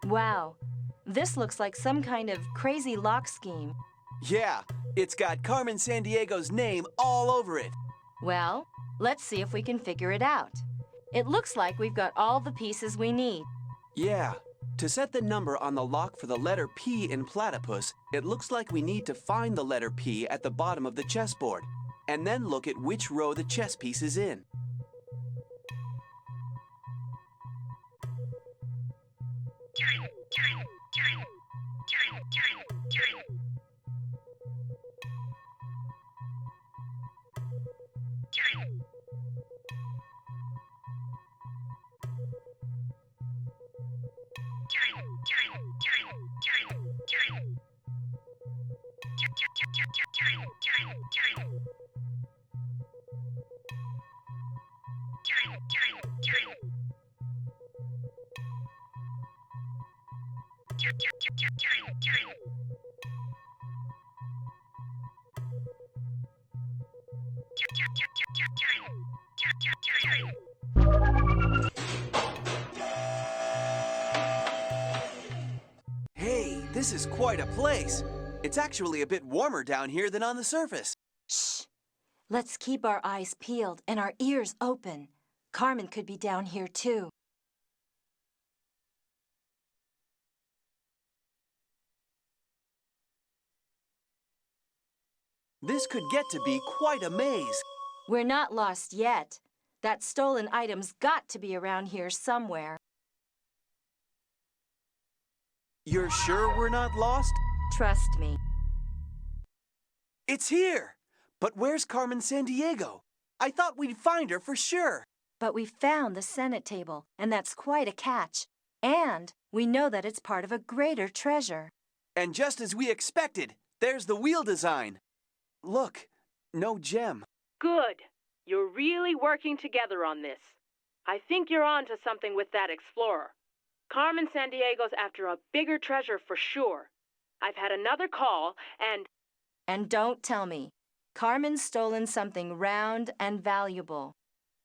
B: Wow, this looks like some kind of crazy lock scheme.
A: Yeah, it's got Carmen Sandiego's name all over it.
B: Well, let's see if we can figure it out. It looks like we've got all the pieces we need.
A: Yeah. To set the number on the lock for the letter P in platypus, it looks like we need to find the letter P at the bottom of the chessboard, and then look at which row the chess piece is in. Hey, this is quite a place. It's actually a bit warmer down here than on the surface.
B: Shh. Let's keep our eyes peeled and our ears open. Carmen could be down here too.
A: This could get to be quite a maze.
B: We're not lost yet. That stolen item's got to be around here somewhere.
A: You're sure we're not lost?
B: Trust me.
A: It's here! But where's Carmen Sandiego? I thought we'd find her for sure.
B: But we found the Senate table, and that's quite a catch. And we know that it's part of a greater treasure.
A: And just as we expected, there's the wheel design. Look, no gem.
C: Good. You're really working together on this. I think you're on to something with that explorer. Carmen Sandiego's after a bigger treasure for sure. I've had another call, and...
B: And don't tell me. Carmen's stolen something round and valuable.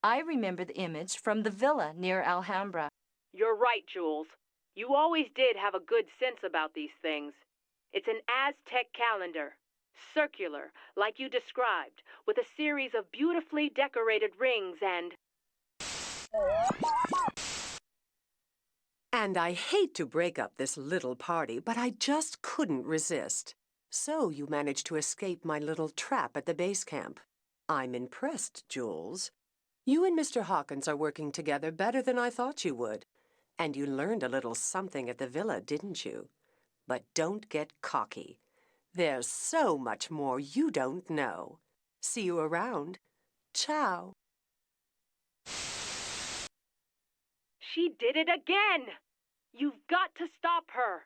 B: I remember the image from the villa near Alhambra.
C: You're right, Jules. You always did have a good sense about these things. It's an Aztec calendar. Circular, like you described, with a series of beautifully decorated rings and...
D: And I hate to break up this little party, but I just couldn't resist. So you managed to escape my little trap at the base camp. I'm impressed, Jules. You and Mr. Hawkins are working together better than I thought you would. And you learned a little something at the villa, didn't you? But don't get cocky. There's so much more you don't know. See you around. Ciao.
C: She did it again! You've got to stop her.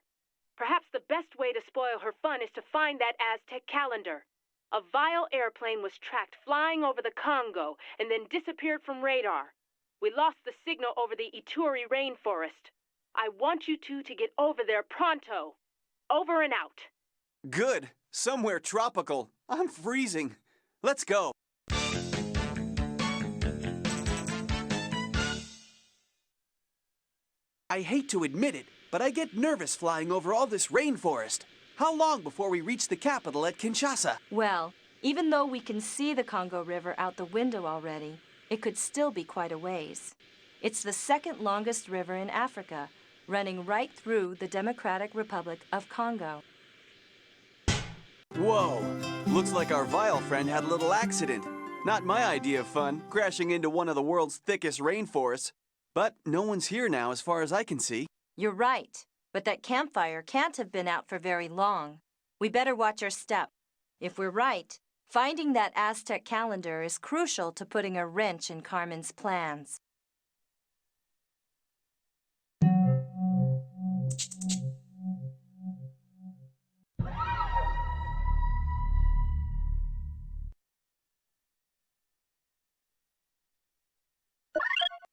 C: Perhaps the best way to spoil her fun is to find that Aztec calendar. A vile airplane was tracked flying over the Congo and then disappeared from radar. We lost the signal over the Ituri rainforest. I want you two to get over there pronto. Over and out.
A: Good. Somewhere tropical. I'm freezing. Let's go. I hate to admit it, but I get nervous flying over all this rainforest. How long before we reach the capital at Kinshasa?
B: Well, even though we can see the Congo River out the window already, it could still be quite a ways. It's the second longest river in Africa, running right through the Democratic Republic of Congo.
A: Whoa! Looks like our vile friend had a little accident. Not my idea of fun, crashing into one of the world's thickest rainforests. But no one's here now as far as I can see.
B: You're right, but that campfire can't have been out for very long. We better watch our step. If we're right, finding that Aztec calendar is crucial to putting a wrench in Carmen's plans.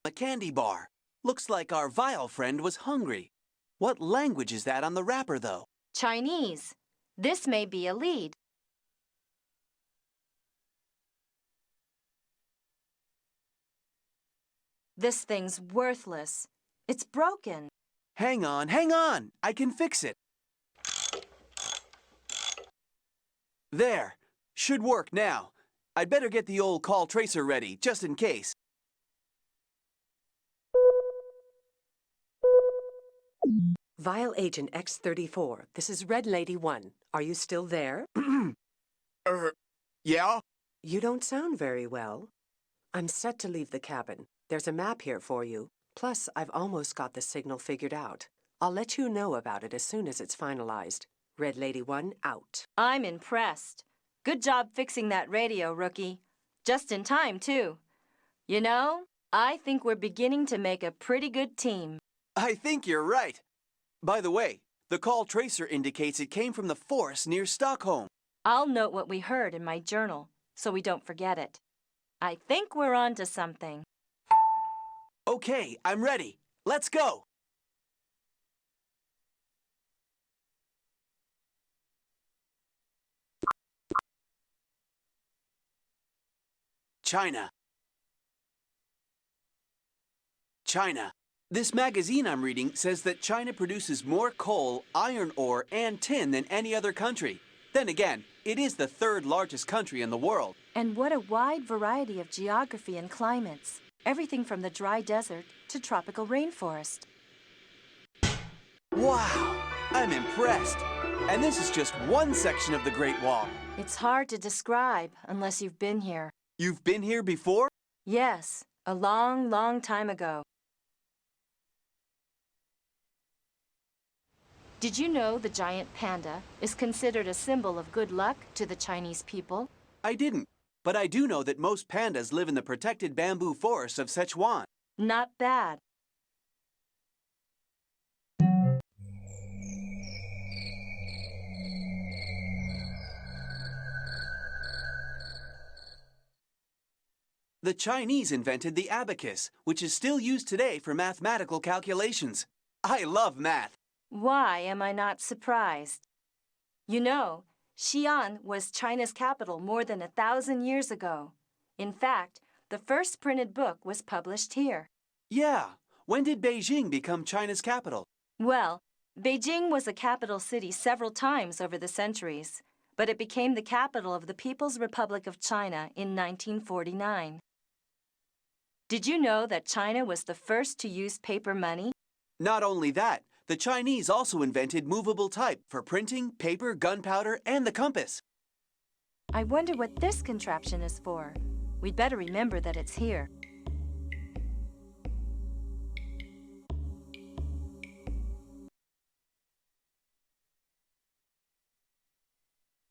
A: A candy bar. Looks like our vile friend was hungry. What language is that on the wrapper, though?
B: Chinese. This may be a lead. This thing's worthless. It's broken.
A: Hang on, hang on! I can fix it. There. Should work now. I'd better get the old call tracer ready, just in case.
D: Vile Agent X-34, this is Red Lady 1. Are you still there?
A: Yeah?
D: You don't sound very well. I'm set to leave the cabin. There's a map here for you. Plus, I've almost got the signal figured out. I'll let you know about it as soon as it's finalized. Red Lady 1, out.
B: I'm impressed. Good job fixing that radio, rookie. Just in time, too. You know, I think we're beginning to make a pretty good team.
A: I think you're right. By the way, the call tracer indicates it came from the forest near Stockholm.
B: I'll note what we heard in my journal, so we don't forget it. I think we're on to something.
A: Okay, I'm ready. Let's go! China. China. This magazine I'm reading says that China produces more coal, iron ore, and tin than any other country. Then again, it is the third largest country in the world.
B: And what a wide variety of geography and climates. Everything from the dry desert to tropical rainforest.
A: Wow! I'm impressed. And this is just one section of the Great Wall.
B: It's hard to describe unless you've been here.
A: You've been here before?
B: Yes, a long, long time ago. Did you know the giant panda is considered a symbol of good luck to the Chinese people?
A: I didn't, but I do know that most pandas live in the protected bamboo forests of Sichuan.
B: Not bad.
A: The Chinese invented the abacus, which is still used today for mathematical calculations. I love math.
B: Why am I not surprised? You know, Xi'an was China's capital more than 1,000 years ago. In fact, the first printed book was published here.
A: Yeah. When did Beijing become China's capital?
B: Well, Beijing was a capital city several times over the centuries, but it became the capital of the People's Republic of China in 1949. Did you know that China was the first to use paper money?
A: Not only that, the Chinese also invented movable type for printing, paper, gunpowder, and the compass.
B: I wonder what this contraption is for. We'd better remember that it's here.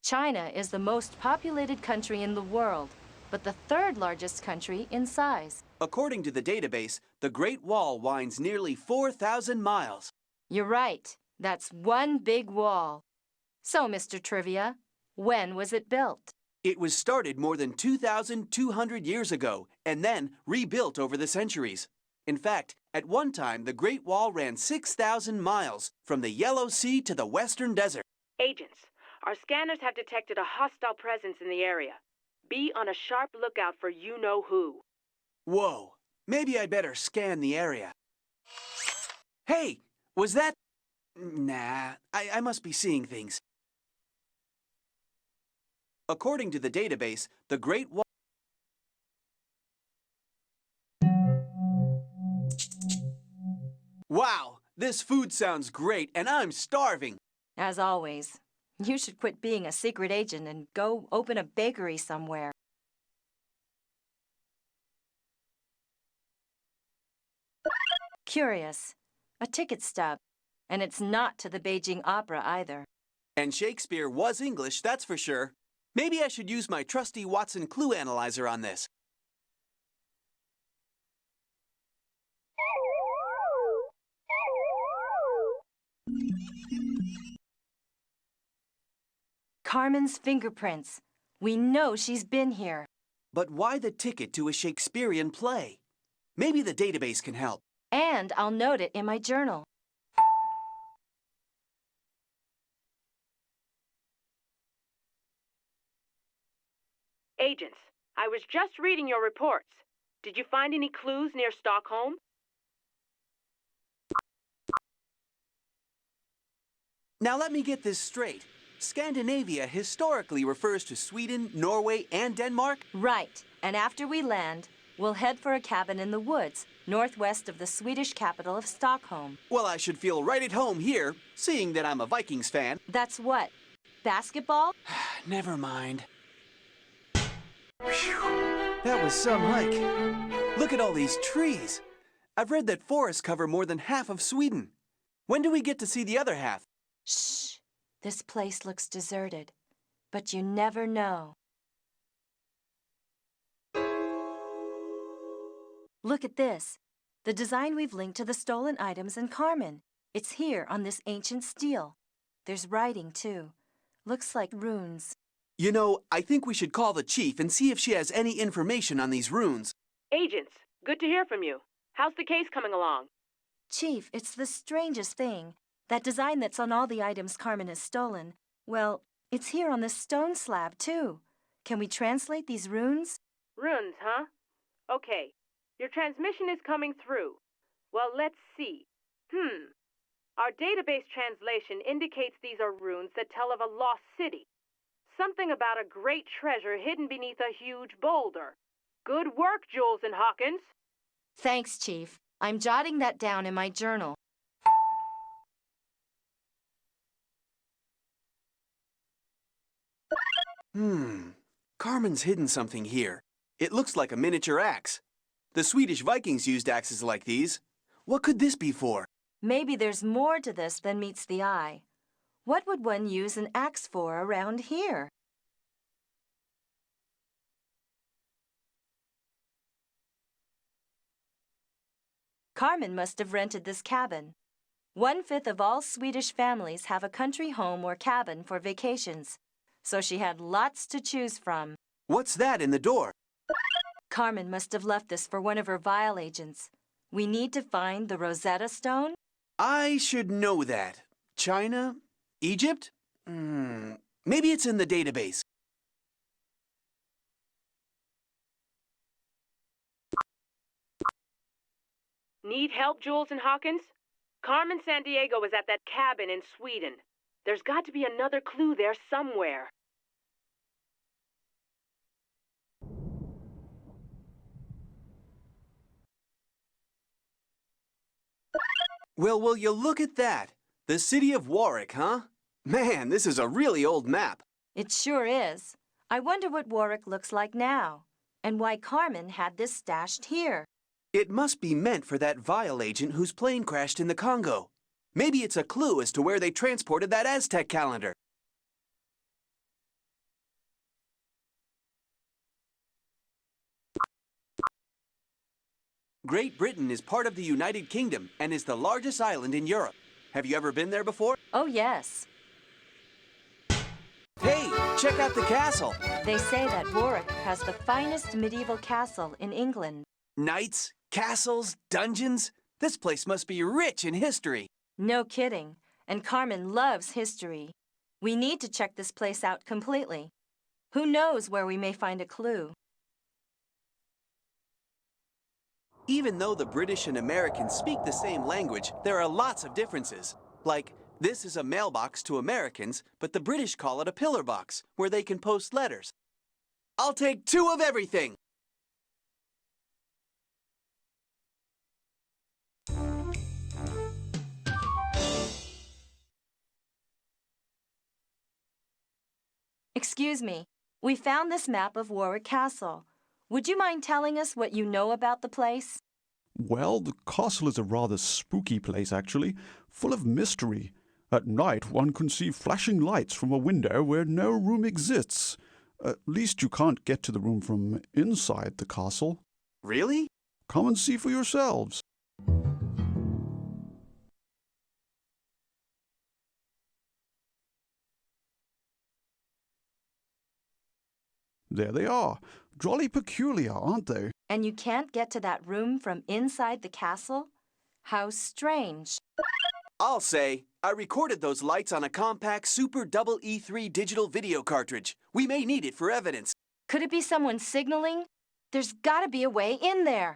B: China is the most populated country in the world, but the third largest country in size.
A: According to the database, the Great Wall winds nearly 4,000 miles.
B: You're right. That's one big wall. So, Mr. Trivia, when was it built?
A: It was started more than 2,200 years ago and then rebuilt over the centuries. In fact, at one time, the Great Wall ran 6,000 miles from the Yellow Sea to the Western Desert.
C: Agents, our scanners have detected a hostile presence in the area. Be on a sharp lookout for you-know-who.
A: Whoa, maybe I'd better scan the area. Hey, was that... Nah, I must be seeing things. According to the database, the Great Wall... Wow, this food sounds great and I'm starving.
B: As always, you should quit being a secret agent and go open a bakery somewhere. Curious. A ticket stub. And it's not to the Beijing Opera either.
A: And Shakespeare was English, that's for sure. Maybe I should use my trusty Watson clue analyzer on this.
B: Carmen's fingerprints. We know she's been here.
A: But why the ticket to a Shakespearean play? Maybe the database can help.
B: And I'll note it in my journal.
C: Agents, I was just reading your reports. Did you find any clues near Stockholm?
A: Now let me get this straight. Scandinavia historically refers to Sweden, Norway, and Denmark?
B: Right. And after we land, we'll head for a cabin in the woods, northwest of the Swedish capital of Stockholm.
A: Well, I should feel right at home here, seeing that I'm a Vikings fan.
B: That's what? Basketball?
A: Never mind. That was some hike. Look at all these trees. I've read that forests cover more than half of Sweden. When do we get to see the other half?
B: Shh. This place looks deserted, but you never know. Look at this. The design we've linked to the stolen items in Carmen. It's here on this ancient steel. There's writing, too. Looks like runes.
A: You know, I think we should call the chief and see if she has any information on these runes.
C: Agents, good to hear from you. How's the case coming along?
B: Chief, it's the strangest thing. That design that's on all the items Carmen has stolen, well, it's here on this stone slab, too. Can we translate these runes?
C: Runes, huh? Okay. Your transmission is coming through. Well, let's see. Our database translation indicates these are runes that tell of a lost city. Something about a great treasure hidden beneath a huge boulder. Good work, Jules and Hawkins.
B: Thanks, Chief. I'm jotting that down in my journal.
A: Carmen's hidden something here. It looks like a miniature axe. The Swedish Vikings used axes like these. What could this be for?
B: Maybe there's more to this than meets the eye. What would one use an axe for around here? Carmen must have rented this cabin. 1/5 of all Swedish families have a country home or cabin for vacations, so she had lots to choose from.
A: What's that in the door?
B: Carmen must have left this for one of her vial agents. We need to find the Rosetta Stone?
A: I should know that. China? Egypt? Maybe it's in the database.
C: Need help, Jules and Hawkins? Carmen Sandiego is at that cabin in Sweden. There's got to be another clue there somewhere.
A: Well, will you look at that? The city of Warwick, huh? Man, this is a really old map.
B: It sure is. I wonder what Warwick looks like now, and why Carmen had this stashed here.
A: It must be meant for that vial agent whose plane crashed in the Congo. Maybe it's a clue as to where they transported that Aztec calendar. Great Britain is part of the United Kingdom and is the largest island in Europe. Have you ever been there before?
B: Oh, yes.
A: Hey, check out the castle.
B: They say that Warwick has the finest medieval castle in England.
A: Knights, castles, dungeons. This place must be rich in history.
B: No kidding. And Carmen loves history. We need to check this place out completely. Who knows where we may find a clue?
A: Even though the British and Americans speak the same language, there are lots of differences. Like, this is a mailbox to Americans, but the British call it a pillar box, where they can post letters. I'll take 2 of everything.
B: Excuse me. We found this map of Warwick Castle. Would you mind telling us what you know about the place?
O: Well, the castle is a rather spooky place, actually, full of mystery. At night, one can see flashing lights from a window where no room exists. At least you can't get to the room from inside the castle.
A: Really?
O: Come and see for yourselves. There they are. Jolly peculiar, aren't they?
B: And you can't get to that room from inside the castle? How strange.
A: I'll say, I recorded those lights on a compact Super Double E3 digital video cartridge. We may need it for evidence.
B: Could it be someone signaling? There's gotta be a way in there.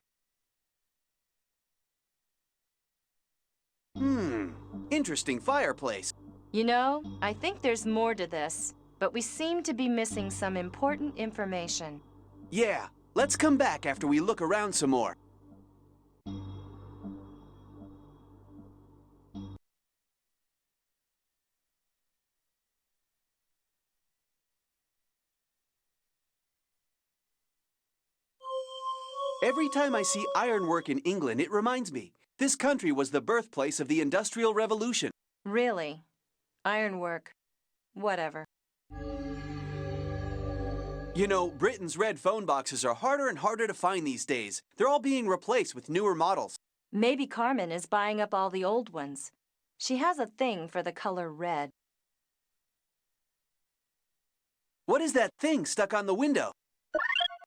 A: Interesting fireplace.
B: You know, I think there's more to this, but we seem to be missing some important information.
A: Yeah, let's come back after we look around some more. Every time I see ironwork in England, it reminds me, this country was the birthplace of the Industrial Revolution.
B: Really? Ironwork. Whatever.
A: You know, Britain's red phone boxes are harder and harder to find these days. They're all being replaced with newer models.
B: Maybe Carmen is buying up all the old ones. She has a thing for the color red.
A: What is that thing stuck on the window?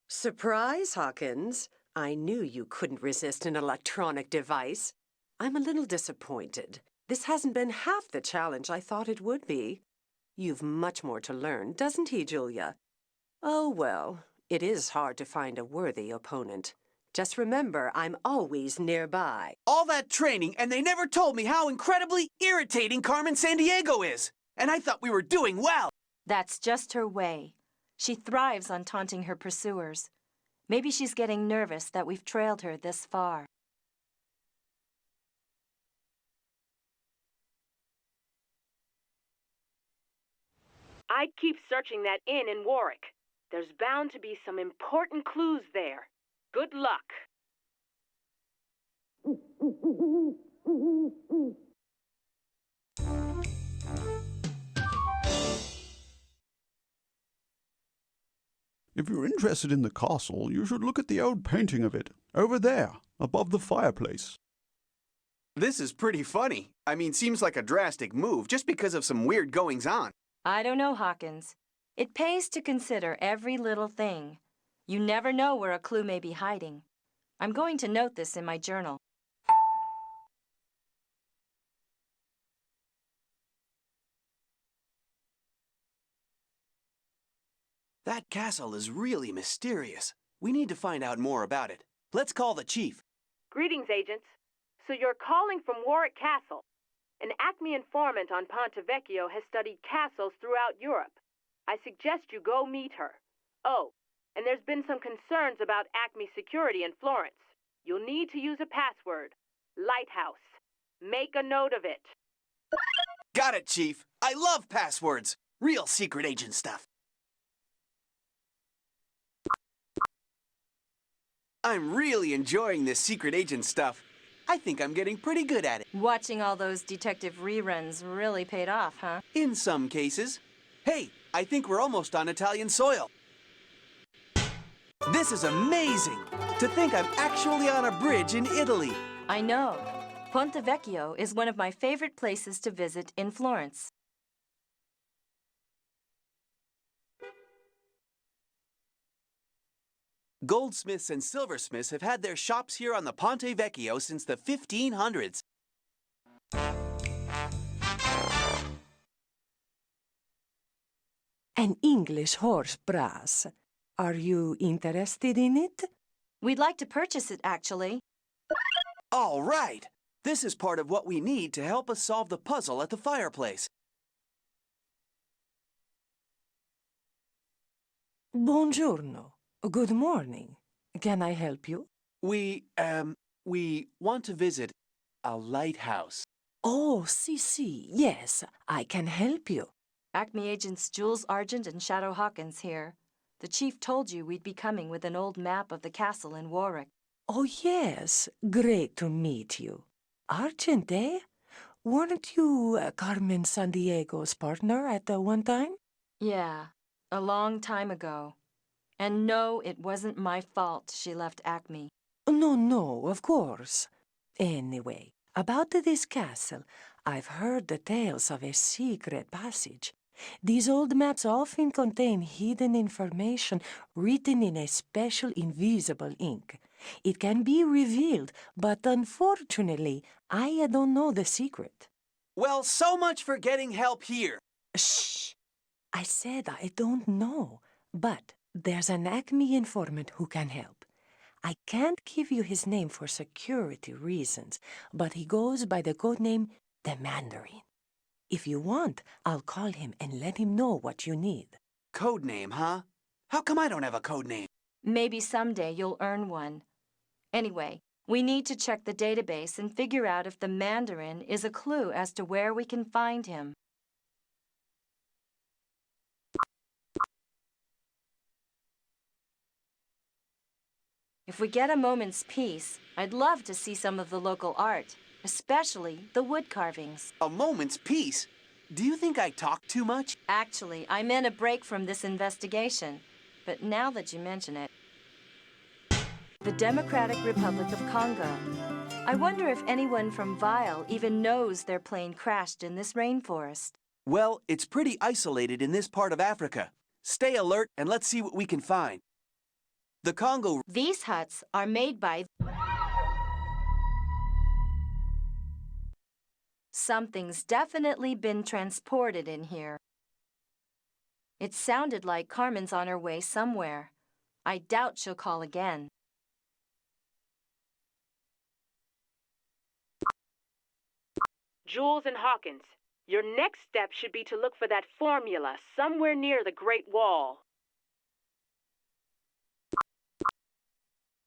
D: Surprise, Hawkins. I knew you couldn't resist an electronic device. I'm a little disappointed. This hasn't been half the challenge I thought it would be. You've much more to learn, doesn't he, Julia? Oh, well, it is hard to find a worthy opponent. Just remember, I'm always nearby.
A: All that training, and they never told me how incredibly irritating Carmen Sandiego is. And I thought we were doing well.
B: That's just her way. She thrives on taunting her pursuers. Maybe she's getting nervous that we've trailed her this far.
C: I'd keep searching that inn in Warwick. There's bound to be some important clues there. Good luck.
O: If you're interested in the castle, you should look at the old painting of it, over there, above the fireplace.
A: This is pretty funny. I mean, seems like a drastic move just because of some weird goings-on.
B: I don't know, Hawkins. It pays to consider every little thing. You never know where a clue may be hiding. I'm going to note this in my journal.
A: That castle is really mysterious. We need to find out more about it. Let's call the chief.
C: Greetings, agents. So you're calling from Warwick Castle. An Acme informant on Ponte Vecchio has studied castles throughout Europe. I suggest you go meet her. Oh, and there's been some concerns about Acme security in Florence. You'll need to use a password. Lighthouse. Make a note of it.
A: Got it, Chief. I love passwords. Real secret agent stuff. I'm really enjoying this secret agent stuff. I think I'm getting pretty good at it.
B: Watching all those detective reruns really paid off, huh?
A: In some cases. Hey, I think we're almost on Italian soil. This is amazing! To think I'm actually on a bridge in Italy.
B: I know. Ponte Vecchio is one of my favorite places to visit in Florence.
A: Goldsmiths and silversmiths have had their shops here on the Ponte Vecchio since the 1500s.
P: An English horse brass. Are you interested in it?
B: We'd like to purchase it, actually.
A: All right! This is part of what we need to help us solve the puzzle at the fireplace.
P: Buongiorno. Good morning. Can I help you?
A: We want to visit a lighthouse.
P: Oh, si. Yes, I can help you.
B: Acme agents Jules Argent and Shadow Hawkins here. The chief told you we'd be coming with an old map of the castle in Warwick.
P: Oh, yes. Great to meet you. Argent, eh? Weren't you Carmen Sandiego's partner at one time?
B: Yeah, a long time ago. And no, it wasn't my fault she left Acme.
P: No, of course. Anyway, about this castle, I've heard the tales of a secret passage. These old maps often contain hidden information written in a special invisible ink. It can be revealed, but unfortunately, I don't know the secret.
A: Well, so much for getting help here.
P: Shh! I said I don't know, but there's an Acme informant who can help. I can't give you his name for security reasons, but he goes by the codename the Mandarin. If you want, I'll call him and let him know what you need.
A: Codename, huh? How come I don't have a codename?
B: Maybe someday you'll earn one. Anyway, we need to check the database and figure out if the Mandarin is a clue as to where we can find him. If we get a moment's peace, I'd love to see some of the local art, especially the wood carvings.
A: A moment's peace? Do you think I talk too much?
B: Actually, I meant a break from this investigation. But now that you mention it... The Democratic Republic of Congo. I wonder if anyone from Vile even knows their plane crashed in this rainforest.
A: Well, it's pretty isolated in this part of Africa. Stay alert and let's see what we can find. The Congo...
B: These huts are made by... Something's definitely been transported in here. It sounded like Carmen's on her way somewhere. I doubt she'll call again.
C: Jules and Hawkins, your next step should be to look for that formula somewhere near the Great Wall.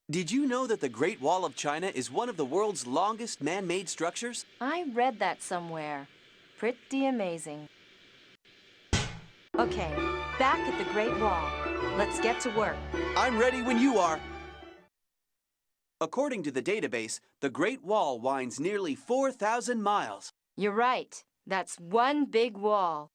A: Did you know that the Great Wall of China is one of the world's longest man-made structures?
B: I read that somewhere. Pretty amazing. Okay, back at the Great Wall. Let's get to work.
A: I'm ready when you are. According to the database, the Great Wall winds nearly 4,000 miles.
B: You're right. That's one big wall.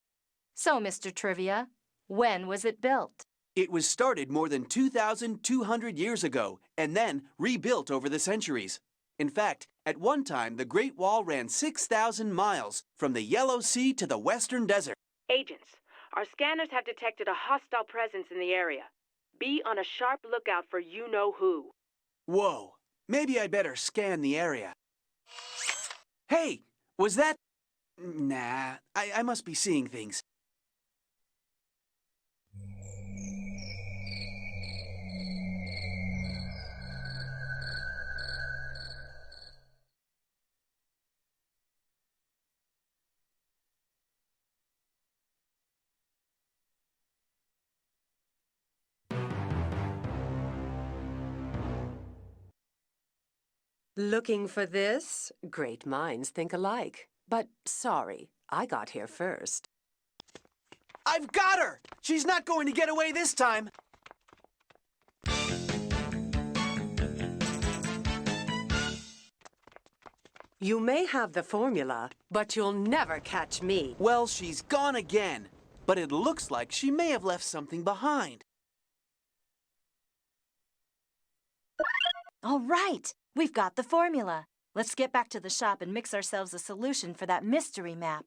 B: So, Mr. Trivia, when was it built?
A: It was started more than 2,200 years ago and then rebuilt over the centuries. In fact, at one time, the Great Wall ran 6,000 miles from the Yellow Sea to the Western Desert.
C: Agents, our scanners have detected a hostile presence in the area. Be on a sharp lookout for you-know-who.
A: Whoa, maybe I better scan the area. Hey, was that... Nah, I must be seeing things.
D: Looking for this? Great minds think alike. But sorry, I got here first.
A: I've got her! She's not going to get away this time!
D: You may have the formula, but you'll never catch me.
A: Well, she's gone again. But it looks like she may have left something behind.
B: All right, we've got the formula. Let's get back to the shop and mix ourselves a solution for that mystery map.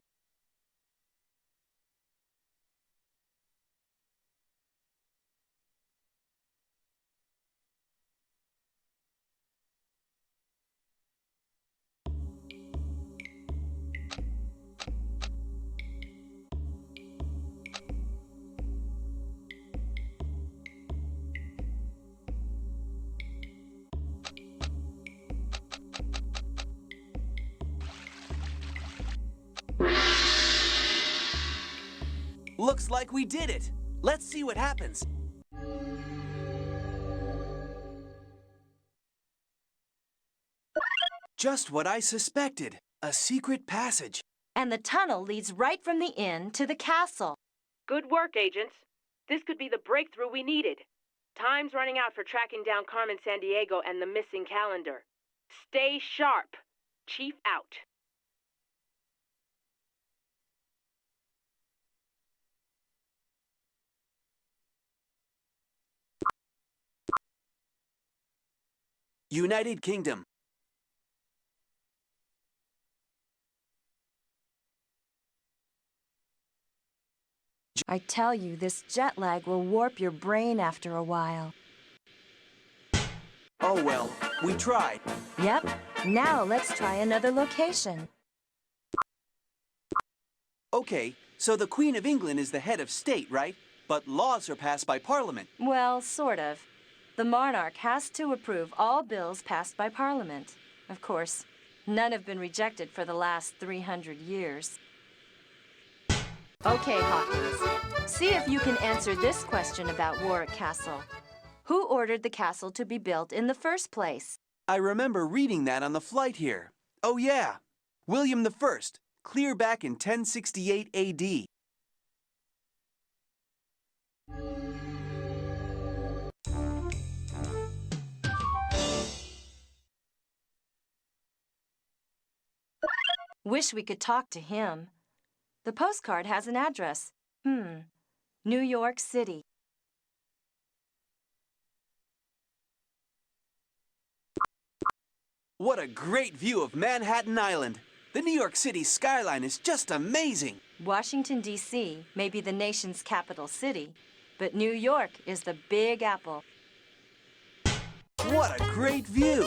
A: Looks like we did it. Let's see what happens. Just what I suspected. A secret passage.
B: And the tunnel leads right from the inn to the castle.
C: Good work, agents. This could be the breakthrough we needed. Time's running out for tracking down Carmen Sandiego and the missing calendar. Stay sharp. Chief out.
A: United Kingdom.
B: I tell you, this jet lag will warp your brain after a while.
A: Oh well, we tried.
B: Yep. Now let's try another location.
A: Okay, so the Queen of England is the head of state, right? But laws are passed by Parliament.
B: Well, sort of. The monarch has to approve all bills passed by Parliament. Of course, none have been rejected for the last 300 years. Okay, Hawkins. See if you can answer this question about Warwick Castle. Who ordered the castle to be built in the first place?
A: I remember reading that on the flight here. Oh yeah, William I, clear back in 1068 AD.
B: Wish we could talk to him. The postcard has an address. New York City.
A: What a great view of Manhattan Island. The New York City skyline is just amazing.
B: Washington, D.C. may be the nation's capital city, but New York is the Big Apple.
A: What a great view!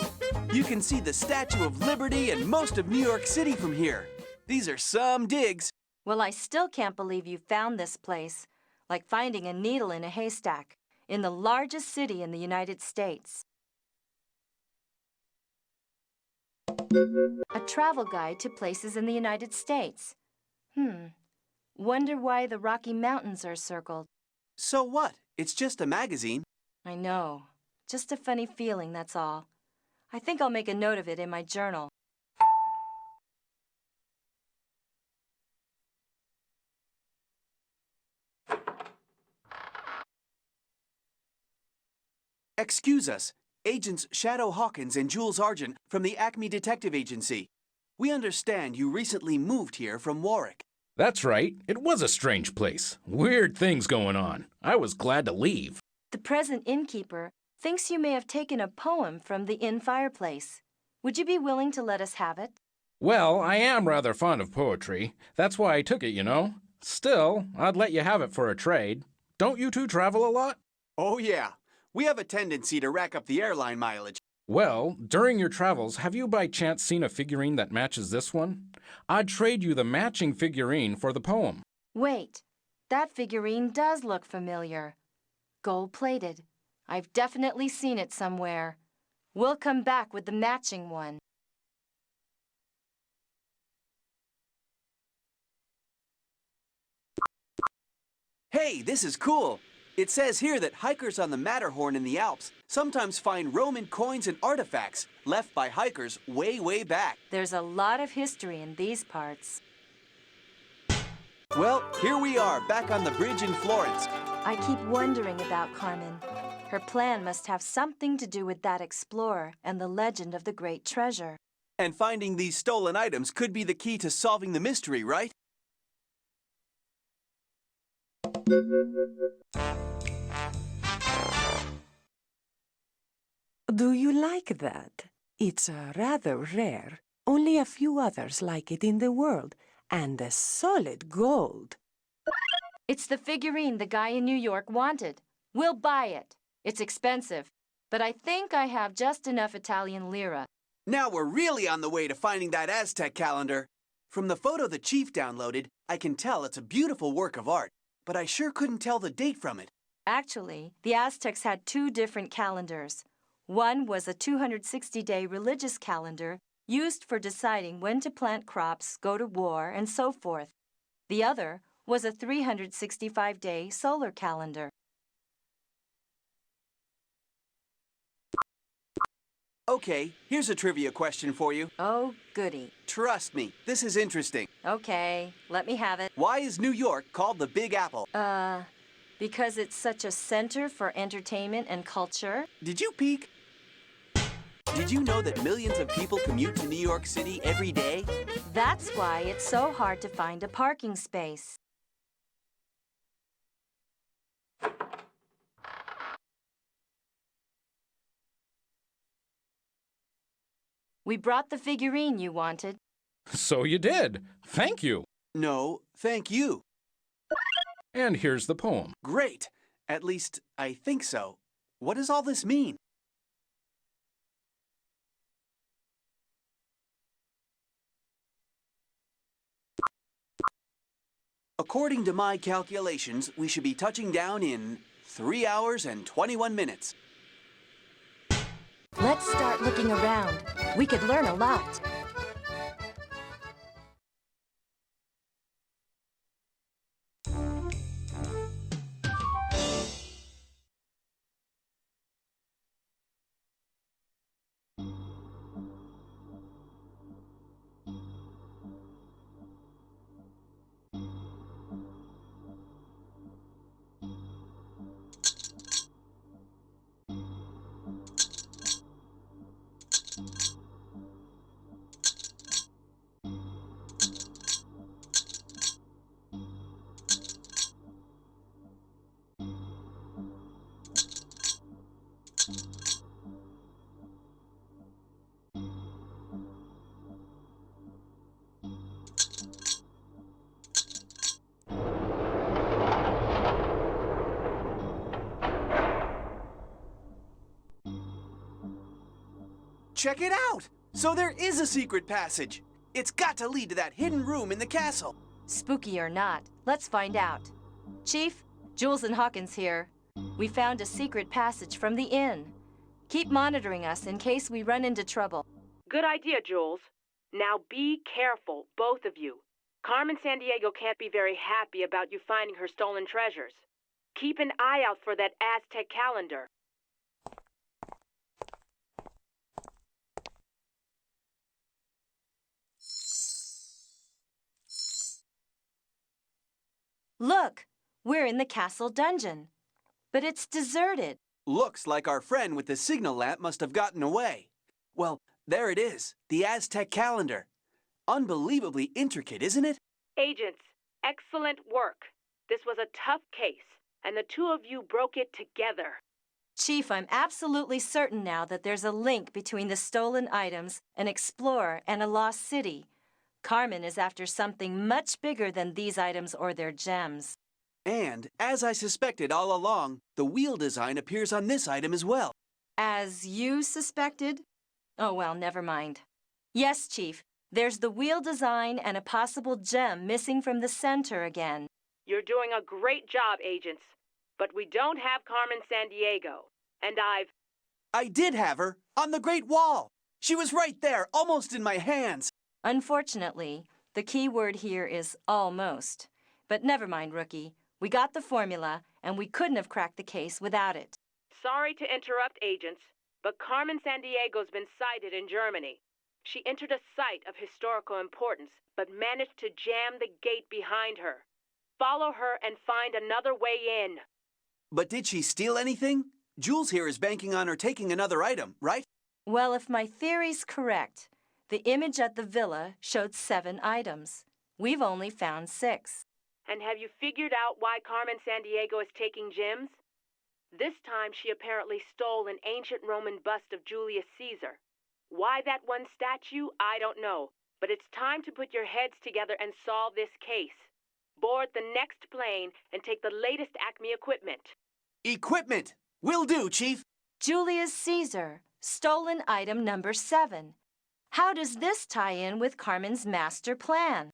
A: You can see the Statue of Liberty and most of New York City from here. These are some digs.
B: Well, I still can't believe you found this place, like finding a needle in a haystack, in the largest city in the United States. A travel guide to places in the United States. Wonder why the Rocky Mountains are circled.
A: So what? It's just a magazine.
B: I know. Just a funny feeling, that's all. I think I'll make a note of it in my journal.
A: Excuse us, Agents Shadow Hawkins and Jules Argent from the Acme Detective Agency. We understand you recently moved here from Warwick.
G: That's right. It was a strange place. Weird things going on. I was glad to leave.
B: The present innkeeper thinks you may have taken a poem from the inn fireplace. Would you be willing to let us have it?
G: Well, I am rather fond of poetry. That's why I took it, you know. Still, I'd let you have it for a trade. Don't you two travel a lot?
A: Oh yeah. We have a tendency to rack up the airline mileage.
G: Well, during your travels, have you by chance seen a figurine that matches this one? I'd trade you the matching figurine for the poem.
B: Wait, that figurine does look familiar. Gold-plated. I've definitely seen it somewhere. We'll come back with the matching one.
A: Hey, this is cool. It says here that hikers on the Matterhorn in the Alps sometimes find Roman coins and artifacts left by hikers way, way back.
B: There's a lot of history in these parts.
A: Well, here we are, back on the bridge in Florence.
B: I keep wondering about Carmen. Her plan must have something to do with that explorer and the legend of the great treasure.
A: And finding these stolen items could be the key to solving the mystery, right?
P: Do you like that? It's rather rare. Only a few others like it in the world, and a solid gold.
B: It's the figurine the guy in New York wanted. We'll buy it. It's expensive, but I think I have just enough Italian lira.
A: Now we're really on the way to finding that Aztec calendar. From the photo the chief downloaded, I can tell it's a beautiful work of art, but I sure couldn't tell the date from it.
B: Actually, the Aztecs had two different calendars. One was a 260-day religious calendar used for deciding when to plant crops, go to war, and so forth. The other was a 365-day solar calendar.
A: Okay, here's a trivia question for you.
B: Oh, goody.
A: Trust me, this is interesting.
B: Okay, let me have it.
A: Why is New York called the Big Apple?
B: Because it's such a center for entertainment and culture.
A: Did you peek? Did you know that millions of people commute to New York City every day?
B: That's why it's so hard to find a parking space. We brought the figurine you wanted.
M: So you did. Thank you.
A: No, thank you.
M: And here's the poem.
A: Great. At least, I think so. What does all this mean? According to my calculations, we should be touching down in 3 hours and 21 minutes.
B: Let's start looking around. We could learn a lot.
A: Check it out! So there is a secret passage. It's got to lead to that hidden room in the castle.
B: Spooky or not, let's find out. Chief, Jules and Hawkins here. We found a secret passage from the inn. Keep monitoring us in case we run into trouble.
C: Good idea, Jules. Now be careful, both of you. Carmen Sandiego can't be very happy about you finding her stolen treasures. Keep an eye out for that Aztec calendar.
B: Look, we're in the castle dungeon. But it's deserted.
A: Looks like our friend with the signal lamp must have gotten away. Well, there it is, the Aztec calendar. Unbelievably intricate, isn't it?
C: Agents, excellent work. This was a tough case, and the two of you broke it together.
B: Chief, I'm absolutely certain now that there's a link between the stolen items, an explorer, and a lost city. Carmen is after something much bigger than these items or their gems.
A: And, as I suspected all along, the wheel design appears on this item as well.
B: As you suspected? Oh, well, never mind. Yes, Chief, there's the wheel design and a possible gem missing from the center again.
C: You're doing a great job, agents. But we don't have Carmen Sandiego. And
A: I did have her, on the Great Wall. She was right there, almost in my hands.
B: Unfortunately, the key word here is almost. But never mind, Rookie. We got the formula, and we couldn't have cracked the case without it.
C: Sorry to interrupt, agents, but Carmen Sandiego's been sighted in Germany. She entered a site of historical importance, but managed to jam the gate behind her. Follow her and find another way in.
A: But did she steal anything? Jules here is banking on her taking another item, right?
B: Well, if my theory's correct, the image at the villa showed 7 items. We've only found 6.
C: And have you figured out why Carmen Sandiego is taking gems? This time she apparently stole an ancient Roman bust of Julius Caesar. Why that one statue, I don't know, but it's time to put your heads together and solve this case. Board the next plane and take the latest Acme equipment.
A: Equipment! Will do, Chief.
B: Julius Caesar, stolen item number 7. How does this tie in with Carmen's master plan?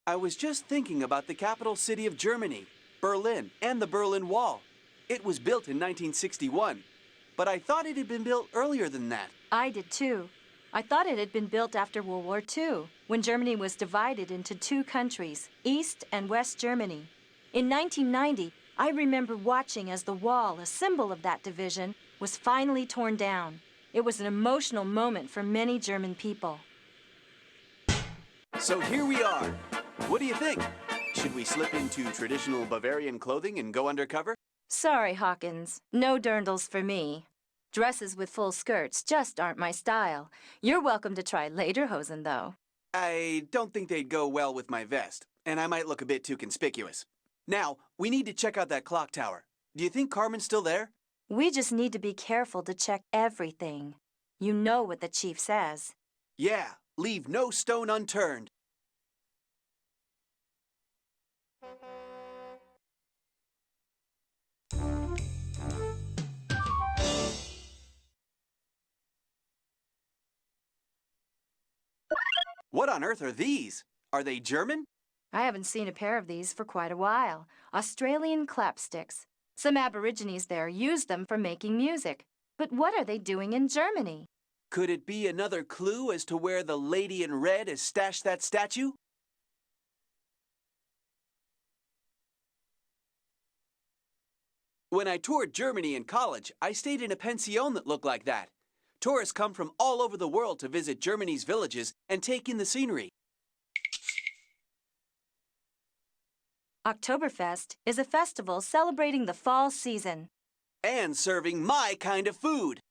A: I was just thinking about the capital city of Germany, Berlin, and the Berlin Wall. It was built in 1961, but I thought it had been built earlier than that.
B: I did too. I thought it had been built after World War II, when Germany was divided into 2 countries, East and West Germany. In 1990, I remember watching as the wall, a symbol of that division, was finally torn down. It was an emotional moment for many German people.
A: So here we are. What do you think? Should we slip into traditional Bavarian clothing and go undercover?
B: Sorry, Hawkins. No dirndls for me. Dresses with full skirts just aren't my style. You're welcome to try lederhosen, though.
A: I don't think they'd go well with my vest, and I might look a bit too conspicuous. Now, we need to check out that clock tower. Do you think Carmen's still there?
B: We just need to be careful to check everything. You know what the chief says.
A: Yeah, leave no stone unturned. What on earth are these? Are they German?
B: I haven't seen a pair of these for quite a while. Australian clapsticks. Some Aborigines there use them for making music. But what are they doing in Germany?
A: Could it be another clue as to where the lady in red has stashed that statue? When I toured Germany in college, I stayed in a pension that looked like that. Tourists come from all over the world to visit Germany's villages and take in the scenery.
B: Oktoberfest is a festival celebrating the fall season.
A: And serving my kind of food.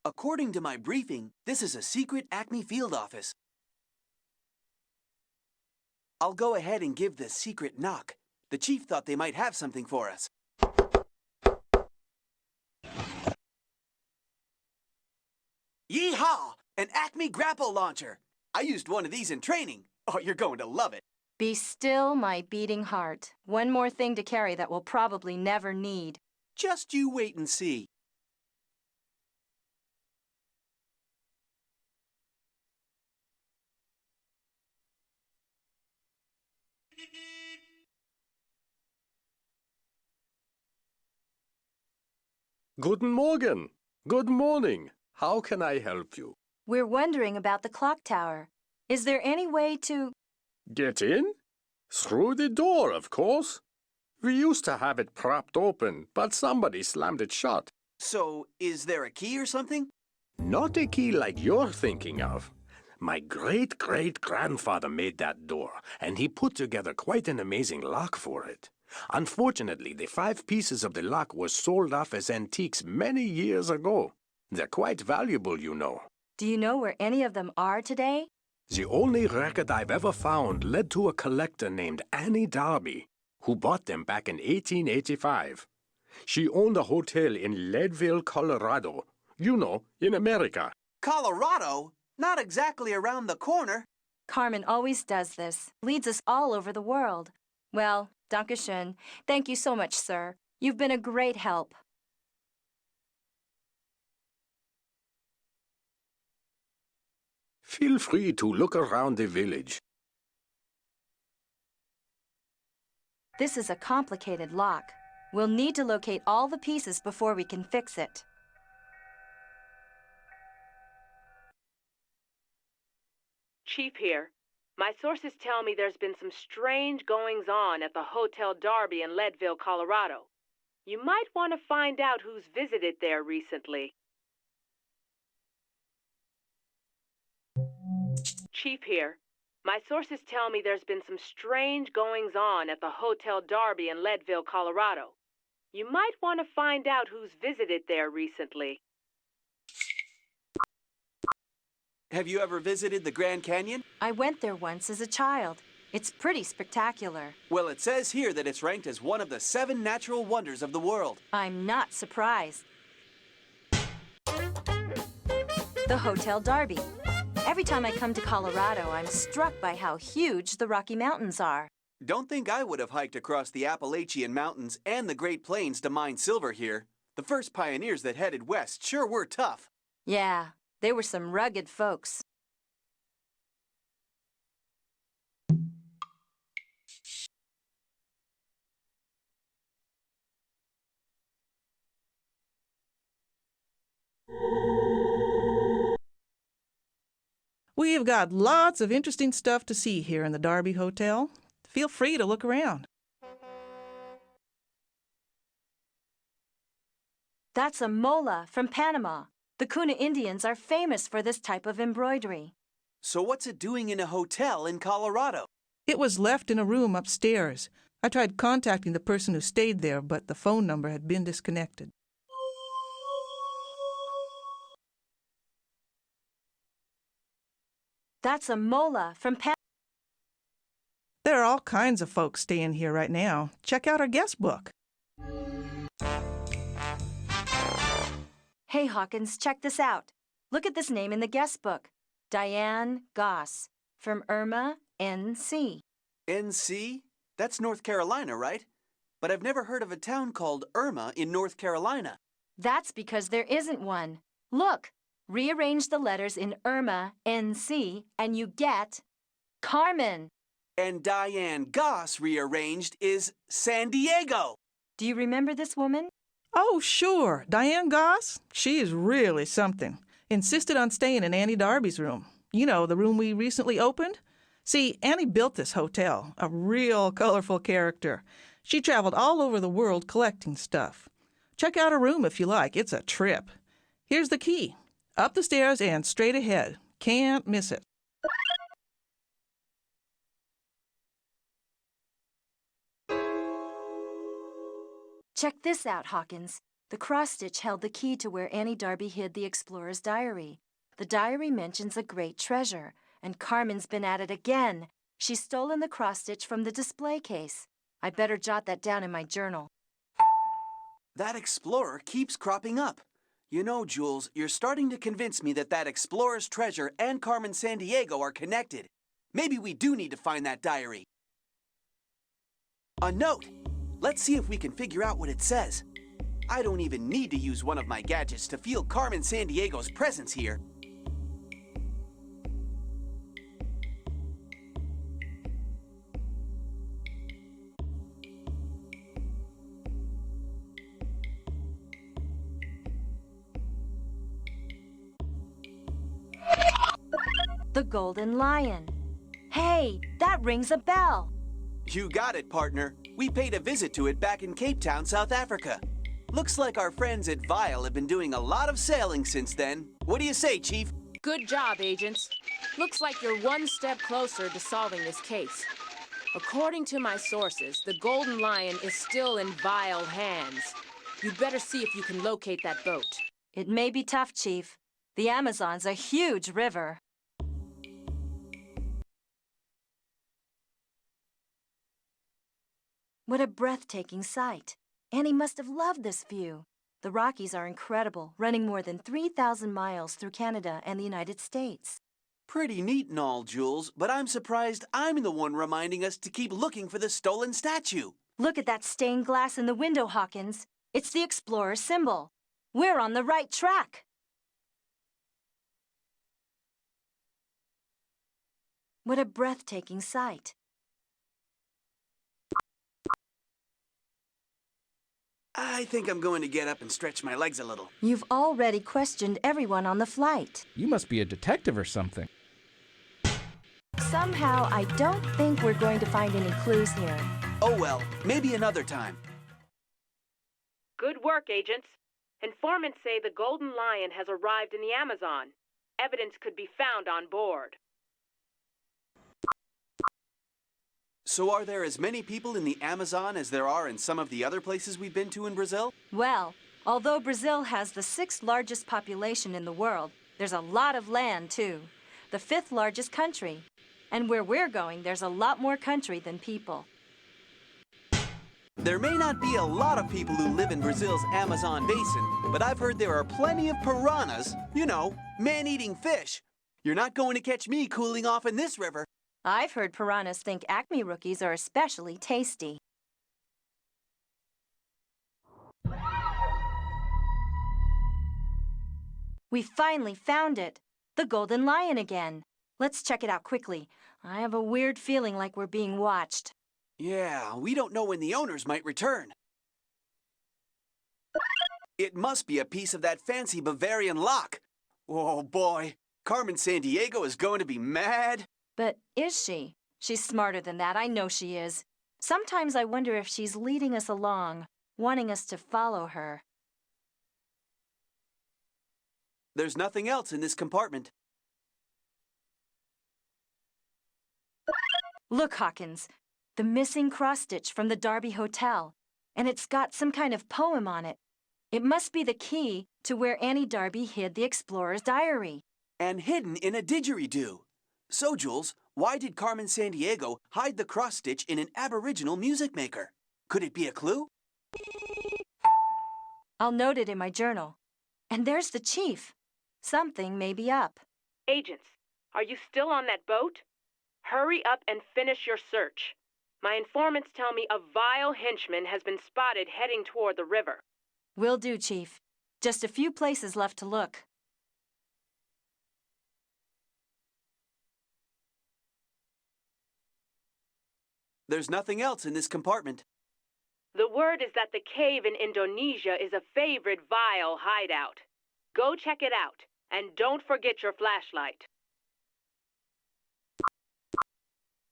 A: According to my briefing, this is a secret Acme field office. I'll go ahead and give the secret knock. The chief thought they might have something for us. Yeehaw! An Acme grapple launcher! I used one of these in training. Oh, you're going to love it.
B: Be still, my beating heart. One more thing to carry that we'll probably never need.
A: Just you wait and see.
Q: Guten Morgen. Good morning. How can I help you?
B: We're wondering about the clock tower. Is there any way to...
Q: Get in? Through the door, of course. We used to have it propped open, but somebody slammed it shut.
A: So, is there a key or something?
Q: Not a key like you're thinking of. My great-great-grandfather made that door, and he put together quite an amazing lock for it. Unfortunately, the 5 pieces of the lock were sold off as antiques many years ago. They're quite valuable, you know.
B: Do you know where any of them are today?
Q: The only record I've ever found led to a collector named Annie Darby, who bought them back in 1885. She owned a hotel in Leadville, Colorado. You know, in America.
A: Colorado? Not exactly around the corner.
B: Carmen always does this. Leads us all over the world. Well, Dankeschön. Thank you so much, sir. You've been a great help.
Q: Feel free to look around the village.
B: This is a complicated lock. We'll need to locate all the pieces before we can fix it.
C: Chief here. My sources tell me there's been some strange goings-on at the Hotel Darby in Leadville, Colorado. You might want to find out who's visited there recently. Chief here. My sources tell me there's been some strange goings-on at the Hotel Darby in Leadville, Colorado. You might want to find out who's visited there recently.
A: Have you ever visited the Grand Canyon?
B: I went there once as a child. It's pretty spectacular.
A: Well, it says here that it's ranked as one of the 7 natural wonders of the world.
B: I'm not surprised. The Hotel Darby. Every time I come to Colorado, I'm struck by how huge the Rocky Mountains are.
A: Don't think I would have hiked across the Appalachian Mountains and the Great Plains to mine silver here. The first pioneers that headed west sure were tough.
B: Yeah, they were some rugged folks.
R: We've got lots of interesting stuff to see here in the Darby Hotel. Feel free to look around.
B: That's a mola from Panama. The Kuna Indians are famous for this type of embroidery.
A: So what's it doing in a hotel in Colorado?
R: It was left in a room upstairs. I tried contacting the person who stayed there, but the phone number had been disconnected.
B: That's a mola from Panama.
R: There are all kinds of folks staying here right now. Check out our guest book.
B: Hey, Hawkins, check this out. Look at this name in the guest book. Diane Goss, from Irma, N.C.
A: NC? That's North Carolina, right? But I've never heard of a town called Irma in North Carolina.
B: That's because there isn't one. Look, rearrange the letters in Irma, N.C., and you get Carmen.
A: And Diane Goss rearranged is San Diego.
B: Do you remember this woman?
R: Oh, sure. Diane Goss. She is really something. Insisted on staying in Annie Darby's room. You know, the room we recently opened? See, Annie built this hotel, a real colorful character. She traveled all over the world collecting stuff. Check out her room if you like. It's a trip. Here's the key. Up the stairs and straight ahead. Can't miss it.
B: Check this out, Hawkins. The cross-stitch held the key to where Annie Darby hid the explorer's diary. The diary mentions a great treasure, and Carmen's been at it again. She's stolen the cross-stitch from the display case. I better jot that down in my journal.
A: That explorer keeps cropping up. You know, Jules, you're starting to convince me that explorer's treasure and Carmen Sandiego are connected. Maybe we do need to find that diary. A note! Let's see if we can figure out what it says. I don't even need to use one of my gadgets to feel Carmen Sandiego's presence here.
B: The Golden Lion. Hey, that rings a bell.
A: You got it, partner. We paid a visit to it back in Cape Town, South Africa. Looks like our friends at Vial have been doing a lot of sailing since then. What do you say, Chief?
H: Good job, agents. Looks like you're one step closer to solving this case. According to my sources, the Golden Lion is still in vile hands. You'd better see if you can locate that boat.
B: It may be tough, Chief. The Amazon's a huge river. What a breathtaking sight. Annie must have loved this view. The Rockies are incredible, running more than 3,000 miles through Canada and the United States.
A: Pretty neat and all, Jules, but I'm surprised I'm the one reminding us to keep looking for the stolen statue.
B: Look at that stained glass in the window, Hawkins. It's the explorer symbol. We're on the right track. What a breathtaking sight.
A: I think I'm going to get up and stretch my legs a little.
B: You've already questioned everyone on the flight.
M: You must be a detective or something.
B: Somehow, I don't think we're going to find any clues here.
A: Oh well, maybe another time.
C: Good work, agents. Informants say the Golden Lion has arrived in the Amazon. Evidence could be found on board.
A: So are there as many people in the Amazon as there are in some of the other places we've been to in Brazil?
B: Well, although Brazil has the 6th largest population in the world, there's a lot of land, too. The 5th largest country. And where we're going, there's a lot more country than people.
A: There may not be a lot of people who live in Brazil's Amazon basin, but I've heard there are plenty of piranhas. You know, man-eating fish. You're not going to catch me cooling off in this river.
B: I've heard piranhas think Acme rookies are especially tasty. We finally found it. The golden lion again. Let's check it out quickly. I have a weird feeling like we're being watched.
A: Yeah, we don't know when the owners might return. It must be a piece of that fancy Bavarian lock. Oh boy, Carmen Sandiego is going to be mad.
B: But is she? She's smarter than that, I know she is. Sometimes I wonder if she's leading us along, wanting us to follow her.
A: There's nothing else in this compartment.
B: Look, Hawkins, the missing cross-stitch from the Derby Hotel. And it's got some kind of poem on it. It must be the key to where Annie Darby hid the explorer's diary.
A: And hidden in a didgeridoo. So, Jules, why did Carmen Sandiego hide the cross-stitch in an aboriginal music maker? Could it be a clue?
B: I'll note it in my journal. And there's the chief. Something may be up.
C: Agents, are you still on that boat? Hurry up and finish your search. My informants tell me a vile henchman has been spotted heading toward the river.
B: Will do, Chief. Just a few places left to look.
A: There's nothing else in this compartment.
C: The word is that the cave in Indonesia is a favorite vile hideout. Go check it out, and don't forget your flashlight.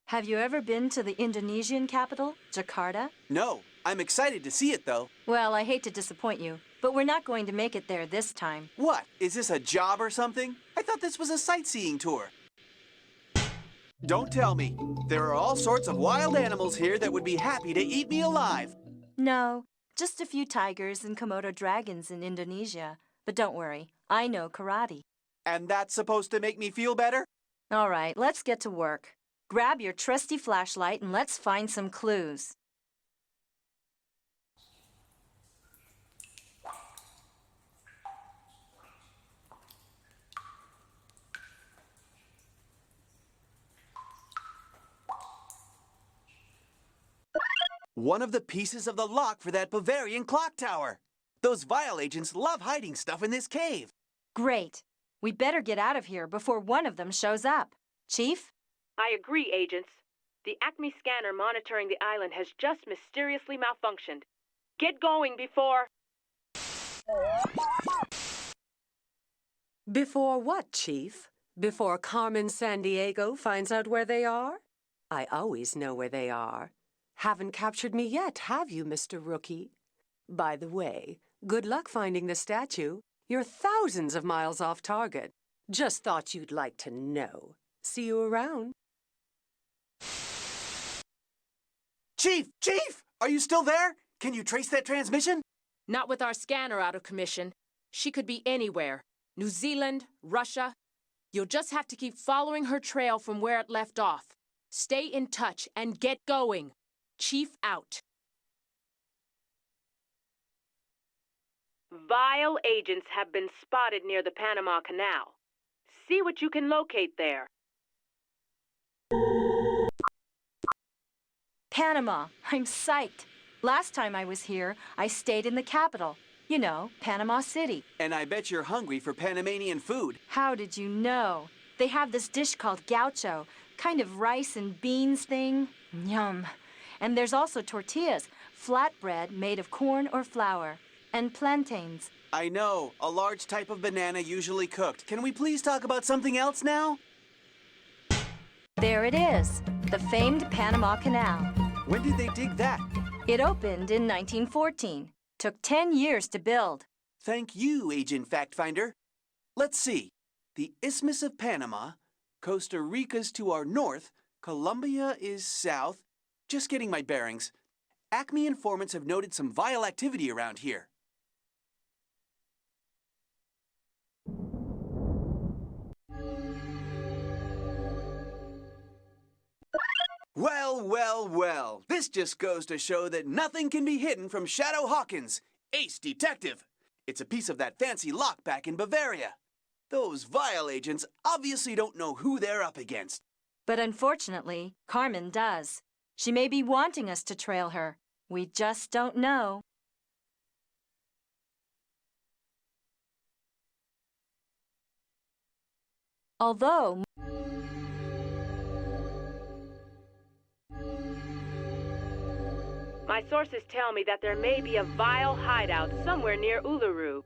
B: Have you ever been to the Indonesian capital, Jakarta?
A: No, I'm excited to see it, though.
B: Well, I hate to disappoint you, but we're not going to make it there this time.
A: What? Is this a job or something? I thought this was a sightseeing tour. Don't tell me. There are all sorts of wild animals here that would be happy to eat me alive.
B: No, just a few tigers and Komodo dragons in Indonesia. But don't worry, I know karate.
A: And that's supposed to make me feel better?
B: All right, let's get to work. Grab your trusty flashlight and let's find some clues.
A: One of the pieces of the lock for that Bavarian clock tower. Those vile agents love hiding stuff in this cave.
B: Great. We better get out of here before one of them shows up. Chief?
C: I agree, agents. The Acme scanner monitoring the island has just mysteriously malfunctioned. Get going before...
D: Before what, Chief? Before Carmen Sandiego finds out where they are? I always know where they are. Haven't captured me yet, have you, Mr. Rookie? By the way, good luck finding the statue. You're thousands of miles off target. Just thought you'd like to know. See you around.
A: Chief! Chief! Are you still there? Can you trace that transmission?
H: Not with our scanner out of commission. She could be anywhere. New Zealand, Russia. You'll just have to keep following her trail from where it left off. Stay in touch and get going. Chief out.
C: Vile agents have been spotted near the Panama Canal. See what you can locate there.
B: Panama. I'm psyched. Last time I was here, I stayed in the capital. You know, Panama City.
A: And I bet you're hungry for Panamanian food.
B: How did you know? They have this dish called gaucho, kind of rice and beans thing. Yum. And there's also tortillas, flatbread made of corn or flour, and plantains.
A: I know, a large type of banana usually cooked. Can we please talk about something else now?
B: There it is, the famed Panama Canal.
A: When did they dig that?
B: It opened in 1914. Took 10 years to build.
A: Thank you, Agent Fact Finder. Let's see. The Isthmus of Panama, Costa Rica's to our north, Colombia is south, Just getting my bearings. Acme informants have noted some vile activity around here. Well, well, well. This just goes to show that nothing can be hidden from Shadow Hawkins, ace detective. It's a piece of that fancy lock back in Bavaria. Those vile agents obviously don't know who they're up against.
B: But unfortunately, Carmen does. She may be wanting us to trail her. We just don't know. Although...
C: My sources tell me that there may be a vile hideout somewhere near Uluru.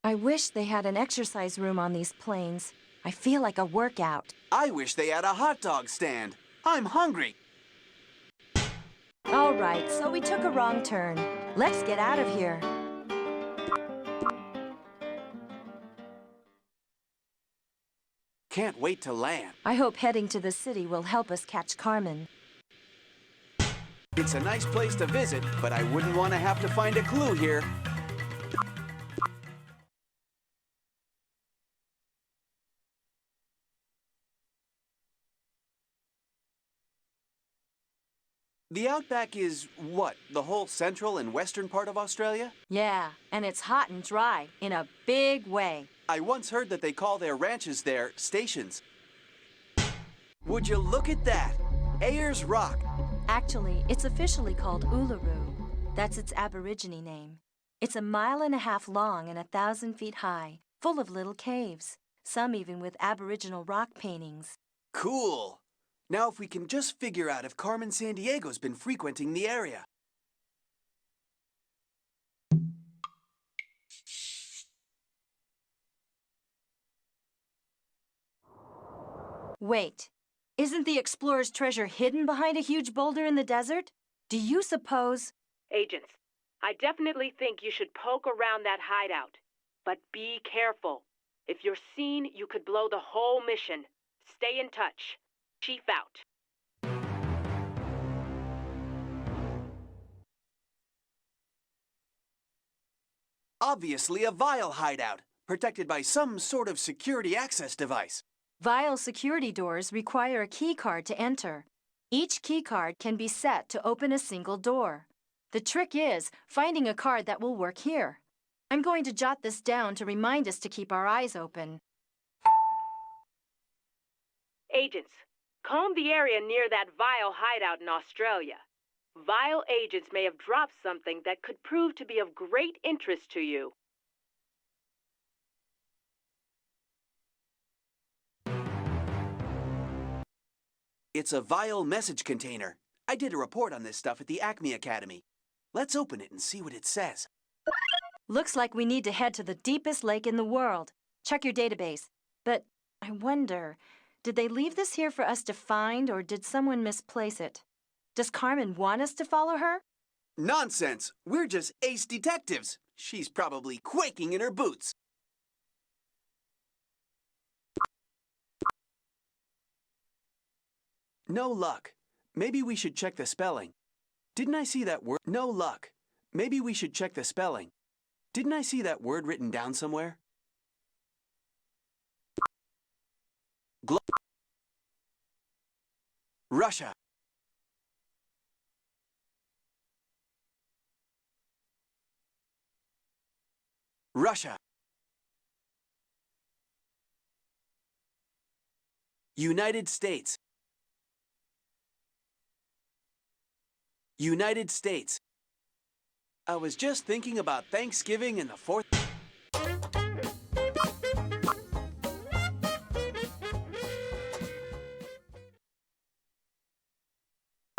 B: I wish they had an exercise room on these plains. I feel like a workout.
A: I wish they had a hot dog stand. I'm hungry.
B: All right, so we took a wrong turn. Let's get out of here.
A: Can't wait to land.
B: I hope heading to the city will help us catch Carmen.
A: It's a nice place to visit, but I wouldn't want to have to find a clue here. The Outback is, what, the whole central and western part of Australia?
B: Yeah, and it's hot and dry, in a big way.
A: I once heard that they call their ranches there stations. Would you look at that? Ayers Rock.
B: Actually, it's officially called Uluru. That's its Aborigine name. It's 1.5 miles long and 1,000 feet high, full of little caves, some even with Aboriginal rock paintings.
A: Cool. Now if we can just figure out if Carmen Sandiego's been frequenting the area.
B: Wait, isn't the explorer's treasure hidden behind a huge boulder in the desert? Do you suppose...
C: Agents, I definitely think you should poke around that hideout. But be careful. If you're seen, you could blow the whole mission. Stay in touch. Chief out.
A: Obviously a vile hideout, protected by some sort of security access device.
B: Vile security doors require a key card to enter. Each key card can be set to open a single door. The trick is finding a card that will work here. I'm going to jot this down to remind us to keep our eyes open.
C: Agents, comb the area near that vile hideout in Australia. Vile agents may have dropped something that could prove to be of great interest to you.
A: It's a vile message container. I did a report on this stuff at the Acme Academy. Let's open it and see what it says.
B: Looks like we need to head to the deepest lake in the world. Check your database. But I wonder, did they leave this here for us to find, or did someone misplace it? Does Carmen want us to follow her?
A: Nonsense! We're just ace detectives. She's probably quaking in her boots. No luck. Maybe we should check the spelling. Didn't I see that word? No luck. Maybe we should check the spelling. Didn't I see that word written down somewhere? Russia. Russia. United States. United States. I was just thinking about Thanksgiving and the 4th.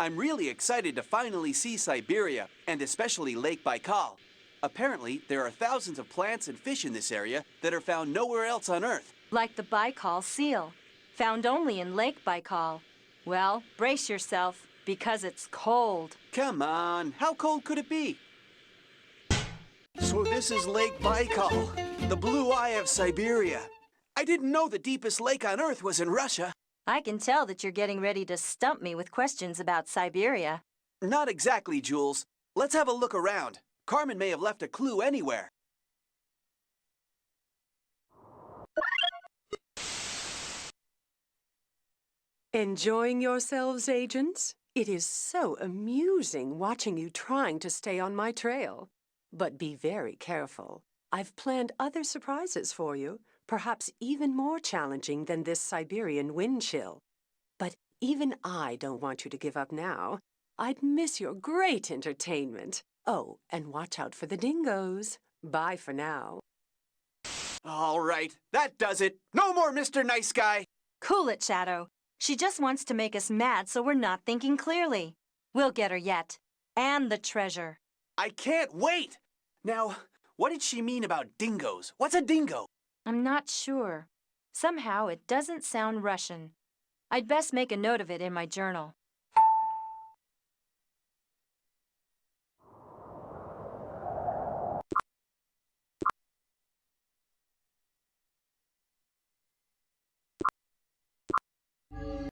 A: I'm really excited to finally see Siberia, and especially Lake Baikal. Apparently, there are thousands of plants and fish in this area that are found nowhere else on Earth.
B: Like the Baikal seal, found only in Lake Baikal. Well, brace yourself, because it's cold.
A: Come on, how cold could it be? So this is Lake Baikal, the blue eye of Siberia. I didn't know the deepest lake on Earth was in Russia.
B: I can tell that you're getting ready to stump me with questions about Siberia.
A: Not exactly, Jules. Let's have a look around. Carmen may have left a clue anywhere.
D: Enjoying yourselves, agents? It is so amusing watching you trying to stay on my trail. But be very careful. I've planned other surprises for you, perhaps even more challenging than this Siberian wind chill. But even I don't want you to give up now. I'd miss your great entertainment. Oh, and watch out for the dingoes. Bye for now.
A: All right, that does it. No more Mr. Nice Guy.
B: Cool it, Shadow. She just wants to make us mad so we're not thinking clearly. We'll get her yet. And the treasure.
A: I can't wait! Now, what did she mean about dingoes? What's a dingo?
B: I'm not sure. Somehow it doesn't sound Russian. I'd best make a note of it in my journal.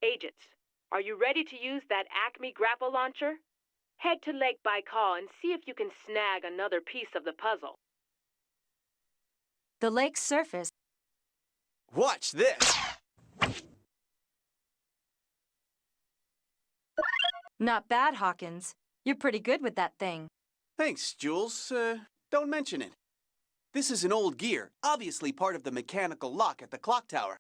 C: Agents, are you ready to use that Acme grapple launcher? Head to Lake Baikal and see if you can snag another piece of the puzzle.
B: The lake's surface.
A: Watch this!
B: Not bad, Hawkins. You're pretty good with that thing.
A: Thanks, Jules. Don't mention it. This is an old gear, obviously part of the mechanical lock at the clock tower.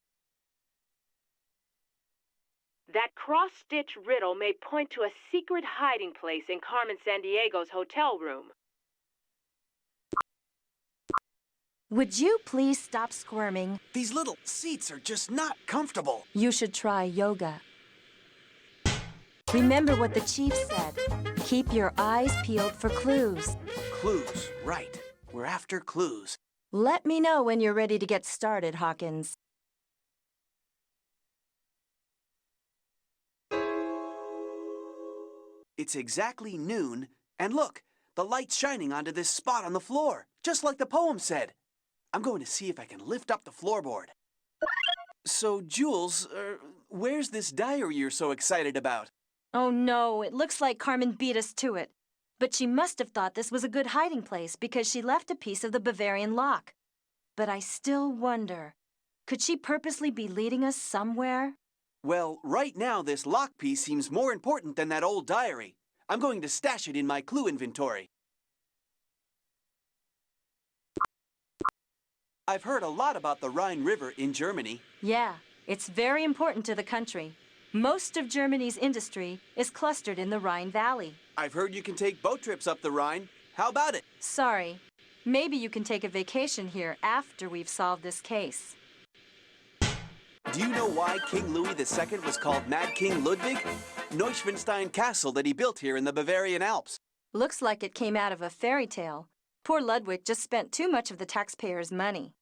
C: That cross-stitch riddle may point to a secret hiding place in Carmen Sandiego's hotel room.
B: Would you please stop squirming?
A: These little seats are just not comfortable.
B: You should try yoga. Remember what the chief said. Keep your eyes peeled for clues.
A: Clues, right. We're after clues.
B: Let me know when you're ready to get started, Hawkins.
A: It's exactly noon, and look, the light's shining onto this spot on the floor, just like the poem said. I'm going to see if I can lift up the floorboard. So, Jules, where's this diary you're so excited about?
B: Oh no, it looks like Carmen beat us to it. But she must have thought this was a good hiding place because she left a piece of the Bavarian lock. But I still wonder, could she purposely be leading us somewhere?
A: Well, right now this lock piece seems more important than that old diary. I'm going to stash it in my clue inventory. I've heard a lot about the Rhine River in Germany.
B: Yeah, it's very important to the country. Most of Germany's industry is clustered in the Rhine Valley.
A: I've heard you can take boat trips up the Rhine. How about it?
B: Sorry. Maybe you can take a vacation here after we've solved this case.
A: Do you know why King Louis II was called Mad King Ludwig? Neuschwanstein Castle that he built here in the Bavarian Alps.
B: Looks like it came out of a fairy tale. Poor Ludwig just spent too much of the taxpayers' money.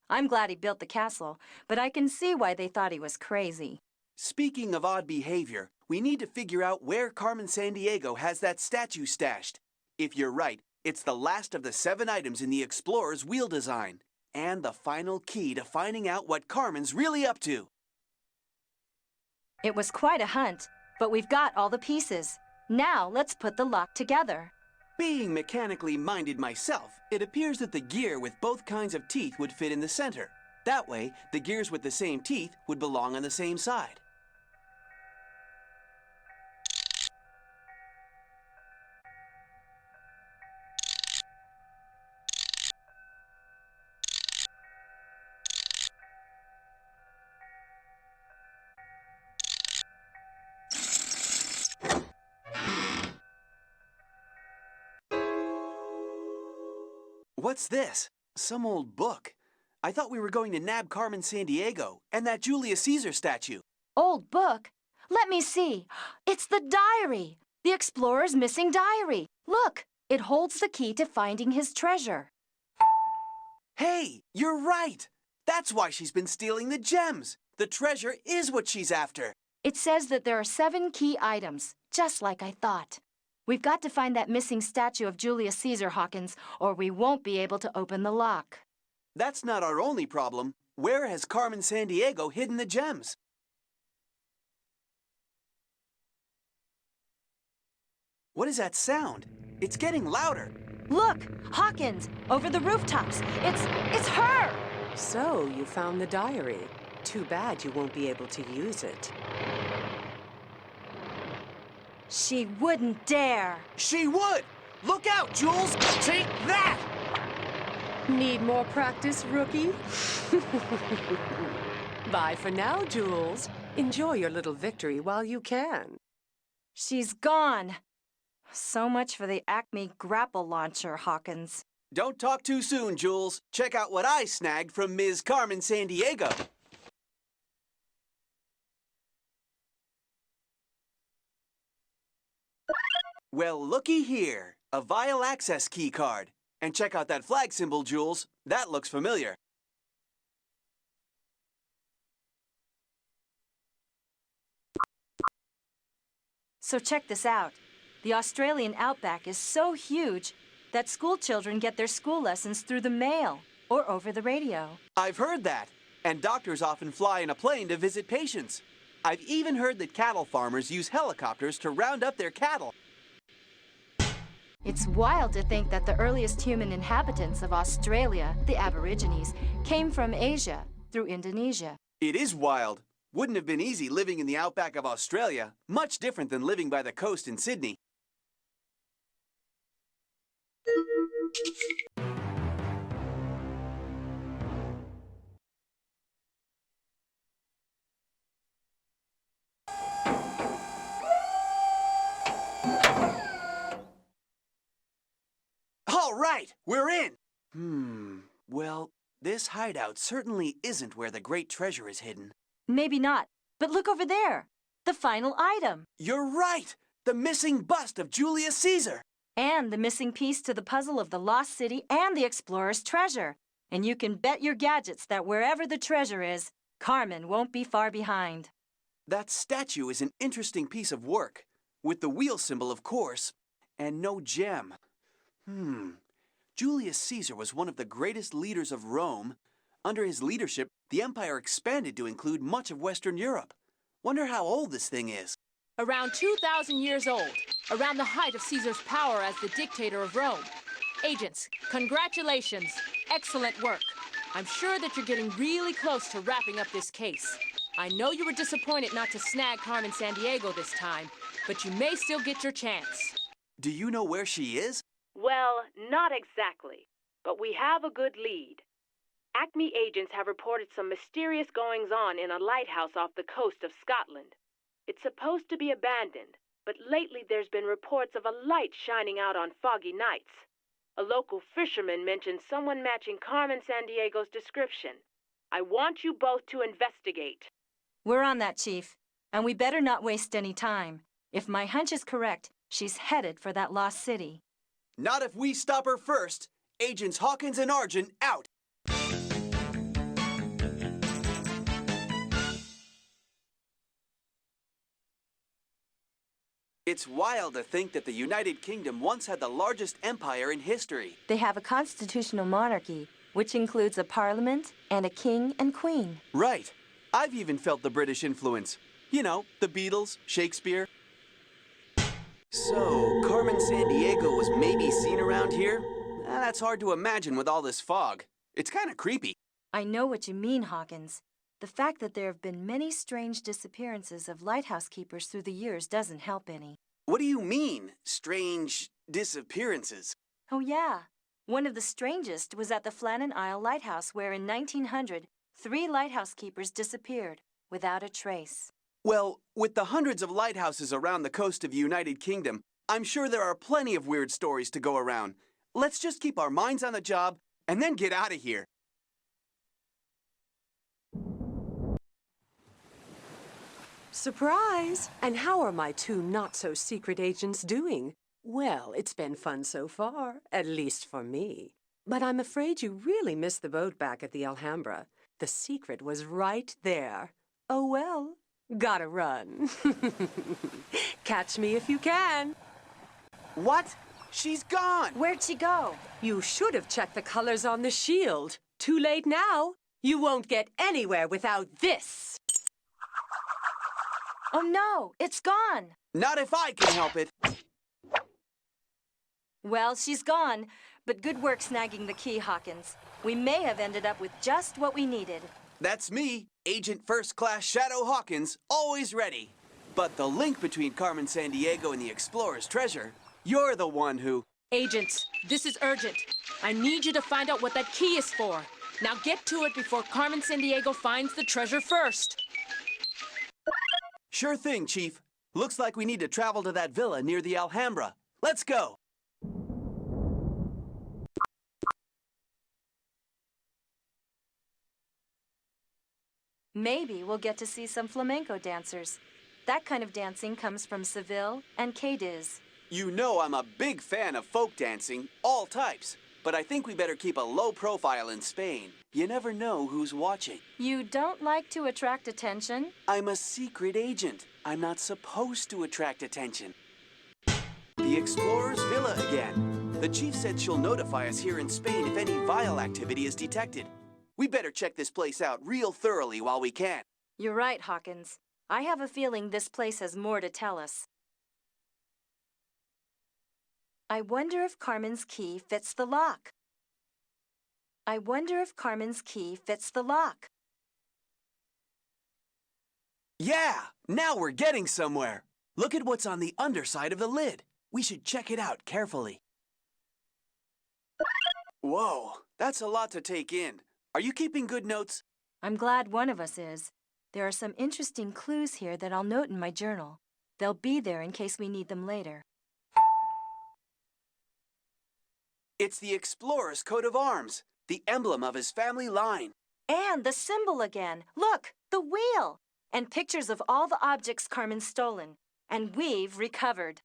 B: I'm glad he built the castle, but I can see why they thought he was crazy.
A: Speaking of odd behavior, we need to figure out where Carmen Sandiego has that statue stashed. If you're right, it's the last of the 7 items in the Explorer's wheel design, and the final key to finding out what Carmen's really up to.
B: It was quite a hunt, but we've got all the pieces. Now let's put the lock together.
A: Being mechanically minded myself, it appears that the gear with both kinds of teeth would fit in the center. That way, the gears with the same teeth would belong on the same side. What's this? Some old book. I thought we were going to nab Carmen Sandiego and that Julius Caesar statue.
B: Old book? Let me see. It's the diary. The explorer's missing diary. Look, It holds the key to finding his treasure.
A: Hey, you're right! That's why she's been stealing the gems. The treasure is what she's after.
B: It says that there are 7 key items, just like I thought. We've got to find that missing statue of Julius Caesar, Hawkins, or we won't be able to open the lock.
A: That's not our only problem. Where has Carmen Sandiego hidden the gems? What is that sound? It's getting louder.
B: Look, Hawkins, over the rooftops. It's her!
D: So, you found the diary. Too bad you won't be able to use it.
B: She wouldn't dare.
A: She would! Look out, Jules! Take that!
D: Need more practice, rookie? Bye for now, Jules. Enjoy your little victory while you can.
B: She's gone. So much for the Acme grapple launcher, Hawkins.
A: Don't talk too soon, Jules. Check out what I snagged from Ms. Carmen Sandiego. Well, looky here. A vial access key card. And check out that flag symbol, Jules. That looks familiar.
B: So check this out. The Australian outback is so huge that school children get their school lessons through the mail or over the radio.
A: I've heard that. And doctors often fly in a plane to visit patients. I've even heard that cattle farmers use helicopters to round up their cattle.
B: It's wild to think that the earliest human inhabitants of Australia, the Aborigines, came from Asia through Indonesia.
A: It is wild. Wouldn't have been easy living in the outback of Australia. Much different than living by the coast in Sydney. All right, we're in. Well, this hideout certainly isn't where the great treasure is hidden.
B: Maybe not, but look over there. The final item.
A: You're right! The missing bust of Julius Caesar!
B: And the missing piece to the puzzle of the lost city and the explorer's treasure. And you can bet your gadgets that wherever the treasure is, Carmen won't be far behind.
A: That statue is an interesting piece of work, with the wheel symbol, of course, and no gem. Julius Caesar was one of the greatest leaders of Rome. Under his leadership, the empire expanded to include much of Western Europe. Wonder how old this thing is.
H: Around 2,000 years old, around the height of Caesar's power as the dictator of Rome. Agents, congratulations. Excellent work. I'm sure that you're getting really close to wrapping up this case. I know you were disappointed not to snag Carmen Sandiego this time, but you may still get your chance.
A: Do you know where she is?
C: Well, not exactly, but we have a good lead. Acme agents have reported some mysterious goings-on in a lighthouse off the coast of Scotland. It's supposed to be abandoned, but lately there's been reports of a light shining out on foggy nights. A local fisherman mentioned someone matching Carmen Sandiego's description. I want you both to investigate.
B: We're on that, Chief, and we better not waste any time. If my hunch is correct, she's headed for that lost city.
A: Not if we stop her first. Agents Hawkins and Argent out. It's wild to think that the United Kingdom once had the largest empire in history.
B: They have a constitutional monarchy, which includes a parliament and a king and queen.
A: Right. I've even felt the British influence. You know, the Beatles, Shakespeare. So, Carmen Sandiego was maybe seen around here? That's hard to imagine with all this fog. It's kind of creepy.
B: I know what you mean, Hawkins. The fact that there have been many strange disappearances of lighthouse keepers through the years doesn't help any.
A: What do you mean, strange disappearances?
B: Oh, yeah. One of the strangest was at the Flannan Isle Lighthouse, where in 1900, 3 lighthouse keepers disappeared without a trace.
A: Well, with the hundreds of lighthouses around the coast of the United Kingdom, I'm sure there are plenty of weird stories to go around. Let's just keep our minds on the job and then get out of here.
D: Surprise! And how are my 2 not-so-secret agents doing? Well, it's been fun so far, at least for me. But I'm afraid you really missed the boat back at the Alhambra. The secret was right there. Oh well, gotta run. Catch me if you can.
A: What? She's gone!
B: Where'd she go?
D: You should have checked the colors on the shield. Too late now. You won't get anywhere without this.
B: Oh no, it's gone.
A: Not if I can help it.
B: Well, she's gone, but good work snagging the key, Hawkins. We may have ended up with just what we needed.
A: That's me, Agent First Class Shadow Hawkins, always ready. But the link between Carmen Sandiego and the Explorer's treasure, you're the one who...
H: Agents, this is urgent. I need you to find out what that key is for. Now get to it before Carmen Sandiego finds the treasure first.
A: Sure thing, Chief. Looks like we need to travel to that villa near the Alhambra. Let's go!
B: Maybe we'll get to see some flamenco dancers. That kind of dancing comes from Seville and Cadiz.
A: You know I'm a big fan of folk dancing, all types. But I think we better keep a low profile in Spain. You never know who's watching.
B: You don't like to attract attention?
A: I'm a secret agent. I'm not supposed to attract attention. The Explorer's Villa again. The chief said she'll notify us here in Spain if any vile activity is detected. We better check this place out real thoroughly while we can.
B: You're right, Hawkins. I have a feeling this place has more to tell us. I wonder if Carmen's key fits the lock. I wonder if Carmen's key fits the lock.
A: Yeah! Now we're getting somewhere. Look at what's on the underside of the lid. We should check it out carefully. Whoa, that's a lot to take in. Are you keeping good notes?
B: I'm glad one of us is. There are some interesting clues here that I'll note in my journal. They'll be there in case we need them later.
A: It's the Explorer's coat of arms, the emblem of his family line.
B: And the symbol again. Look, the wheel. And pictures of all the objects Carmen's stolen. And we've recovered.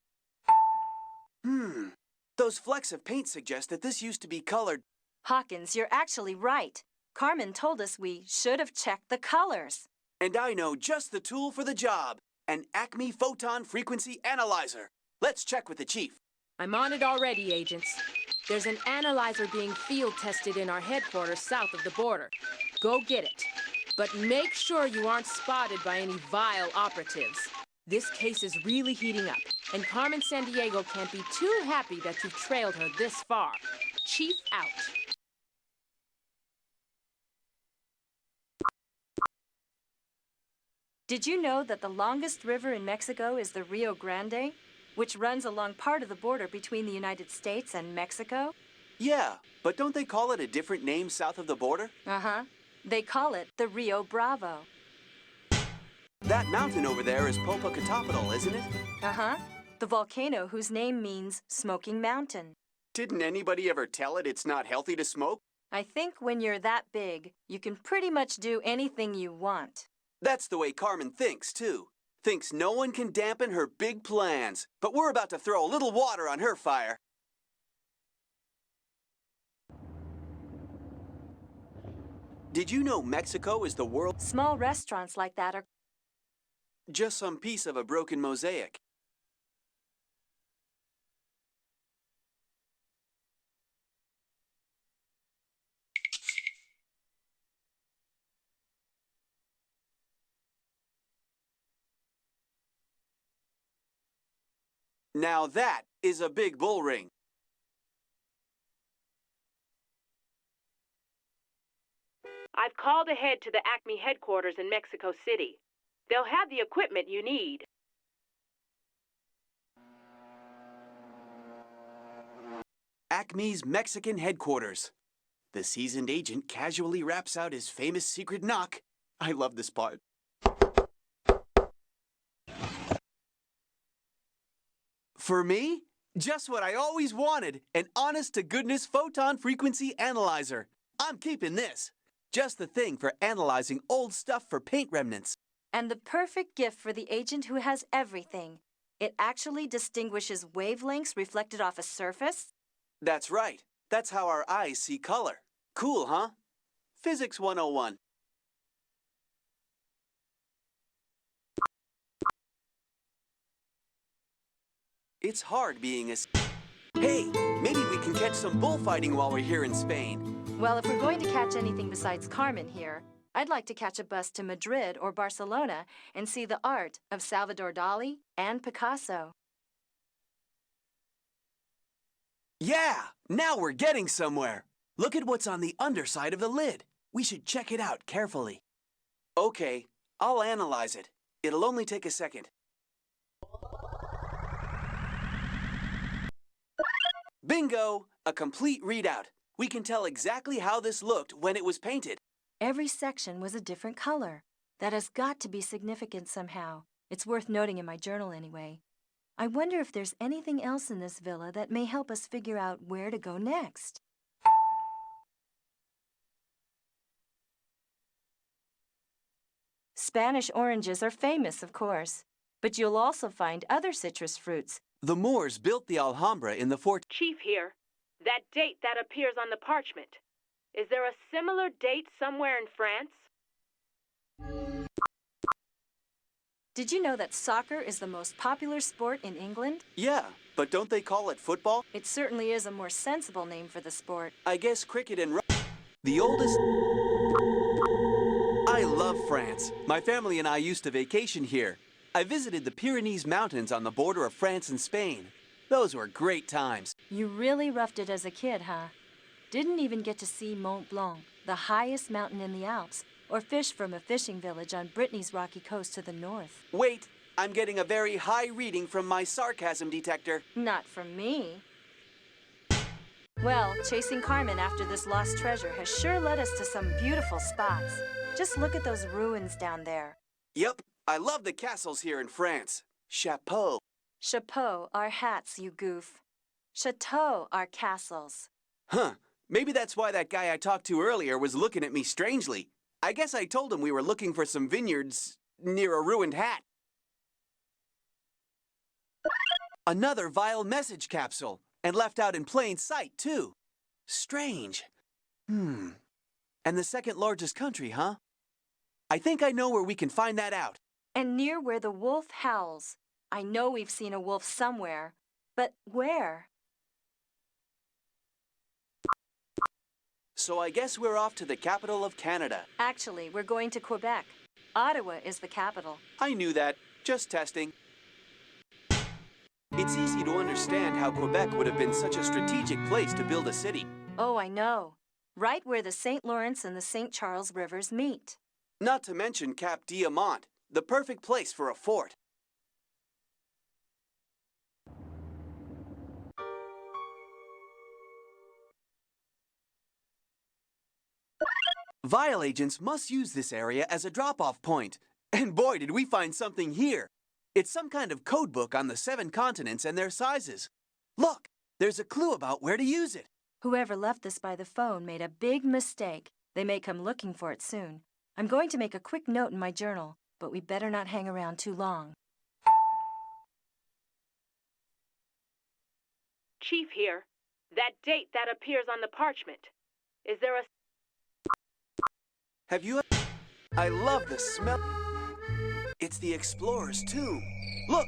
A: Those flecks of paint suggest that this used to be colored.
B: Hawkins, you're actually right. Carmen told us we should have checked the colors.
A: And I know just the tool for the job. An Acme Photon Frequency Analyzer. Let's check with the chief.
H: I'm on it already, agents. There's an analyzer being field tested in our headquarters south of the border. Go get it. But make sure you aren't spotted by any vile operatives. This case is really heating up, and Carmen Sandiego can't be too happy that you've trailed her this far. Chief out.
B: Did you know that the longest river in Mexico is the Rio Grande, which runs along part of the border between the United States and Mexico?
A: Yeah, but don't they call it a different name south of the border?
B: Uh-huh. They call it the Rio Bravo.
A: That mountain over there is Popocatépetl, isn't it?
B: Uh-huh. The volcano whose name means Smoking Mountain.
A: Didn't anybody ever tell it it's not healthy to smoke?
B: I think when you're that big, you can pretty much do anything you want.
A: That's the way Carmen thinks, too. Thinks no one can dampen her big plans. But we're about to throw a little water on her fire. Did you know Mexico is the world's...
B: Small restaurants like that are...
A: just some piece of a broken mosaic. Now that is a big bull ring.
C: I've called ahead to the Acme headquarters in Mexico City. They'll have the equipment you need.
A: Acme's Mexican headquarters. The seasoned agent casually raps out his famous secret knock. I love this part. For me, just what I always wanted, an honest-to-goodness photon frequency analyzer. I'm keeping this. Just the thing for analyzing old stuff for paint remnants.
B: And the perfect gift for the agent who has everything. It actually distinguishes wavelengths reflected off a surface?
A: That's right. That's how our eyes see color. Cool, huh? Physics 101. It's hard being a... Hey, maybe we can catch some bullfighting while we're here in Spain.
B: Well, if we're going to catch anything besides Carmen here, I'd like to catch a bus to Madrid or Barcelona and see the art of Salvador Dali and Picasso.
A: Yeah, now we're getting somewhere. Look at what's on the underside of the lid. We should check it out carefully. Okay, I'll analyze it. It'll only take a second. Bingo! A complete readout. We can tell exactly how this looked when it was painted.
B: Every section was a different color. That has got to be significant somehow. It's worth noting in my journal anyway. I wonder if there's anything else in this villa that may help us figure out where to go next. Spanish oranges are famous, of course, but you'll also find other citrus fruits.
A: The Moors built the Alhambra in the fort.
C: Chief here. That date that appears on the parchment. Is there a similar date somewhere in France?
B: Did you know that soccer is the most popular sport in England?
A: Yeah, but don't they call it football?
B: It certainly is a more sensible name for the sport.
A: I guess cricket and the oldest... I love France. My family and I used to vacation here. I visited the Pyrenees Mountains on the border of France and Spain. Those were great times.
B: You really roughed it as a kid, huh? Didn't even get to see Mont Blanc, the highest mountain in the Alps, or fish from a fishing village on Brittany's rocky coast to the north.
A: Wait, I'm getting a very high reading from my sarcasm detector.
B: Not from me. Well, chasing Carmen after this lost treasure has sure led us to some beautiful spots. Just look at those ruins down there.
A: Yep, I love the castles here in France. Chapeau.
B: Chapeau are hats, you goof. Chateaux are castles.
A: Huh, maybe that's why that guy I talked to earlier was looking at me strangely. I guess I told him we were looking for some vineyards near a ruined hat. Another vile message capsule, and left out in plain sight, too. Strange. And the second largest country, huh? I think I know where we can find that out.
B: And near where the wolf howls. I know we've seen a wolf somewhere, but where?
A: So I guess we're off to the capital of Canada.
B: Actually, we're going to Quebec. Ottawa is the capital.
A: I knew that. Just testing. It's easy to understand how Quebec would have been such a strategic place to build a city.
B: Oh, I know. Right where the St. Lawrence and the St. Charles rivers meet.
A: Not to mention Cap Diamant, the perfect place for a fort. Vial agents must use this area as a drop-off point. And boy, did we find something here. It's some kind of code book on the 7 continents and their sizes. Look, there's a clue about where to use it.
B: Whoever left this by the phone made a big mistake. They may come looking for it soon. I'm going to make a quick note in my journal, but we better not hang around too long.
C: Chief here. That date that appears on the parchment. Is there a...
A: Have you... I love the smell. It's the explorer's tomb. Look,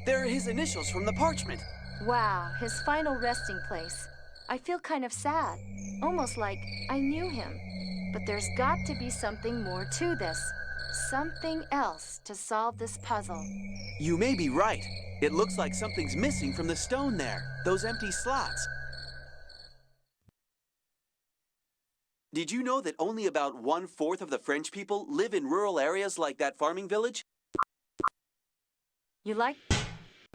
A: there are his initials from the parchment.
B: Wow, his final resting place. I feel kind of sad, almost like I knew him. But there's got to be something more to this. Something else to solve this puzzle.
A: You may be right. It looks like something's missing from the stone there, those empty slots. Did you know that only about 1/4 of the French people live in rural areas like that farming village?
B: You like?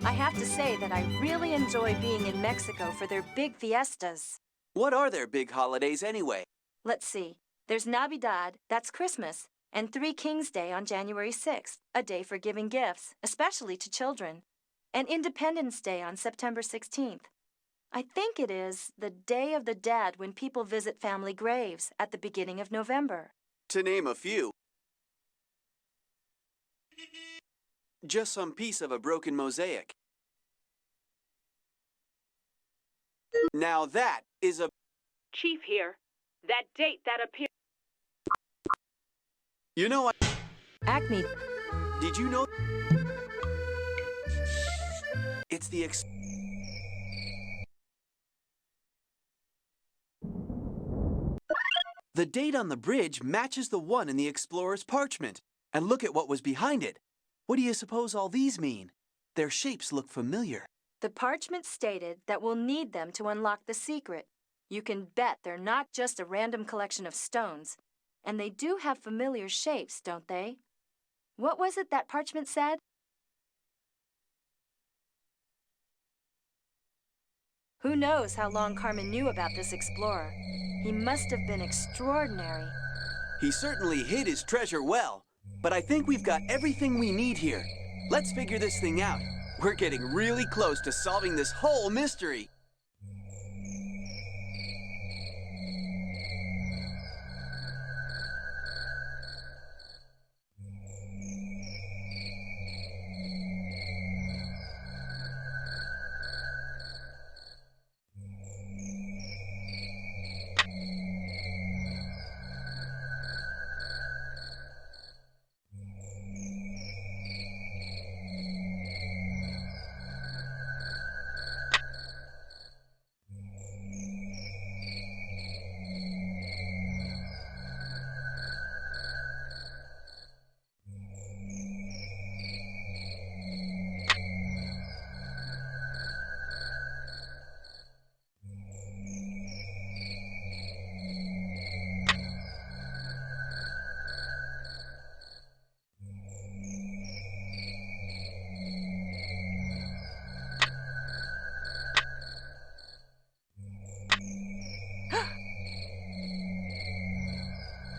B: I have to say that I really enjoy being in Mexico for their big fiestas.
A: What are their big holidays anyway?
B: Let's see. There's Navidad, that's Christmas, and Three Kings Day on January 6th, a day for giving gifts, especially to children, and Independence Day on September 16th. I think it is the Day of the Dead when people visit family graves at the beginning of November.
A: To name a few. Just some piece of a broken mosaic. Now that is a...
C: Chief here. That date that appeared...
A: You know,
B: Acme,
A: did you know... It's the The date on the bridge matches the one in the explorer's parchment. And look at what was behind it. What do you suppose all these mean? Their shapes look familiar.
B: the parchment stated that we'll need them to unlock the secret. You can bet they're not just a random collection of stones. And they do have familiar shapes, don't they? What was it that parchment said? Who knows how long Carmen knew about this explorer? He must have been extraordinary.
A: He certainly hid his treasure well, but I think we've got everything we need here. Let's figure this thing out. We're getting really close to solving this whole mystery.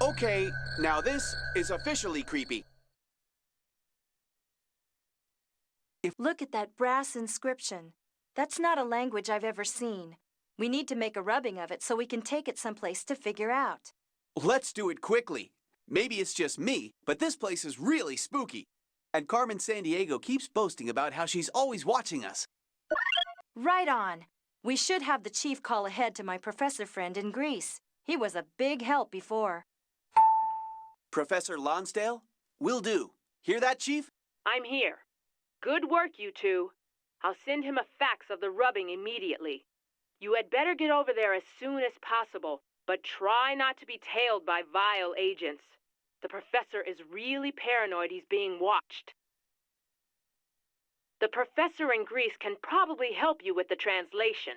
A: Okay, now this is officially creepy.
B: Look at that brass inscription. That's not a language I've ever seen. We need to make a rubbing of it so we can take it someplace to figure out.
A: Let's do it quickly. Maybe it's just me, but this place is really spooky. And Carmen Sandiego keeps boasting about how she's always watching us.
B: Right on. We should have the chief call ahead to my professor friend in Greece. He was a big help before.
A: Professor Lonsdale? Will do. Hear that, Chief?
C: I'm here. Good work, you two. I'll send him a fax of the rubbing immediately. You had better get over there as soon as possible, but try not to be tailed by vile agents. The professor is really paranoid he's being watched. The professor in Greece can probably help you with the translation.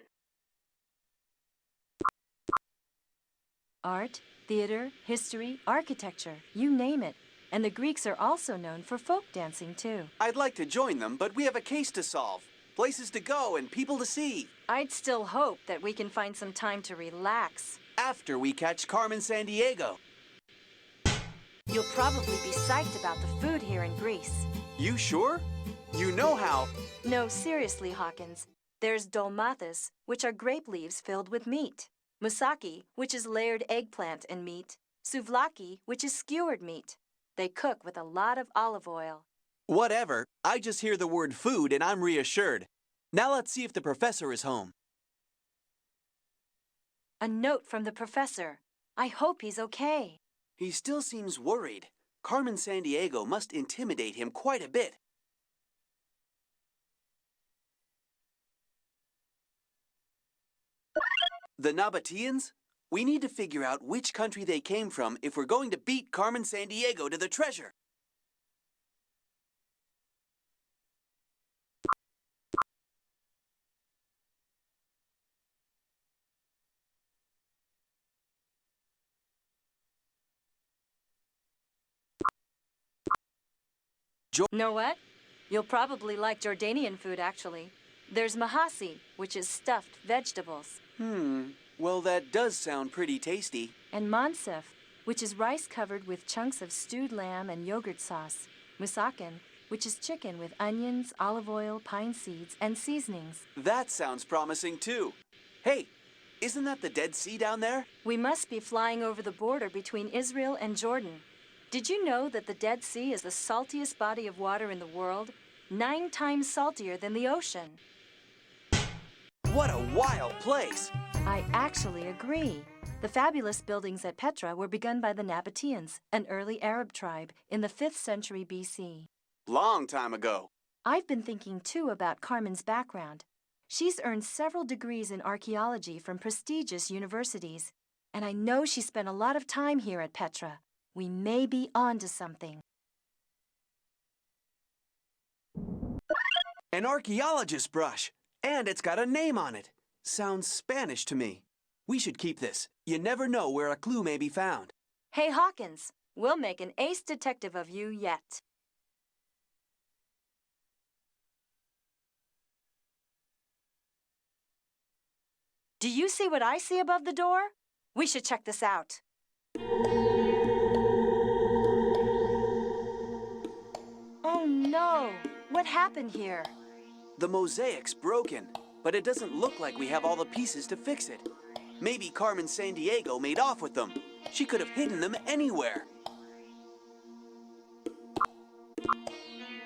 B: Art, theater, history, architecture, you name it. And the Greeks are also known for folk dancing, too.
A: I'd like to join them, but we have a case to solve. Places to go and people to see.
B: I'd still hope that we can find some time to relax.
A: After we catch Carmen Sandiego.
B: You'll probably be psyched about the food here in Greece.
A: You sure? You know how...
B: No, seriously, Hawkins. There's dolmathus, which are grape leaves filled with meat. Moussaki, which is layered eggplant and meat. Souvlaki, which is skewered meat. They cook with a lot of olive oil.
A: Whatever. I just hear the word food and I'm reassured. Now let's see if the professor is home.
B: A note from the professor. I hope he's okay.
A: He still seems worried. Carmen Sandiego must intimidate him quite a bit. The Nabateans? We need to figure out which country they came from if we're going to beat Carmen Sandiego to the treasure.
B: Know what? You'll probably like Jordanian food, actually. There's mahasi, which is stuffed vegetables.
A: Well, that does sound pretty tasty.
B: And mansef, which is rice covered with chunks of stewed lamb and yogurt sauce. Musaken, which is chicken with onions, olive oil, pine seeds, and seasonings.
A: That sounds promising, too. Hey, isn't that the Dead Sea down there?
B: We must be flying over the border between Israel and Jordan. Did you know that the Dead Sea is the saltiest body of water in the world? 9 times saltier than the ocean.
A: What a wild place!
B: I actually agree. The fabulous buildings at Petra were begun by the Nabateans, an early Arab tribe, in the 5th century BC.
A: Long time ago.
B: I've been thinking, too, about Carmen's background. She's earned several degrees in archaeology from prestigious universities, and I know she spent a lot of time here at Petra. We may be onto something.
A: An archaeologist brush. And it's got a name on it. Sounds Spanish to me. We should keep this. You never know where a clue may be found.
B: Hey, Hawkins, we'll make an ace detective of you yet. Do you see what I see above the door? We should check this out. Oh no! What happened here?
A: The mosaic's broken, but it doesn't look like we have all the pieces to fix it. Maybe Carmen Sandiego made off with them. She could have hidden them anywhere.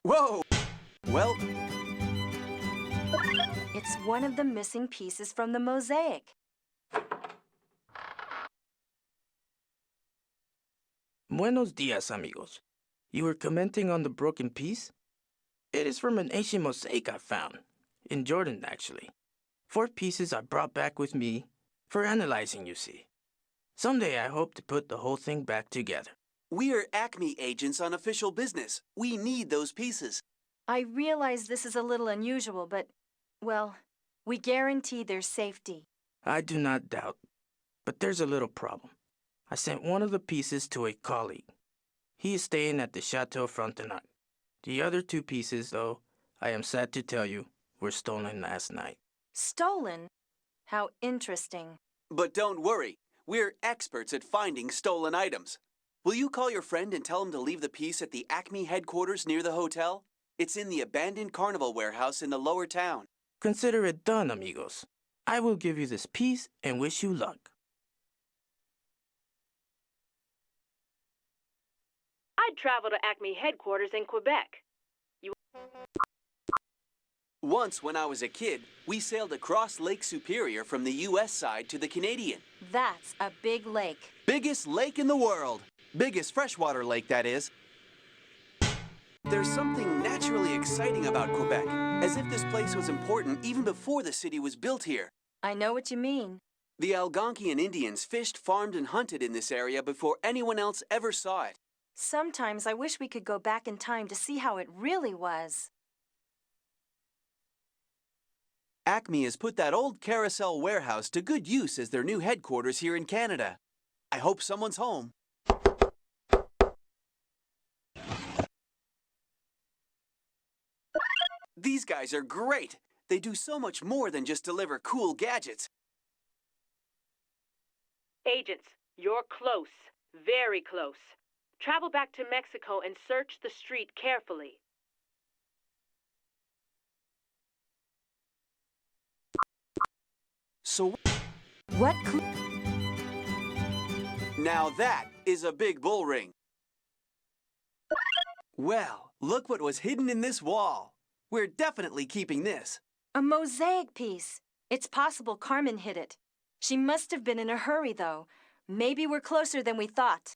A: Whoa! Well,
B: It's one of the missing pieces from the mosaic.
S: Buenos dias, amigos. You were commenting on the broken piece? It is from an ancient mosaic I found. In Jordan, actually. 4 pieces I brought back with me for analyzing, you see. Someday I hope to put the whole thing back together.
A: we're Acme agents on official business. We need those pieces.
B: I realize this is a little unusual, but, well, we guarantee their safety.
S: I do not doubt. But there's a little problem. I sent one of the pieces to a colleague. He is staying at the Chateau Frontenac. The other 2 pieces, though, I am sad to tell you, were stolen last night.
B: Stolen? How interesting.
A: But don't worry. We're experts at finding stolen items. Will you call your friend and tell him to leave the piece at the Acme headquarters near the hotel? It's in the abandoned carnival warehouse in the lower town.
S: Consider it done, amigos. I will give you this piece and wish you luck.
C: I'd travel to Acme headquarters in Quebec.
A: Once, when I was a kid, we sailed across Lake Superior from the U.S. side to the Canadian.
B: That's a big lake.
A: Biggest lake in the world. Biggest freshwater lake, that is. There's something naturally exciting about Quebec, as if this place was important even before the city was built here.
B: I know what you mean.
A: The Algonquian Indians fished, farmed, and hunted in this area before anyone else ever saw it.
B: Sometimes I wish we could go back in time to see how it really was.
A: Acme has put that old carousel warehouse to good use as their new headquarters here in Canada. I hope someone's home. These guys are great. They do so much more than just deliver cool gadgets.
C: Agents, you're close. Very close. Travel back to Mexico and search the street carefully.
A: So
B: what?
A: Now that is a big bull ring. Well, look what was hidden in this wall. We're definitely keeping this.
B: A mosaic piece. It's possible Carmen hid it. She must have been in a hurry, though. Maybe we're closer than we thought.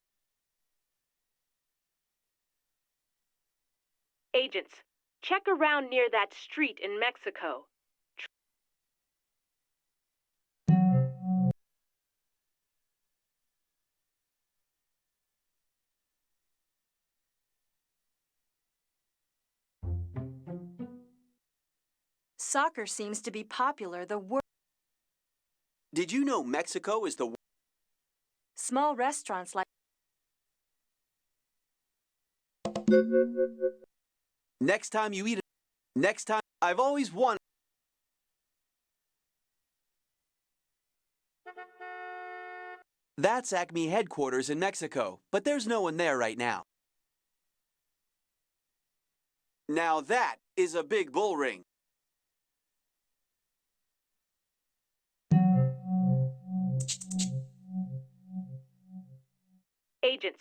C: Agents, check around near that street in Mexico.
B: Soccer seems to be popular.
A: Did you know Mexico is the
B: Small restaurants like
A: Next time you eat it. Next time I've always wanted. That's Acme headquarters in Mexico, but there's no one there right now. Now that is a big bull ring.
C: Agents,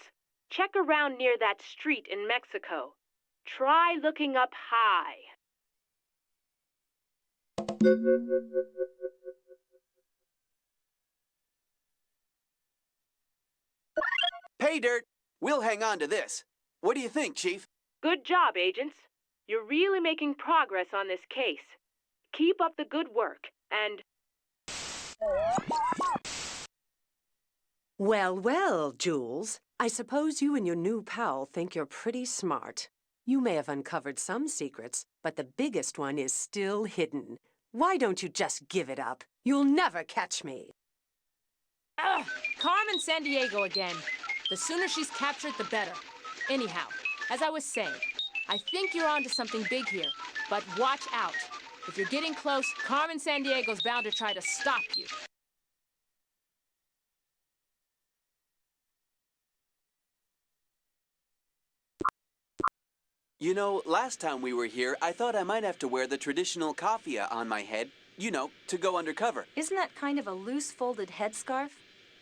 C: check around near that street in Mexico. Try looking up high.
A: Pay dirt! We'll hang on to this. What do you think, Chief?
C: Good job, agents. You're really making progress on this case. Keep up the good work, and...
D: Well, well, Jules. I suppose you and your new pal think you're pretty smart. You may have uncovered some secrets, but the biggest one is still hidden. Why don't you just give it up? You'll never catch me.
H: Ugh! Carmen Sandiego again. The sooner she's captured, the better. Anyhow, as I was saying, I think you're onto something big here, but watch out. If you're getting close, Carmen Sandiego's bound to try to stop you.
A: You know, last time we were here, I thought I might have to wear the traditional kafia on my head, you know, to go undercover.
B: Isn't that kind of a loose folded headscarf?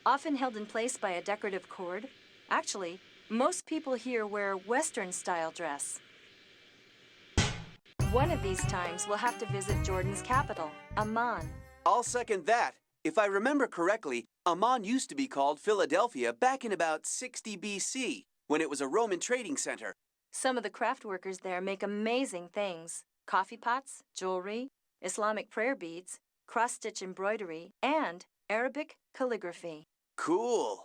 B: Often held in place by a decorative cord? Actually, most people here wear Western-style dress. One of these times, we'll have to visit Jordan's capital, Amman.
A: I'll second that. If I remember correctly, Amman used to be called Philadelphia back in about 60 BC, when it was a Roman trading center.
B: Some of the craft workers there make amazing things. Coffee pots, jewelry, Islamic prayer beads, cross-stitch embroidery, and Arabic calligraphy.
A: Cool.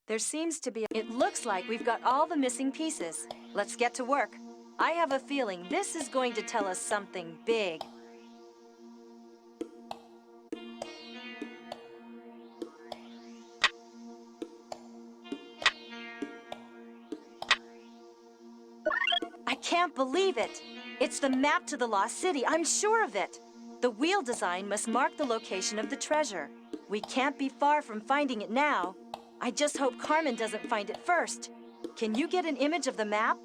B: There seems to be... It looks like we've got all the missing pieces. Let's get to work. I have a feeling this is going to tell us something big. I can't believe it. It's the map to the lost city. I'm sure of it. The wheel design must mark the location of the treasure. We can't be far from finding it now. I just hope Carmen doesn't find it first. Can you get an image of the map?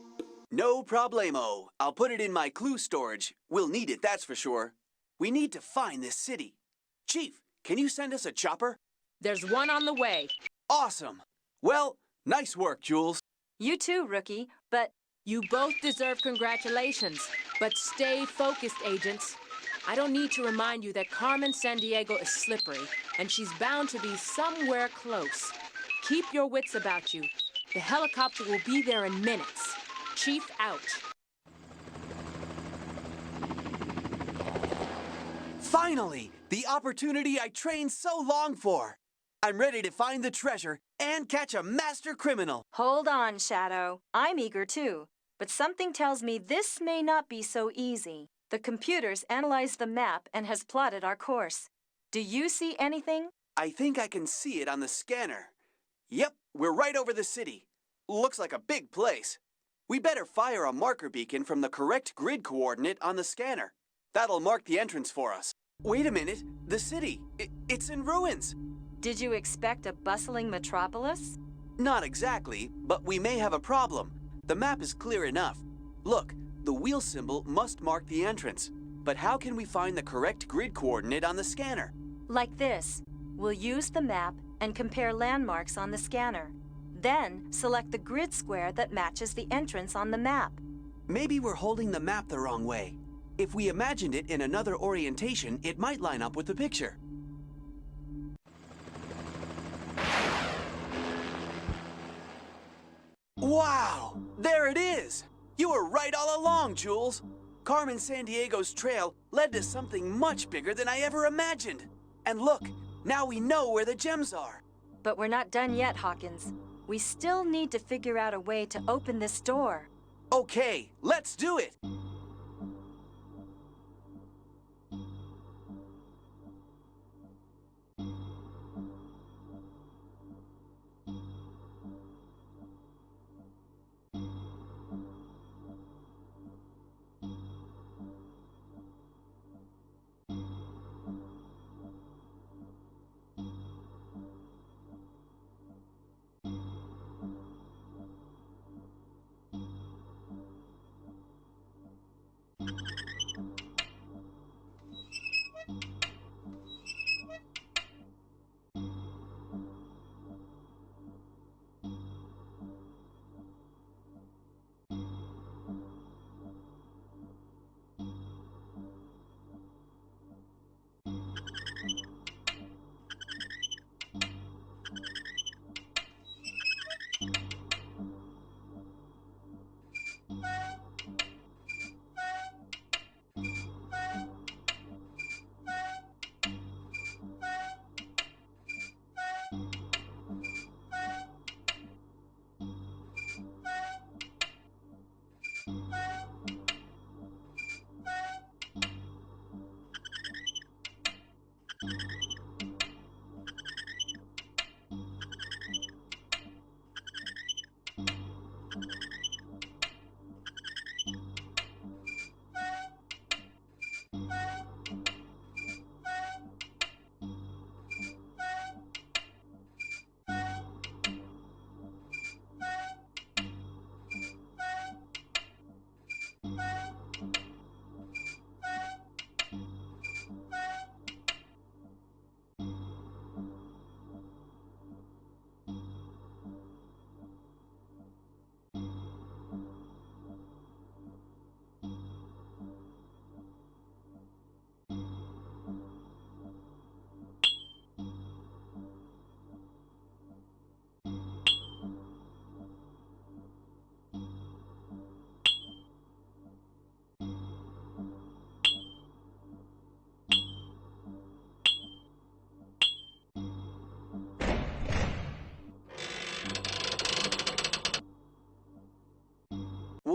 A: No problemo. I'll put it in my clue storage. We'll need it, that's for sure. We need to find this city. Chief, can you send us a chopper?
H: There's one on the way.
A: Awesome. Well, nice work, Jules.
B: You too, Rookie, but...
H: You both deserve congratulations, but stay focused, agents. I don't need to remind you that Carmen Sandiego is slippery, and she's bound to be somewhere close. Keep your wits about you. The helicopter will be there in minutes. Chief out.
A: Finally, the opportunity I trained so long for. I'm ready to find the treasure and catch a master criminal.
B: Hold on, Shadow. I'm eager too. But something tells me this may not be so easy. The computer's analyzed the map and has plotted our course. Do you see anything?
A: I think I can see it on the scanner. Yep, we're right over the city. Looks like a big place. We better fire a marker beacon from the correct grid coordinate on the scanner. That'll mark the entrance for us. Wait a minute, the city, it's in ruins.
B: Did you expect a bustling metropolis?
A: Not exactly, but we may have a problem. The map is clear enough. Look, the wheel symbol must mark the entrance. But how can we find the correct grid coordinate on the scanner?
B: Like this. We'll use the map and compare landmarks on the scanner. Then, select the grid square that matches the entrance on the map.
A: Maybe we're holding the map the wrong way. If we imagined it in another orientation, it might line up with the picture. Wow! There it is! You were right all along, Jules. Carmen Sandiego's trail led to something much bigger than I ever imagined. And look, now we know where the gems are.
B: But we're not done yet, Hawkins. We still need to figure out a way to open this door.
A: Okay, let's do it!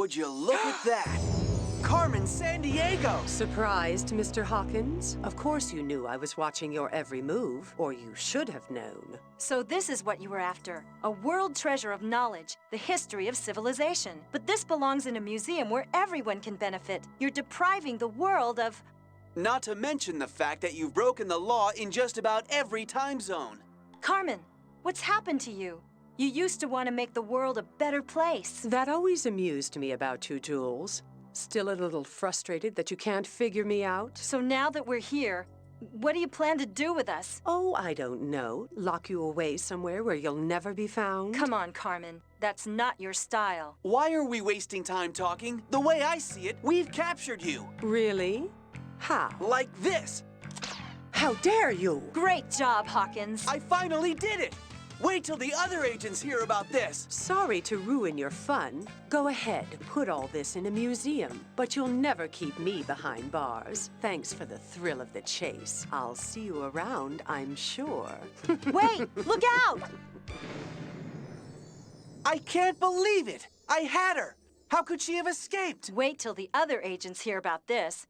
A: Would you look at that? Carmen Sandiego!
D: Surprised, Mr. Hawkins? Of course you knew I was watching your every move, or you should have known.
B: So this is what you were after. A world treasure of knowledge, the history of civilization. But this belongs in a museum where everyone can benefit. You're depriving the world of...
A: Not to mention the fact that you've broken the law in just about every time zone.
B: Carmen, what's happened to you? You used to want to make the world a better place.
D: That always amused me about you, Jules. Still a little frustrated that you can't figure me out?
B: So now that we're here, what do you plan to do with us?
D: Oh, I don't know. Lock you away somewhere where you'll never be found?
B: Come on, Carmen. That's not your style.
A: Why are we wasting time talking? The way I see it, we've captured you.
D: Really? How?
A: Like this.
D: How dare you?
B: Great job, Hawkins.
A: I finally did it. Wait till the other agents hear about this.
D: Sorry to ruin your fun. Go ahead, put all this in a museum. But you'll never keep me behind bars. Thanks for the thrill of the chase. I'll see you around, I'm sure.
B: Wait, look out!
A: I can't believe it. I had her. How could she have escaped?
B: Wait till the other agents hear about this.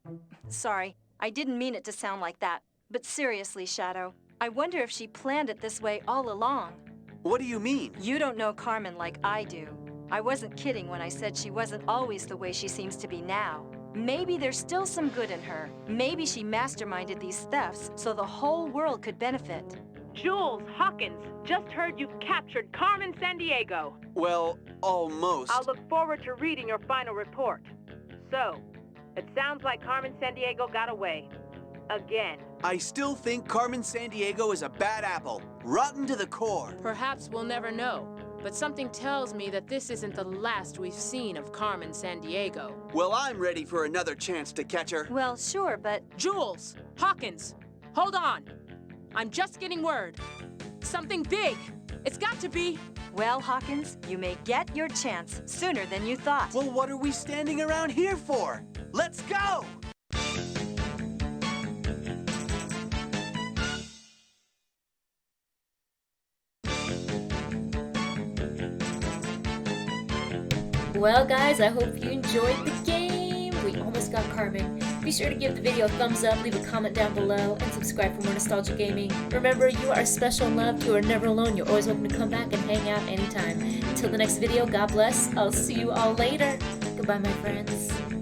B: Sorry, I didn't mean it to sound like that. But seriously, Shadow, I wonder if she planned it this way all along.
A: What do you mean?
B: You don't know Carmen like I do. I wasn't kidding when I said she wasn't always the way she seems to be now. Maybe there's still some good in her. Maybe she masterminded these thefts so the whole world could benefit.
C: Jules, Hawkins, just heard you've captured Carmen Sandiego.
A: Well, almost.
C: I'll look forward to reading your final report. So, it sounds like Carmen Sandiego got away. Again.
A: I still think Carmen Sandiego is a bad apple, rotten to the core.
H: Perhaps we'll never know, but something tells me that this isn't the last we've seen of Carmen Sandiego.
A: Well, I'm ready for another chance to catch her.
B: Well, sure, but...
H: Jules! Hawkins! Hold on! I'm just getting word. Something big! It's got to be...
B: Well, Hawkins, you may get your chance sooner than you thought.
A: Well, what are we standing around here for? Let's go!
E: Well, guys, I hope you enjoyed the game. We almost got Carmen. Be sure to give the video a thumbs up, leave a comment down below, and subscribe for more nostalgia gaming. Remember, you are special and loved. You are never alone. You're always welcome to come back and hang out anytime. Until the next video, God bless. I'll see you all later. Goodbye, my friends.